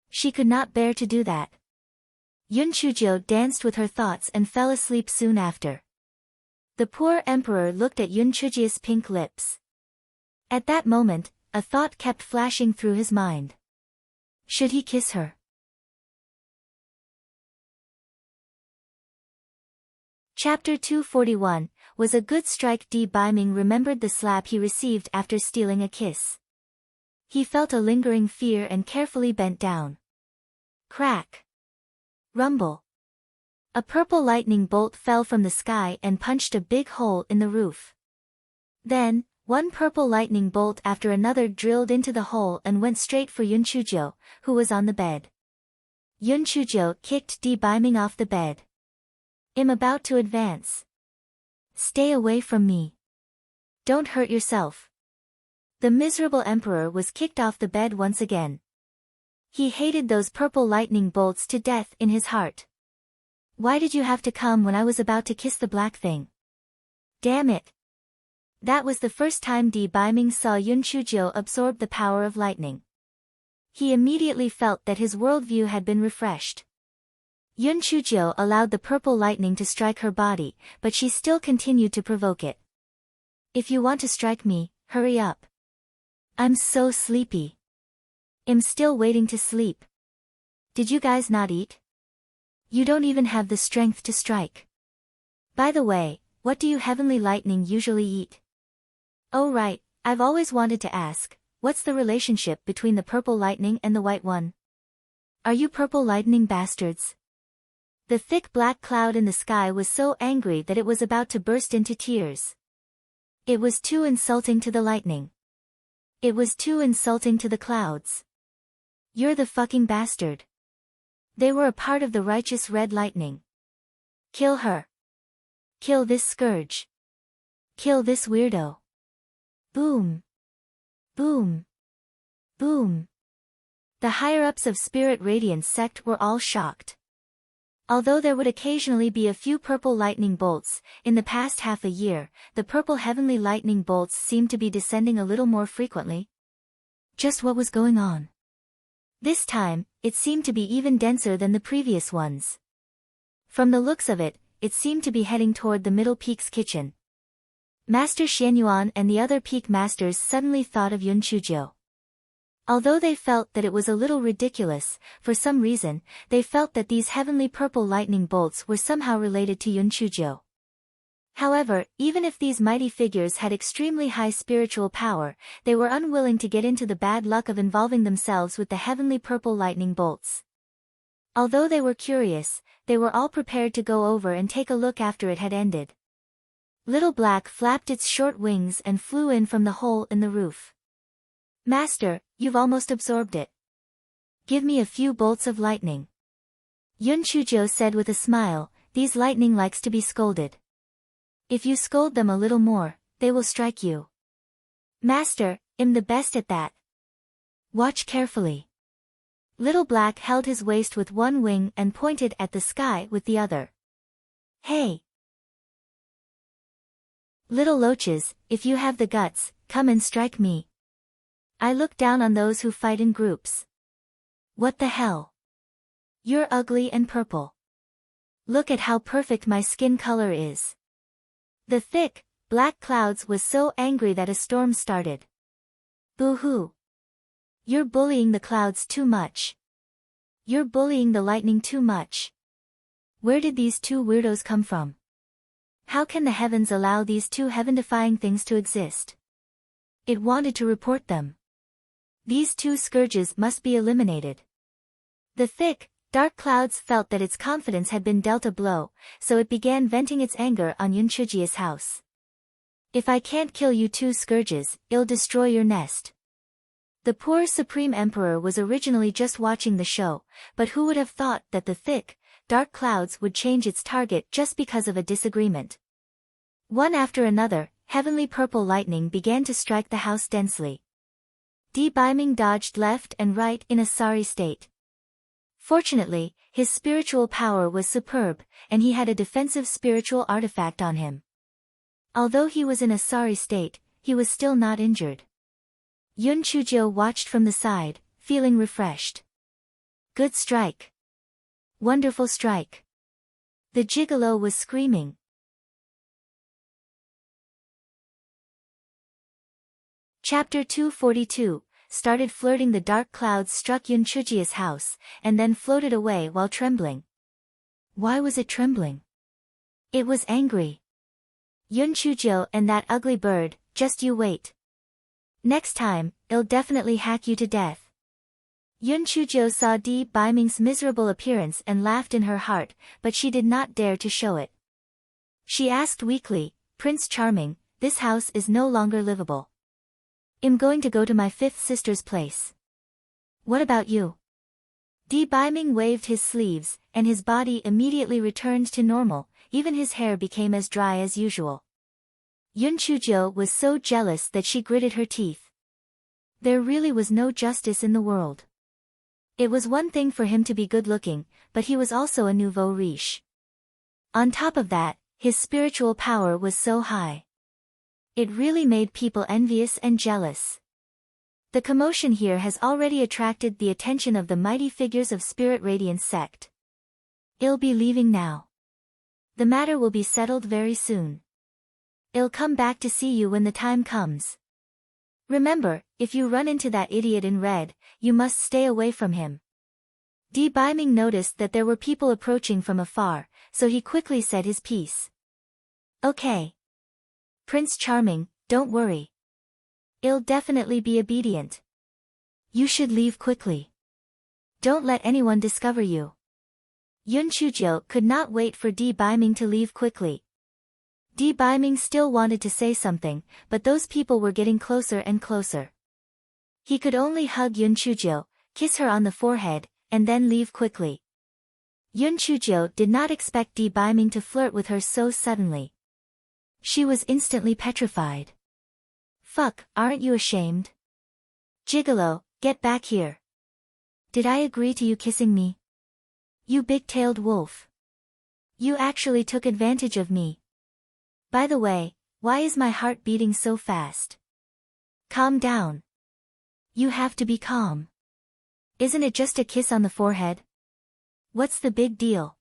She could not bear to do that. Yun Chujio danced with her thoughts and fell asleep soon after. The poor emperor looked at Yun Chujio's pink lips. At that moment, a thought kept flashing through his mind. Should he kiss her? Chapter 241, was a good strike. Bai Ming remembered the slap he received after stealing a kiss. He felt a lingering fear and carefully bent down. Crack. Rumble. A purple lightning bolt fell from the sky and punched a big hole in the roof. Then, one purple lightning bolt after another drilled into the hole and went straight for Yun Chujio, who was on the bed. Yun Chujio kicked Bai Ming off the bed. I'm about to advance. Stay away from me. Don't hurt yourself. The miserable emperor was kicked off the bed once again. He hated those purple lightning bolts to death in his heart. Why did you have to come when I was about to kiss the black thing? Damn it. That was the first time Bai Ming saw Yun Chujio absorb the power of lightning. He immediately felt that his worldview had been refreshed. Yun Chujio allowed the purple lightning to strike her body, but she still continued to provoke it. If you want to strike me, hurry up. I'm so sleepy. I'm still waiting to sleep. Did you guys not eat? You don't even have the strength to strike. By the way, what do you heavenly lightning usually eat? Oh right, I've always wanted to ask, what's the relationship between the purple lightning and the white one? Are you purple lightning bastards? The thick black cloud in the sky was so angry that it was about to burst into tears. It was too insulting to the lightning. It was too insulting to the clouds. You're the fucking bastard. They were a part of the righteous red lightning. Kill her. Kill this scourge. Kill this weirdo. Boom. Boom. Boom. The higher-ups of Spirit Radiance sect were all shocked. Although there would occasionally be a few purple lightning bolts, in the past half a year, the purple heavenly lightning bolts seemed to be descending a little more frequently. Just what was going on? This time, it seemed to be even denser than the previous ones. From the looks of it, it seemed to be heading toward the Middle Peak's kitchen. Master Xianyuan and the other peak masters suddenly thought of Yun Chujio. Although they felt that it was a little ridiculous, for some reason, they felt that these heavenly purple lightning bolts were somehow related to Yun Chujio. However, even if these mighty figures had extremely high spiritual power, they were unwilling to get into the bad luck of involving themselves with the heavenly purple lightning bolts. Although they were curious, they were all prepared to go over and take a look after it had ended. Little Black flapped its short wings and flew in from the hole in the roof. Master, you've almost absorbed it. Give me a few bolts of lightning. Yun Chujio said with a smile, these lightning likes to be scolded. If you scold them a little more, they will strike you. Master, I'm the best at that. Watch carefully. Little Black held his waist with one wing and pointed at the sky with the other. Hey! Little loaches, if you have the guts, come and strike me. I look down on those who fight in groups. What the hell? You're ugly and purple. Look at how perfect my skin color is. The thick, black clouds was so angry that a storm started. Boo-hoo. You're bullying the clouds too much. You're bullying the lightning too much. Where did these two weirdos come from? How can the heavens allow these two heaven-defying things to exist? It wanted to report them. These two scourges must be eliminated. The thick, dark clouds felt that its confidence had been dealt a blow, so it began venting its anger on Yun Chujio's house. If I can't kill you two scourges, it'll destroy your nest. The poor Supreme Emperor was originally just watching the show, but who would have thought that the thick, dark clouds would change its target just because of a disagreement? One after another, heavenly purple lightning began to strike the house densely. Di Biming dodged left and right in a sorry state. Fortunately, his spiritual power was superb, and he had a defensive spiritual artifact on him. Although he was in a sorry state, he was still not injured. Yun Chuzhou watched from the side, feeling refreshed. Good strike. Wonderful strike. The gigolo was screaming. Chapter 242, started flirting. The dark clouds struck Yun Chujia's house, and then floated away while trembling. Why was it trembling? It was angry. Yun Chuzhou and that ugly bird, just you wait. Next time, I'll definitely hack you to death. Yun Chuzhou saw Di Biming's miserable appearance and laughed in her heart, but she did not dare to show it. She asked weakly, Prince Charming, this house is no longer livable. I'm going to go to my fifth sister's place. What about you? Di Biming waved his sleeves, and his body immediately returned to normal, even his hair became as dry as usual. Yun Chuzhou was so jealous that she gritted her teeth. There really was no justice in the world. It was one thing for him to be good-looking, but he was also a nouveau riche. On top of that, his spiritual power was so high. It really made people envious and jealous. The commotion here has already attracted the attention of the mighty figures of Spirit Radiance sect. I'll be leaving now. The matter will be settled very soon. I'll come back to see you when the time comes. Remember, if you run into that idiot in red, you must stay away from him. Di Biming noticed that there were people approaching from afar, so he quickly said his piece. Okay. Prince Charming, don't worry. I'll definitely be obedient. You should leave quickly. Don't let anyone discover you. Yun Chuzhou could not wait for Di Biming to leave quickly. Di Biming still wanted to say something, but those people were getting closer and closer. He could only hug Yun Chuzhou, kiss her on the forehead, and then leave quickly. Yun Chuzhou did not expect Di Biming to flirt with her so suddenly. She was instantly petrified. Fuck, aren't you ashamed? Gigolo, get back here. Did I agree to you kissing me? You big-tailed wolf. You actually took advantage of me. By the way, why is my heart beating so fast? Calm down. You have to be calm. Isn't it just a kiss on the forehead? What's the big deal?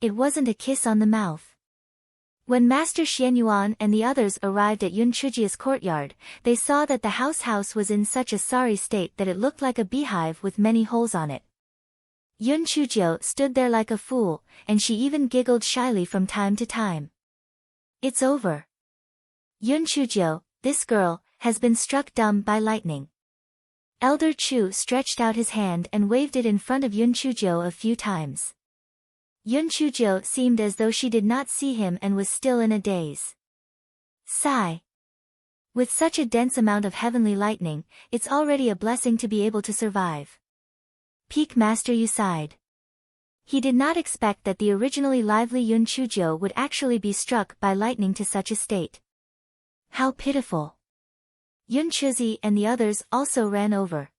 It wasn't a kiss on the mouth. When Master Xianyuan and the others arrived at Yun Chujia's courtyard, they saw that the house was in such a sorry state that it looked like a beehive with many holes on it. Yun Chuzhou stood there like a fool, and she even giggled shyly from time to time. It's over. Yun Chuzhou, this girl, has been struck dumb by lightning. Elder Chu stretched out his hand and waved it in front of Yun Chuzhou a few times. Yun Chuzhou seemed as though she did not see him and was still in a daze. Sigh. With such a dense amount of heavenly lightning, it's already a blessing to be able to survive. Peak Master Yu sighed. He did not expect that the originally lively Yun Chuzhou would actually be struck by lightning to such a state. How pitiful. Yun Chuzi and the others also ran over.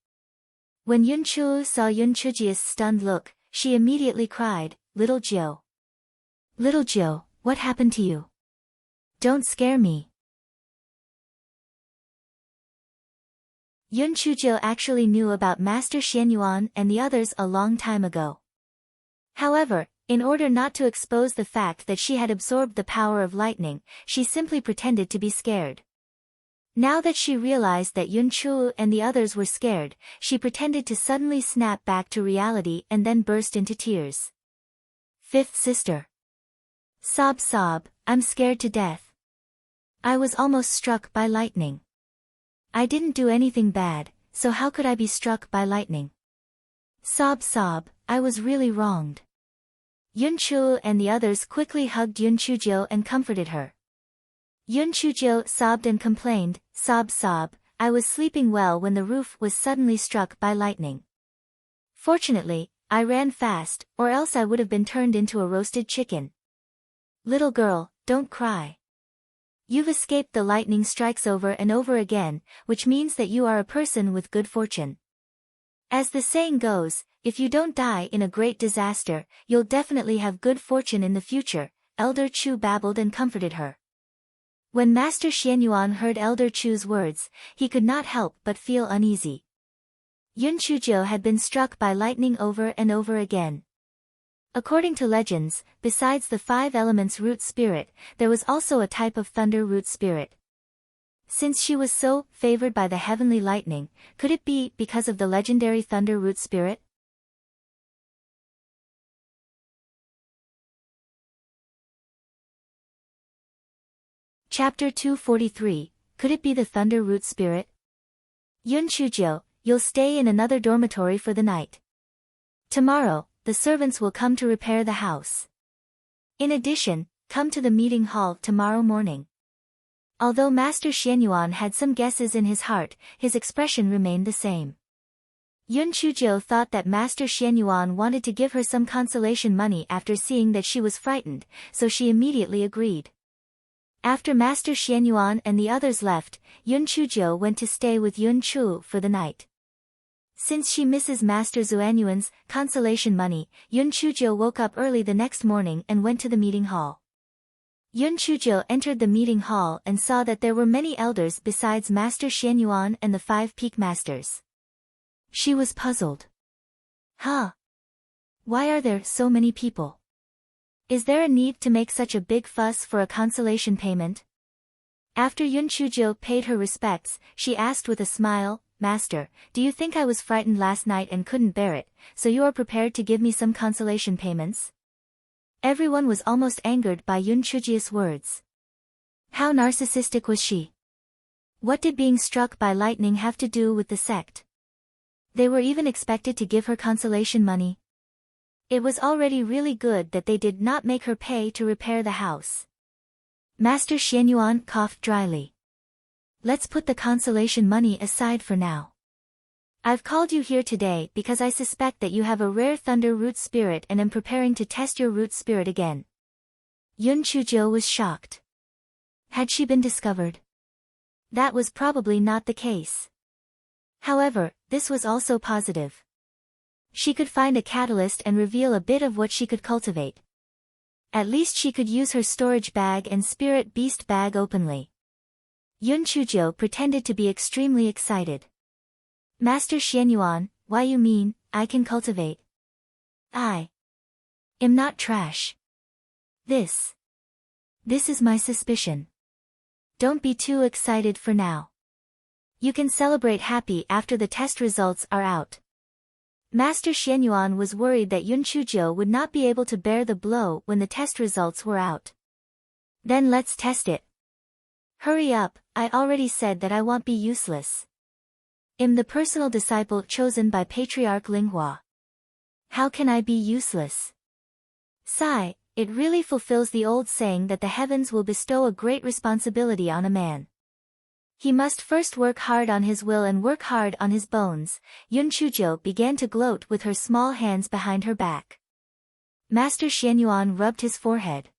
When Yun Chu saw Yun Chujia's stunned look, she immediately cried, Little Jiu. Little Jiu, what happened to you? Don't scare me. Yun Chuzhou actually knew about Master Xianyuan and the others a long time ago. However, in order not to expose the fact that she had absorbed the power of lightning, she simply pretended to be scared. Now that she realized that Yun Chu and the others were scared, she pretended to suddenly snap back to reality and then burst into tears. Fifth sister. Sob sob, I'm scared to death. I was almost struck by lightning. I didn't do anything bad, so how could I be struck by lightning? Sob sob, I was really wronged. Yun Chu and the others quickly hugged Yun Chuzhou and comforted her. Yun Chuzhou sobbed and complained, sob sob, I was sleeping well when the roof was suddenly struck by lightning. Fortunately, I ran fast, or else I would have been turned into a roasted chicken. Little girl, don't cry. You've escaped the lightning strikes over and over again, which means that you are a person with good fortune. As the saying goes, if you don't die in a great disaster, you'll definitely have good fortune in the future, Elder Chu babbled and comforted her. When Master Xianyuan heard Elder Chu's words, he could not help but feel uneasy. Yun Chujiu had been struck by lightning over and over again. According to legends, besides the 5 elements root spirit, there was also a type of thunder root spirit. Since she was so favored by the heavenly lightning, could it be because of the legendary thunder root spirit? Chapter 243, Could it be the thunder root spirit? Yun Chujiu, you'll stay in another dormitory for the night. Tomorrow, the servants will come to repair the house. In addition, come to the meeting hall tomorrow morning. Although Master Xianyuan had some guesses in his heart, his expression remained the same. Yun Chujiu thought that Master Xianyuan wanted to give her some consolation money after seeing that she was frightened, so she immediately agreed. After Master Xianyuan and the others left, Yun Chujiu went to stay with Yun Chu for the night. Since she misses Master Xuanyuan's consolation money, Yun Chujiu woke up early the next morning and went to the meeting hall. Yun Chujiu entered the meeting hall and saw that there were many elders besides Master Xianyuan and the 5 peak masters. She was puzzled. Huh? Why are there so many people? Is there a need to make such a big fuss for a consolation payment? After Yun Chujiu paid her respects, she asked with a smile, Master, do you think I was frightened last night and couldn't bear it, so you are prepared to give me some consolation payments? Everyone was almost angered by Yun Chujiu's words. How narcissistic was she? What did being struck by lightning have to do with the sect? They were even expected to give her consolation money. It was already really good that they did not make her pay to repair the house. Master Xianyuan coughed dryly. Let's put the consolation money aside for now. I've called you here today because I suspect that you have a rare thunder root spirit and am preparing to test your root spirit again. Yun Chujiu was shocked. Had she been discovered? That was probably not the case. However, this was also positive. She could find a catalyst and reveal a bit of what she could cultivate. At least she could use her storage bag and spirit beast bag openly. Yun Chujiu pretended to be extremely excited. Master Xianyuan, why you mean, I can cultivate? I am not trash. This is my suspicion. Don't be too excited for now. You can celebrate happy after the test results are out. Master Xianyuan was worried that Yun Chujiu would not be able to bear the blow when the test results were out. Then let's test it. Hurry up, I already said that I won't be useless. I'm the personal disciple chosen by Patriarch Linghua. How can I be useless? Sigh, it really fulfills the old saying that the heavens will bestow a great responsibility on a man. He must first work hard on his will and work hard on his bones. Yun Chujiu began to gloat with her small hands behind her back. Master Xianyuan rubbed his forehead.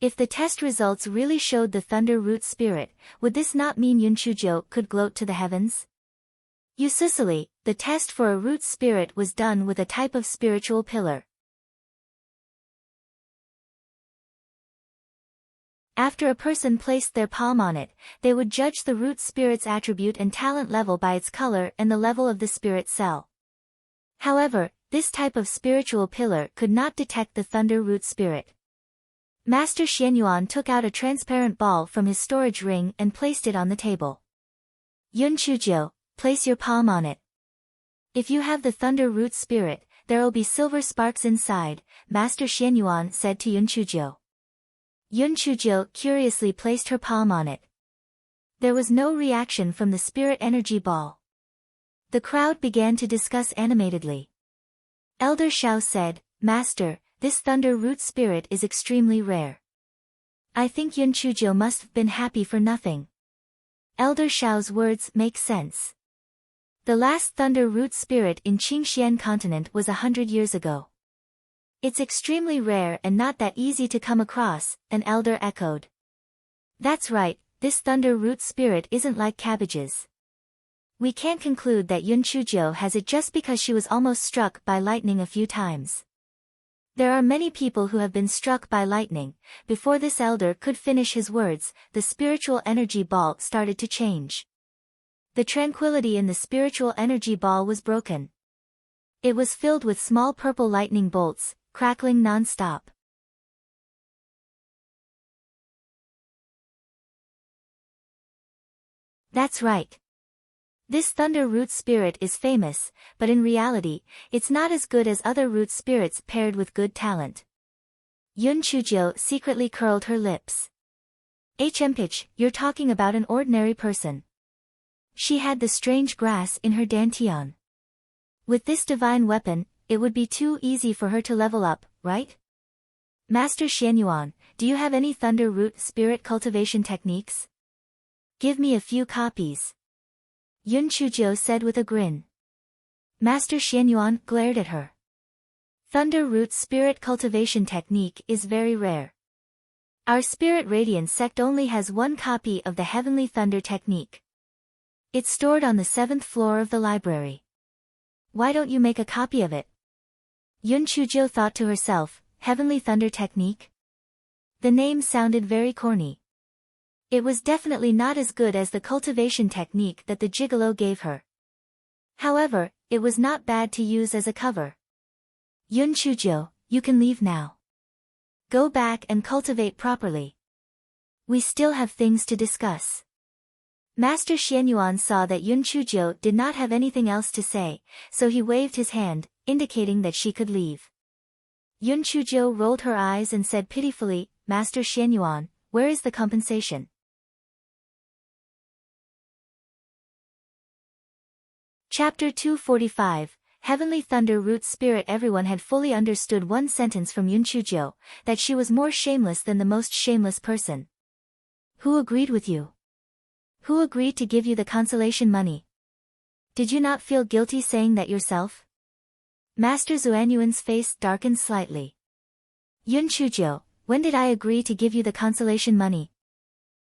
If the test results really showed the thunder root spirit, would this not mean Yun Chujiu could gloat to the heavens? Usually, the test for a root spirit was done with a type of spiritual pillar. After a person placed their palm on it, they would judge the root spirit's attribute and talent level by its color and the level of the spirit cell. However, this type of spiritual pillar could not detect the thunder root spirit. Master Xianyuan took out a transparent ball from his storage ring and placed it on the table. Yun Chujiu, place your palm on it. If you have the thunder root spirit, there'll be silver sparks inside, Master Xianyuan said to Yun Chujiu. Yun Chujiu curiously placed her palm on it. There was no reaction from the spirit energy ball. The crowd began to discuss animatedly. Elder Shao said, Master, this thunder root spirit is extremely rare. I think Yun Chujiu must have been happy for nothing. Elder Shao's words make sense. The last thunder root spirit in Qingxian continent was 100 years ago. It's extremely rare and not that easy to come across, an elder echoed. That's right, this thunder root spirit isn't like cabbages. We can't conclude that Yun Chujo has it just because she was almost struck by lightning a few times. There are many people who have been struck by lightning. Before this elder could finish his words, the spiritual energy ball started to change. The tranquility in the spiritual energy ball was broken. It was filled with small purple lightning bolts, crackling non-stop. That's right. This thunder root spirit is famous, but in reality, it's not as good as other root spirits paired with good talent. Yun Chujo secretly curled her lips. Pitch, you're talking about an ordinary person. She had the strange grass in her dantian. With this divine weapon, it would be too easy for her to level up, right? Master Xianyuan, do you have any thunder root spirit cultivation techniques? Give me a few copies. Yun Chujo said with a grin. Master Xianyuan glared at her. Thunder root spirit cultivation technique is very rare. Our spirit radiance sect only has one copy of the heavenly thunder technique. It's stored on the 7th floor of the library. Why don't you make a copy of it? Yun Chujo thought to herself, heavenly thunder technique? The name sounded very corny. It was definitely not as good as the cultivation technique that the gigolo gave her. However, it was not bad to use as a cover. Yun Chujo, you can leave now. Go back and cultivate properly. We still have things to discuss. Master Xianyuan saw that Yun Chujo did not have anything else to say, so he waved his hand, indicating that she could leave. Yun Chujo rolled her eyes and said pitifully, Master Xianyuan, where is the compensation? Chapter 245, Heavenly Thunder Root Spirit. Everyone had fully understood one sentence from Yun Chujo, that she was more shameless than the most shameless person. Who agreed with you? Who agreed to give you the consolation money? Did you not feel guilty saying that yourself? Master Xuanyuan's face darkened slightly. Yun Chujo, when did I agree to give you the consolation money?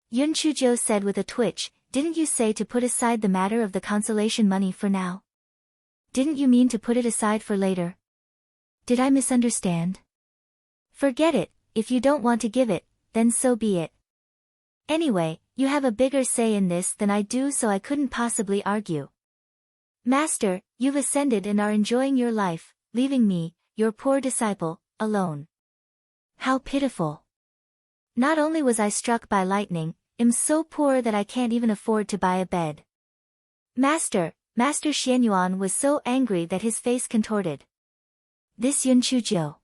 Yun Chujo said with a twitch, didn't you say to put aside the matter of the consolation money for now? Didn't you mean to put it aside for later? Did I misunderstand? Forget it, if you don't want to give it, then so be it. Anyway, you have a bigger say in this than I do, so I couldn't possibly argue. Master, you've ascended and are enjoying your life, leaving me, your poor disciple, alone. How pitiful. Not only was I struck by lightning, I'm so poor that I can't even afford to buy a bed. Master Xianyuan was so angry that his face contorted. This Yun Chujo.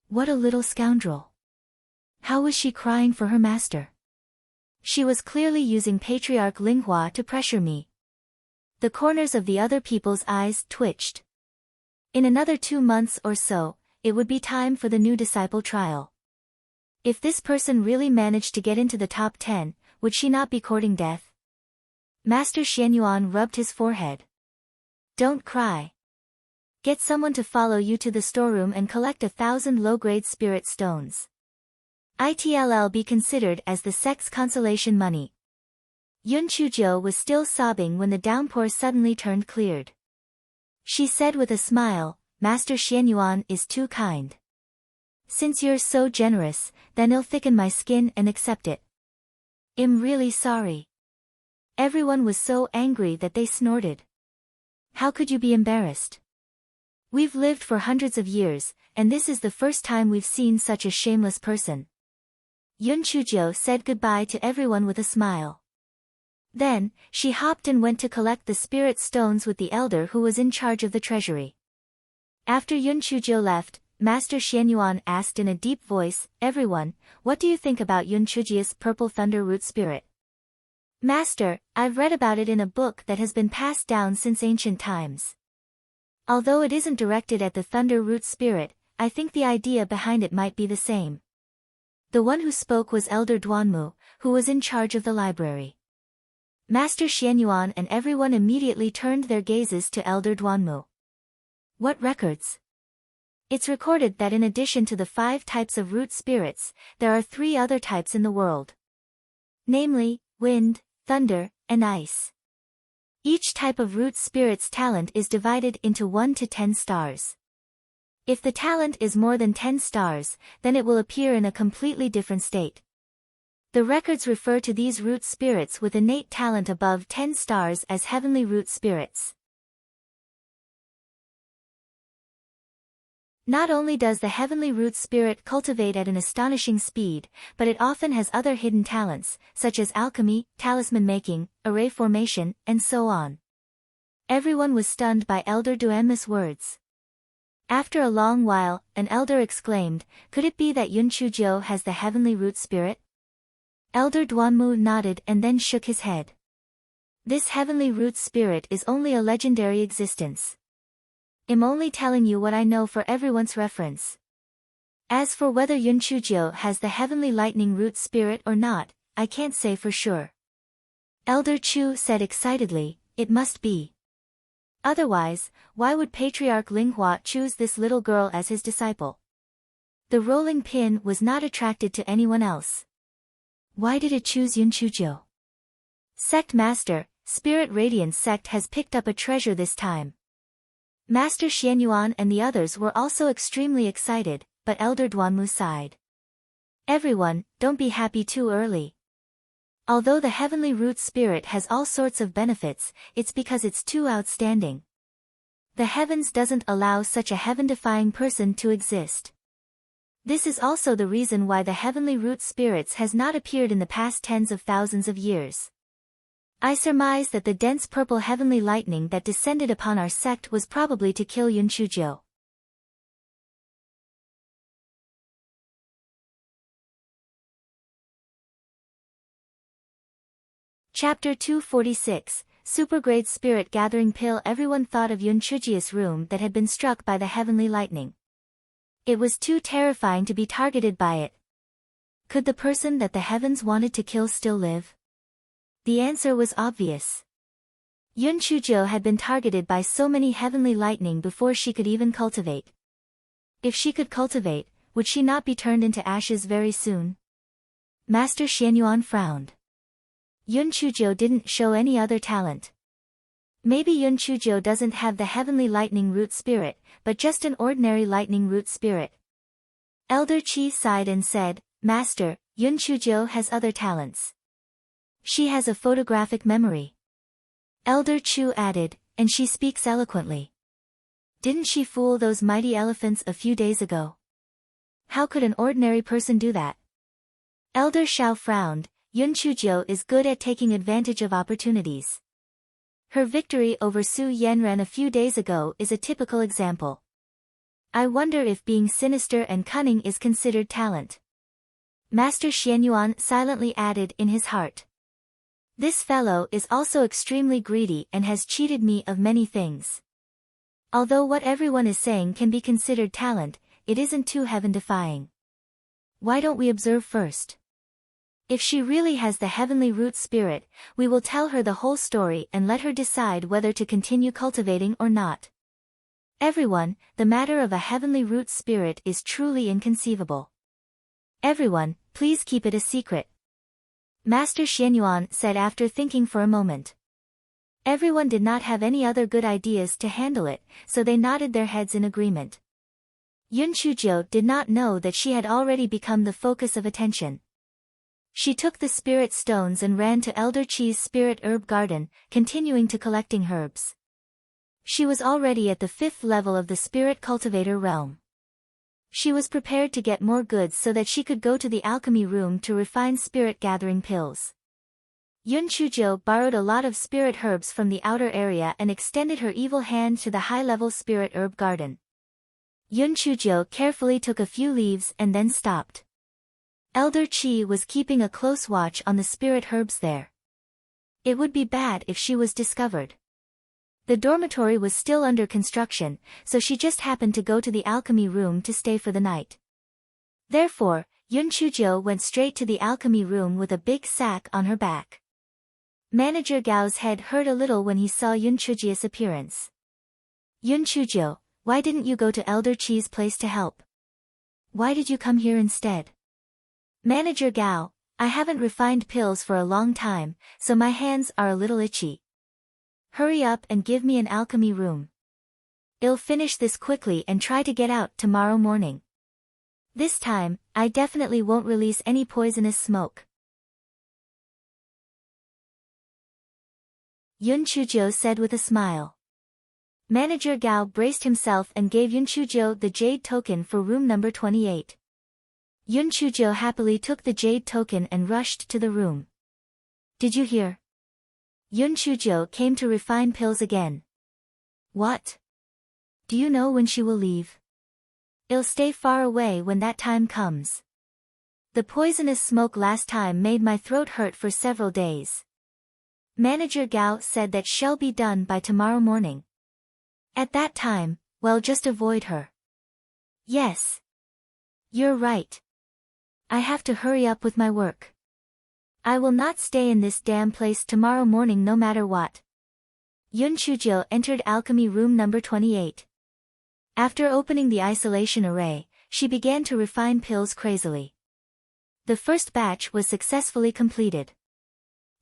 What a little scoundrel. How was she crying for her master? She was clearly using Patriarch Linghua to pressure me. The corners of the other people's eyes twitched. In another 2 months or so, it would be time for the new disciple trial. If this person really managed to get into the top 10, would she not be courting death? Master Xianyuan rubbed his forehead. Don't cry. Get someone to follow you to the storeroom and collect 1,000 low-grade spirit stones. It'll be considered as the sect's consolation money. Yun Chujo was still sobbing when the downpour suddenly turned cleared. She said with a smile, Master Xianyuan is too kind. Since you're so generous, then I'll thicken my skin and accept it. I'm really sorry. Everyone was so angry that they snorted. How could you be embarrassed? We've lived for hundreds of years, and this is the first time we've seen such a shameless person. Yun Chujo said goodbye to everyone with a smile. Then, she hopped and went to collect the spirit stones with the elder who was in charge of the treasury. After Yun Chujo left, Master Xianyuan asked in a deep voice, everyone, what do you think about Yun Chujia's purple thunder root spirit? Master, I've read about it in a book that has been passed down since ancient times. Although it isn't directed at the thunder root spirit, I think the idea behind it might be the same. The one who spoke was Elder Duanmu, who was in charge of the library. Master Xianyuan and everyone immediately turned their gazes to Elder Duanmu. What records? It's recorded that in addition to the 5 types of root spirits, there are 3 other types in the world. namely, wind, thunder, and ice. Each type of root spirit's talent is divided into 1 to 10 stars. If the talent is more than 10 stars, then it will appear in a completely different state. The records refer to these root spirits with innate talent above 10 stars as heavenly root spirits. Not only does the heavenly root spirit cultivate at an astonishing speed, but it often has other hidden talents, such as alchemy, talisman making, array formation, and so on. Everyone was stunned by Elder Duanmu's words. After a long while, an elder exclaimed, "Could it be that Yun Chujio has the heavenly root spirit?" Elder Duanmu nodded and then shook his head. This heavenly root spirit is only a legendary existence. I'm only telling you what I know for everyone's reference. As for whether Yun Chujio has the heavenly lightning root spirit or not, I can't say for sure. Elder Chu said excitedly, "It must be. Otherwise, why would Patriarch Linghua choose this little girl as his disciple?" The rolling pin was not attracted to anyone else. Why did it choose Yun Chujio? Sect Master, Spirit Radiance Sect has picked up a treasure this time. Master Xianyuan and the others were also extremely excited, but Elder Duanmu sighed. Everyone, don't be happy too early. Although the heavenly root spirit has all sorts of benefits, it's because it's too outstanding. The heavens doesn't allow such a heaven-defying person to exist. This is also the reason why the heavenly root spirits has not appeared in the past tens of thousands of years. I surmise that the dense purple heavenly lightning that descended upon our sect was probably to kill Yun Chujio. Chapter 246, Supergrade Spirit Gathering Pill. Everyone thought of Yun Chujio's room that had been struck by the heavenly lightning. It was too terrifying to be targeted by it. Could the person that the heavens wanted to kill still live? The answer was obvious. Yun Chujio had been targeted by so many heavenly lightning before she could even cultivate. If she could cultivate, would she not be turned into ashes very soon? Master Xianyuan frowned. Yun Chujio didn't show any other talent. Maybe Yun Chujio doesn't have the heavenly lightning root spirit, but just an ordinary lightning root spirit. Elder Qi sighed and said, "Master, Yun Chujio has other talents. She has a photographic memory." Elder Chu added, "And she speaks eloquently. Didn't she fool those mighty elephants a few days ago? How could an ordinary person do that?" Elder Shao frowned. Yun Chujio is good at taking advantage of opportunities. Her victory over Su Yanren a few days ago is a typical example. I wonder if being sinister and cunning is considered talent. Master Xianyuan silently added in his heart. This fellow is also extremely greedy and has cheated me of many things. Although what everyone is saying can be considered talent, it isn't too heaven-defying. Why don't we observe first? If she really has the heavenly root spirit, we will tell her the whole story and let her decide whether to continue cultivating or not. Everyone, the matter of a heavenly root spirit is truly inconceivable. Everyone, please keep it a secret. Master Xianyuan said after thinking for a moment. Everyone did not have any other good ideas to handle it, so they nodded their heads in agreement. Yun Chujio did not know that she had already become the focus of attention. She took the spirit stones and ran to Elder Qi's spirit herb garden, continuing to collecting herbs. She was already at the 5th level of the spirit cultivator realm. She was prepared to get more goods so that she could go to the alchemy room to refine spirit gathering pills. Yun Chujio borrowed a lot of spirit herbs from the outer area and extended her evil hand to the high-level spirit herb garden. Yun Chujio carefully took a few leaves and then stopped. Elder Qi was keeping a close watch on the spirit herbs there. It would be bad if she was discovered. The dormitory was still under construction, so she just happened to go to the alchemy room to stay for the night. Therefore, Yun Chujio went straight to the alchemy room with a big sack on her back. Manager Gao's head hurt a little when he saw Yun Chujio's appearance. Yun Chujio, why didn't you go to Elder Qi's place to help? Why did you come here instead? Manager Gao, I haven't refined pills for a long time, so my hands are a little itchy. Hurry up and give me an alchemy room. I'll finish this quickly and try to get out tomorrow morning. This time, I definitely won't release any poisonous smoke. Yun Chujo said with a smile. Manager Gao braced himself and gave Yun Chujo the jade token for room number 28. Yun Chujo happily took the jade token and rushed to the room. Did you hear? Yun Chujo came to refine pills again. What? Do you know when she will leave? I'll stay far away when that time comes. The poisonous smoke last time made my throat hurt for several days. Manager Gao said that shall be done by tomorrow morning. At that time, well, just avoid her. Yes. You're right. I have to hurry up with my work. I will not stay in this damn place tomorrow morning no matter what. Yun Chujo entered alchemy room number 28. After opening the isolation array, she began to refine pills crazily. The first batch was successfully completed.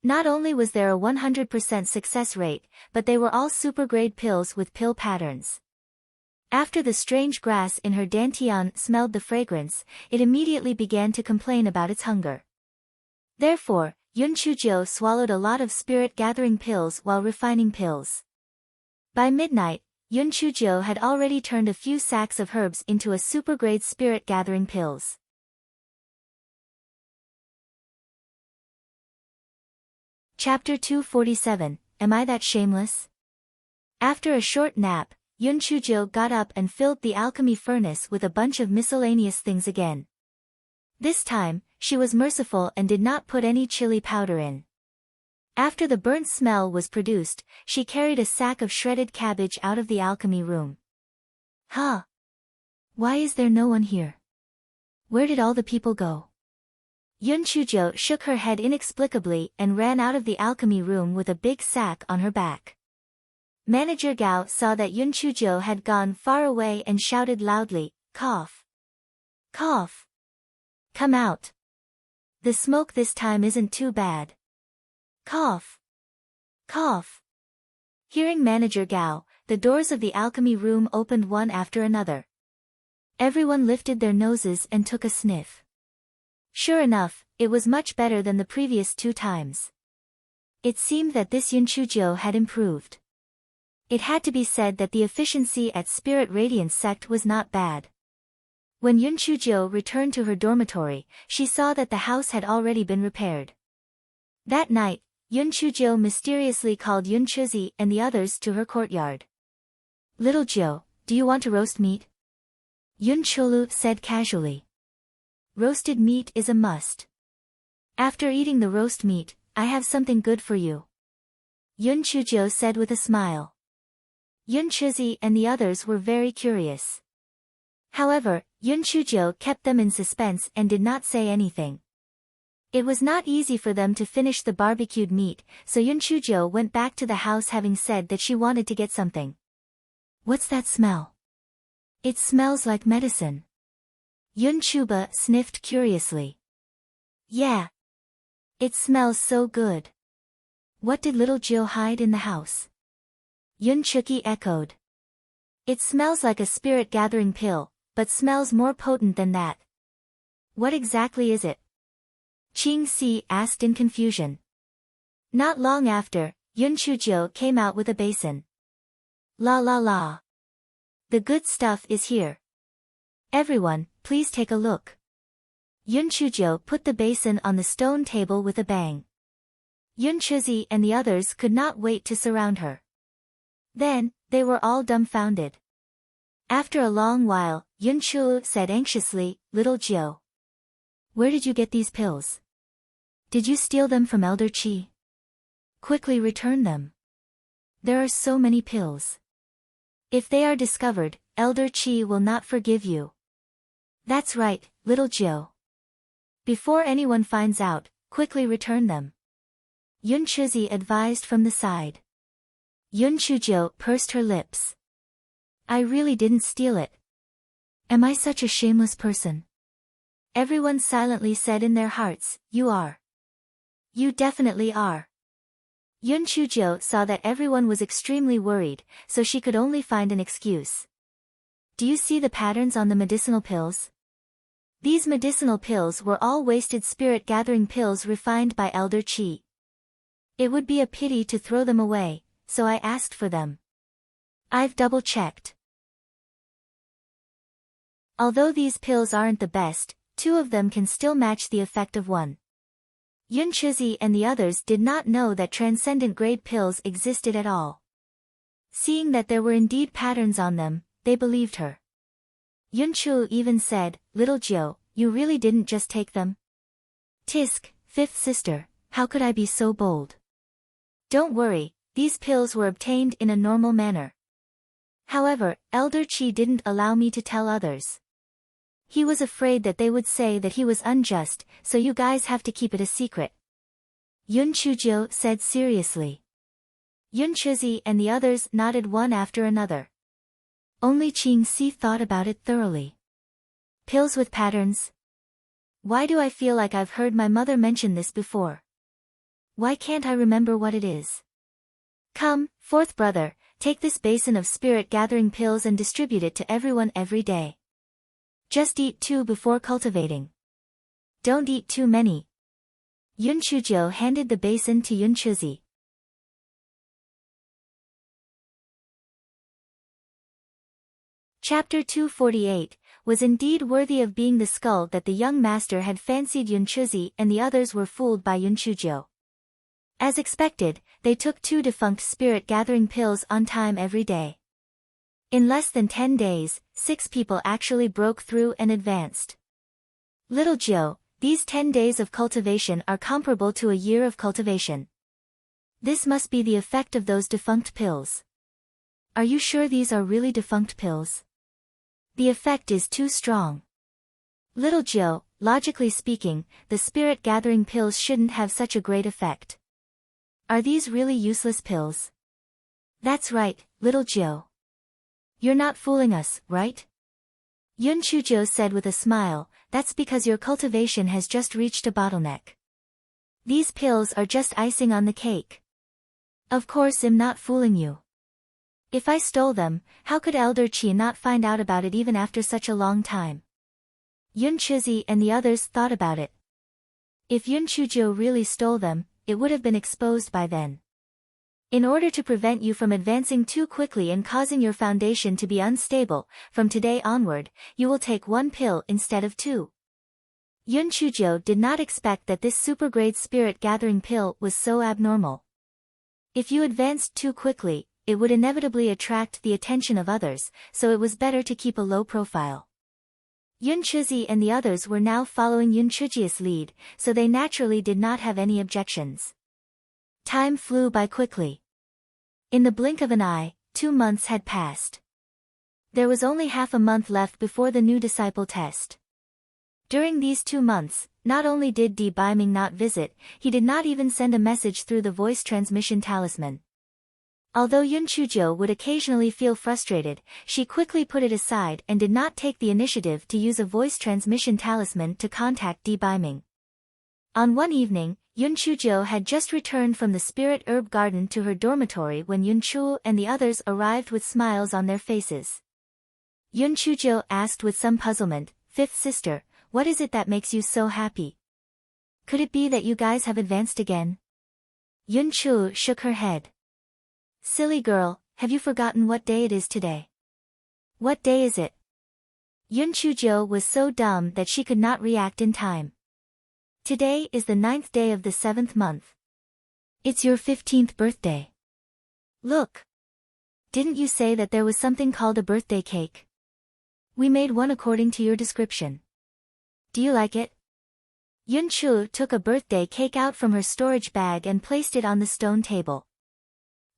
Not only was there a 100% success rate, but they were all super-grade pills with pill patterns. After the strange grass in her dantian smelled the fragrance, it immediately began to complain about its hunger. Therefore, Yun Chujo swallowed a lot of spirit-gathering pills while refining pills. By midnight, Yun Chujo had already turned a few sacks of herbs into a super-grade spirit-gathering pills. Chapter 247, Am I That Shameless? After a short nap, Yun Chujo got up and filled the alchemy furnace with a bunch of miscellaneous things again. This time, she was merciful and did not put any chili powder in. After the burnt smell was produced, she carried a sack of shredded cabbage out of the alchemy room. Huh? Why is there no one here? Where did all the people go? Yun Chujo shook her head inexplicably and ran out of the alchemy room with a big sack on her back. Manager Gao saw that Yun Chujo had gone far away and shouted loudly, "Cough! Cough! Come out! The smoke this time isn't too bad. Cough! Cough!" Hearing Manager Gao, the doors of the alchemy room opened one after another. Everyone lifted their noses and took a sniff. Sure enough, it was much better than the previous 2 times. It seemed that this Yun Chujo had improved. It had to be said that the efficiency at Spirit Radiance sect was not bad. When Yun Chujo returned to her dormitory, she saw that the house had already been repaired. That night, Yun Chujo mysteriously called Yun Chuzi and the others to her courtyard. "Little Jo, do you want to roast meat?" Yun Chulu said casually. "Roasted meat is a must. After eating the roast meat, I have something good for you," Yun Chujo said with a smile. Yun Chuzi and the others were very curious. However, Yun Chujo kept them in suspense and did not say anything. It was not easy for them to finish the barbecued meat, so Yun Chujo went back to the house having said that she wanted to get something. "What's that smell?" "It smells like medicine." Yun Chuba sniffed curiously. "Yeah. It smells so good. What did little Jill hide in the house?" Yun Chuki echoed. "It smells like a spirit-gathering pill, but smells more potent than that." "What exactly is it?" Ching Si asked in confusion. Not long after, Yun Chujo came out with a basin. "La la la. The good stuff is here. Everyone, please take a look." Yun Chujo put the basin on the stone table with a bang. Yun Chuzi and the others could not wait to surround her. Then, they were all dumbfounded. After a long while, Yun Chu said anxiously, "Little Jo. Where did you get these pills? Did you steal them from Elder Chi? Quickly return them. There are so many pills. If they are discovered, Elder Chi will not forgive you." "That's right, little Jo. Before anyone finds out, quickly return them," Yun Chuzi advised from the side. Yun Chujo pursed her lips. "I really didn't steal it. Am I such a shameless person? Everyone silently said in their hearts, "You are. You definitely are." Yun Chujo saw that everyone was extremely worried, so she could only find an excuse. "Do you see the patterns on the medicinal pills? These medicinal pills were all wasted spirit-gathering pills refined by Elder Chi. It would be a pity to throw them away, so I asked for them. I've double-checked. Although these pills aren't the best, 2 of them can still match the effect of one." Yun Chuzi and the others did not know that transcendent-grade pills existed at all. Seeing that there were indeed patterns on them, they believed her. Yun Chu even said, "Little Jiu, you really didn't just take them?" "Tisk, fifth sister, how could I be so bold?" "Don't worry, these pills were obtained in a normal manner. However, Elder Chi didn't allow me to tell others. He was afraid that they would say that he was unjust, so you guys have to keep it a secret," Yun Chujo said seriously. Yun Chuzi and the others nodded one after another. Only Qing Si thought about it thoroughly. Pills with patterns? Why do I feel like I've heard my mother mention this before? Why can't I remember what it is? Come, fourth brother, take this basin of spirit-gathering pills and distribute it to everyone every day. Just eat 2 before cultivating. Don't eat too many. Yun Chujo handed the basin to Yun Chuzi. Chapter 248 was indeed worthy of being the skull that the young master had fancied. Yun Chuzi and the others were fooled by Yun Chujo. As expected, they took 2 defunct spirit-gathering pills on time every day. In less than 10 days, 6 people actually broke through and advanced. Little Joe, these 10 days of cultivation are comparable to a year of cultivation. This must be the effect of those defunct pills. Are you sure these are really defunct pills? The effect is too strong. Little Joe, logically speaking, the spirit-gathering pills shouldn't have such a great effect. Are these really useless pills? That's right, Little Joe. You're not fooling us, right? Yun Chujo said with a smile, that's because your cultivation has just reached a bottleneck. These pills are just icing on the cake. Of course I'm not fooling you. If I stole them, how could Elder Chi not find out about it even after such a long time? Yun Chuzi and the others thought about it. If Yun Chujo really stole them, it would have been exposed by then. In order to prevent you from advancing too quickly and causing your foundation to be unstable, from today onward, you will take 1 pill instead of 2. Yun Chujo did not expect that this super-grade spirit-gathering pill was so abnormal. If you advanced too quickly, it would inevitably attract the attention of others, so it was better to keep a low profile. Yun Chuzi and the others were now following Yun Chuji's lead, so they naturally did not have any objections. Time flew by quickly. In the blink of an eye, 2 months had passed. There was only half a month left before the new disciple test. During these 2 months, not only did Di Baiming not visit, he did not even send a message through the voice transmission talisman. Although Yun Chujo would occasionally feel frustrated, she quickly put it aside and did not take the initiative to use a voice transmission talisman to contact Di Baiming. On one evening, Yun Chujo had just returned from the Spirit Herb Garden to her dormitory when Yun Chu and the others arrived with smiles on their faces. Yun Chujo asked with some puzzlement, "Fifth sister, what is it that makes you so happy? Could it be that you guys have advanced again?" Yun Chu shook her head. "Silly girl, have you forgotten what day it is today?" "What day is it?" Yun Chujo was so dumb that she could not react in time. "Today is the 9th day of the 7th month. It's your 15th birthday. Look. Didn't you say that there was something called a birthday cake? We made one according to your description. Do you like it?" Yun Chu took a birthday cake out from her storage bag and placed it on the stone table.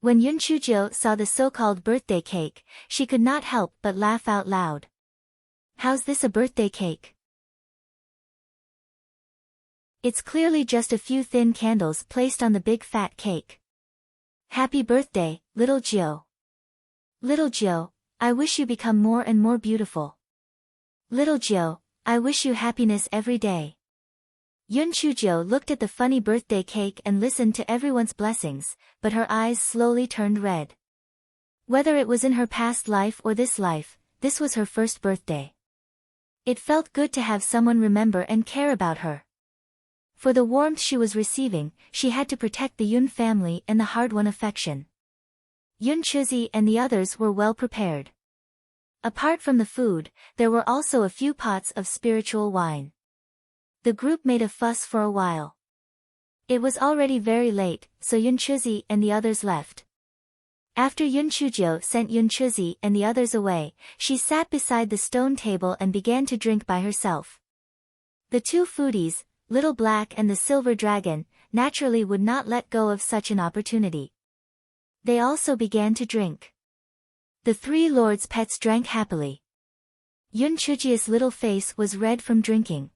When Yun Chujo saw the so-called birthday cake, she could not help but laugh out loud. "How's this a birthday cake? It's clearly just a few thin candles placed on the big fat cake. Happy birthday, little Jiu. Little Jiu, I wish you become more and more beautiful. Little Jiu, I wish you happiness every day. Yun Chujo looked at the funny birthday cake and listened to everyone's blessings, but her eyes slowly turned red. Whether it was in her past life or this life, this was her first birthday. It felt good to have someone remember and care about her. For the warmth she was receiving, she had to protect the Yun family and the hard-won affection. Yun Chuzi and the others were well prepared. Apart from the food, there were also a few pots of spiritual wine. The group made a fuss for a while. It was already very late, so Yun Chuzi and the others left. After Yun Chujo sent Yun Chuzi and the others away, she sat beside the stone table and began to drink by herself. The two foodies, Little Black and the Silver Dragon, naturally would not let go of such an opportunity. They also began to drink. The three lords' pets drank happily. Yun Chuji's little face was red from drinking.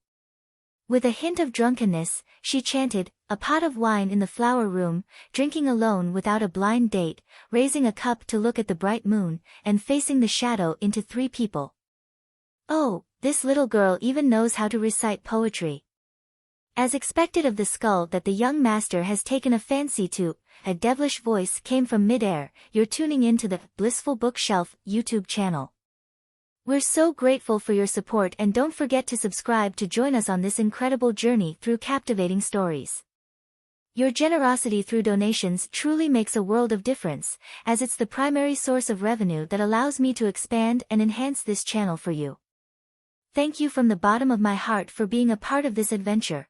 With a hint of drunkenness, she chanted, "A pot of wine in the flower room," drinking alone without a blind date, raising a cup to look at the bright moon, and facing the shadow into three people. Oh, this little girl even knows how to recite poetry. As expected of the skull that the young master has taken a fancy to, a devilish voice came from mid-air. You're tuning into the Blissful Bookshelf YouTube channel. We're so grateful for your support and don't forget to subscribe to join us on this incredible journey through captivating stories. Your generosity through donations truly makes a world of difference, as it's the primary source of revenue that allows me to expand and enhance this channel for you. Thank you from the bottom of my heart for being a part of this adventure.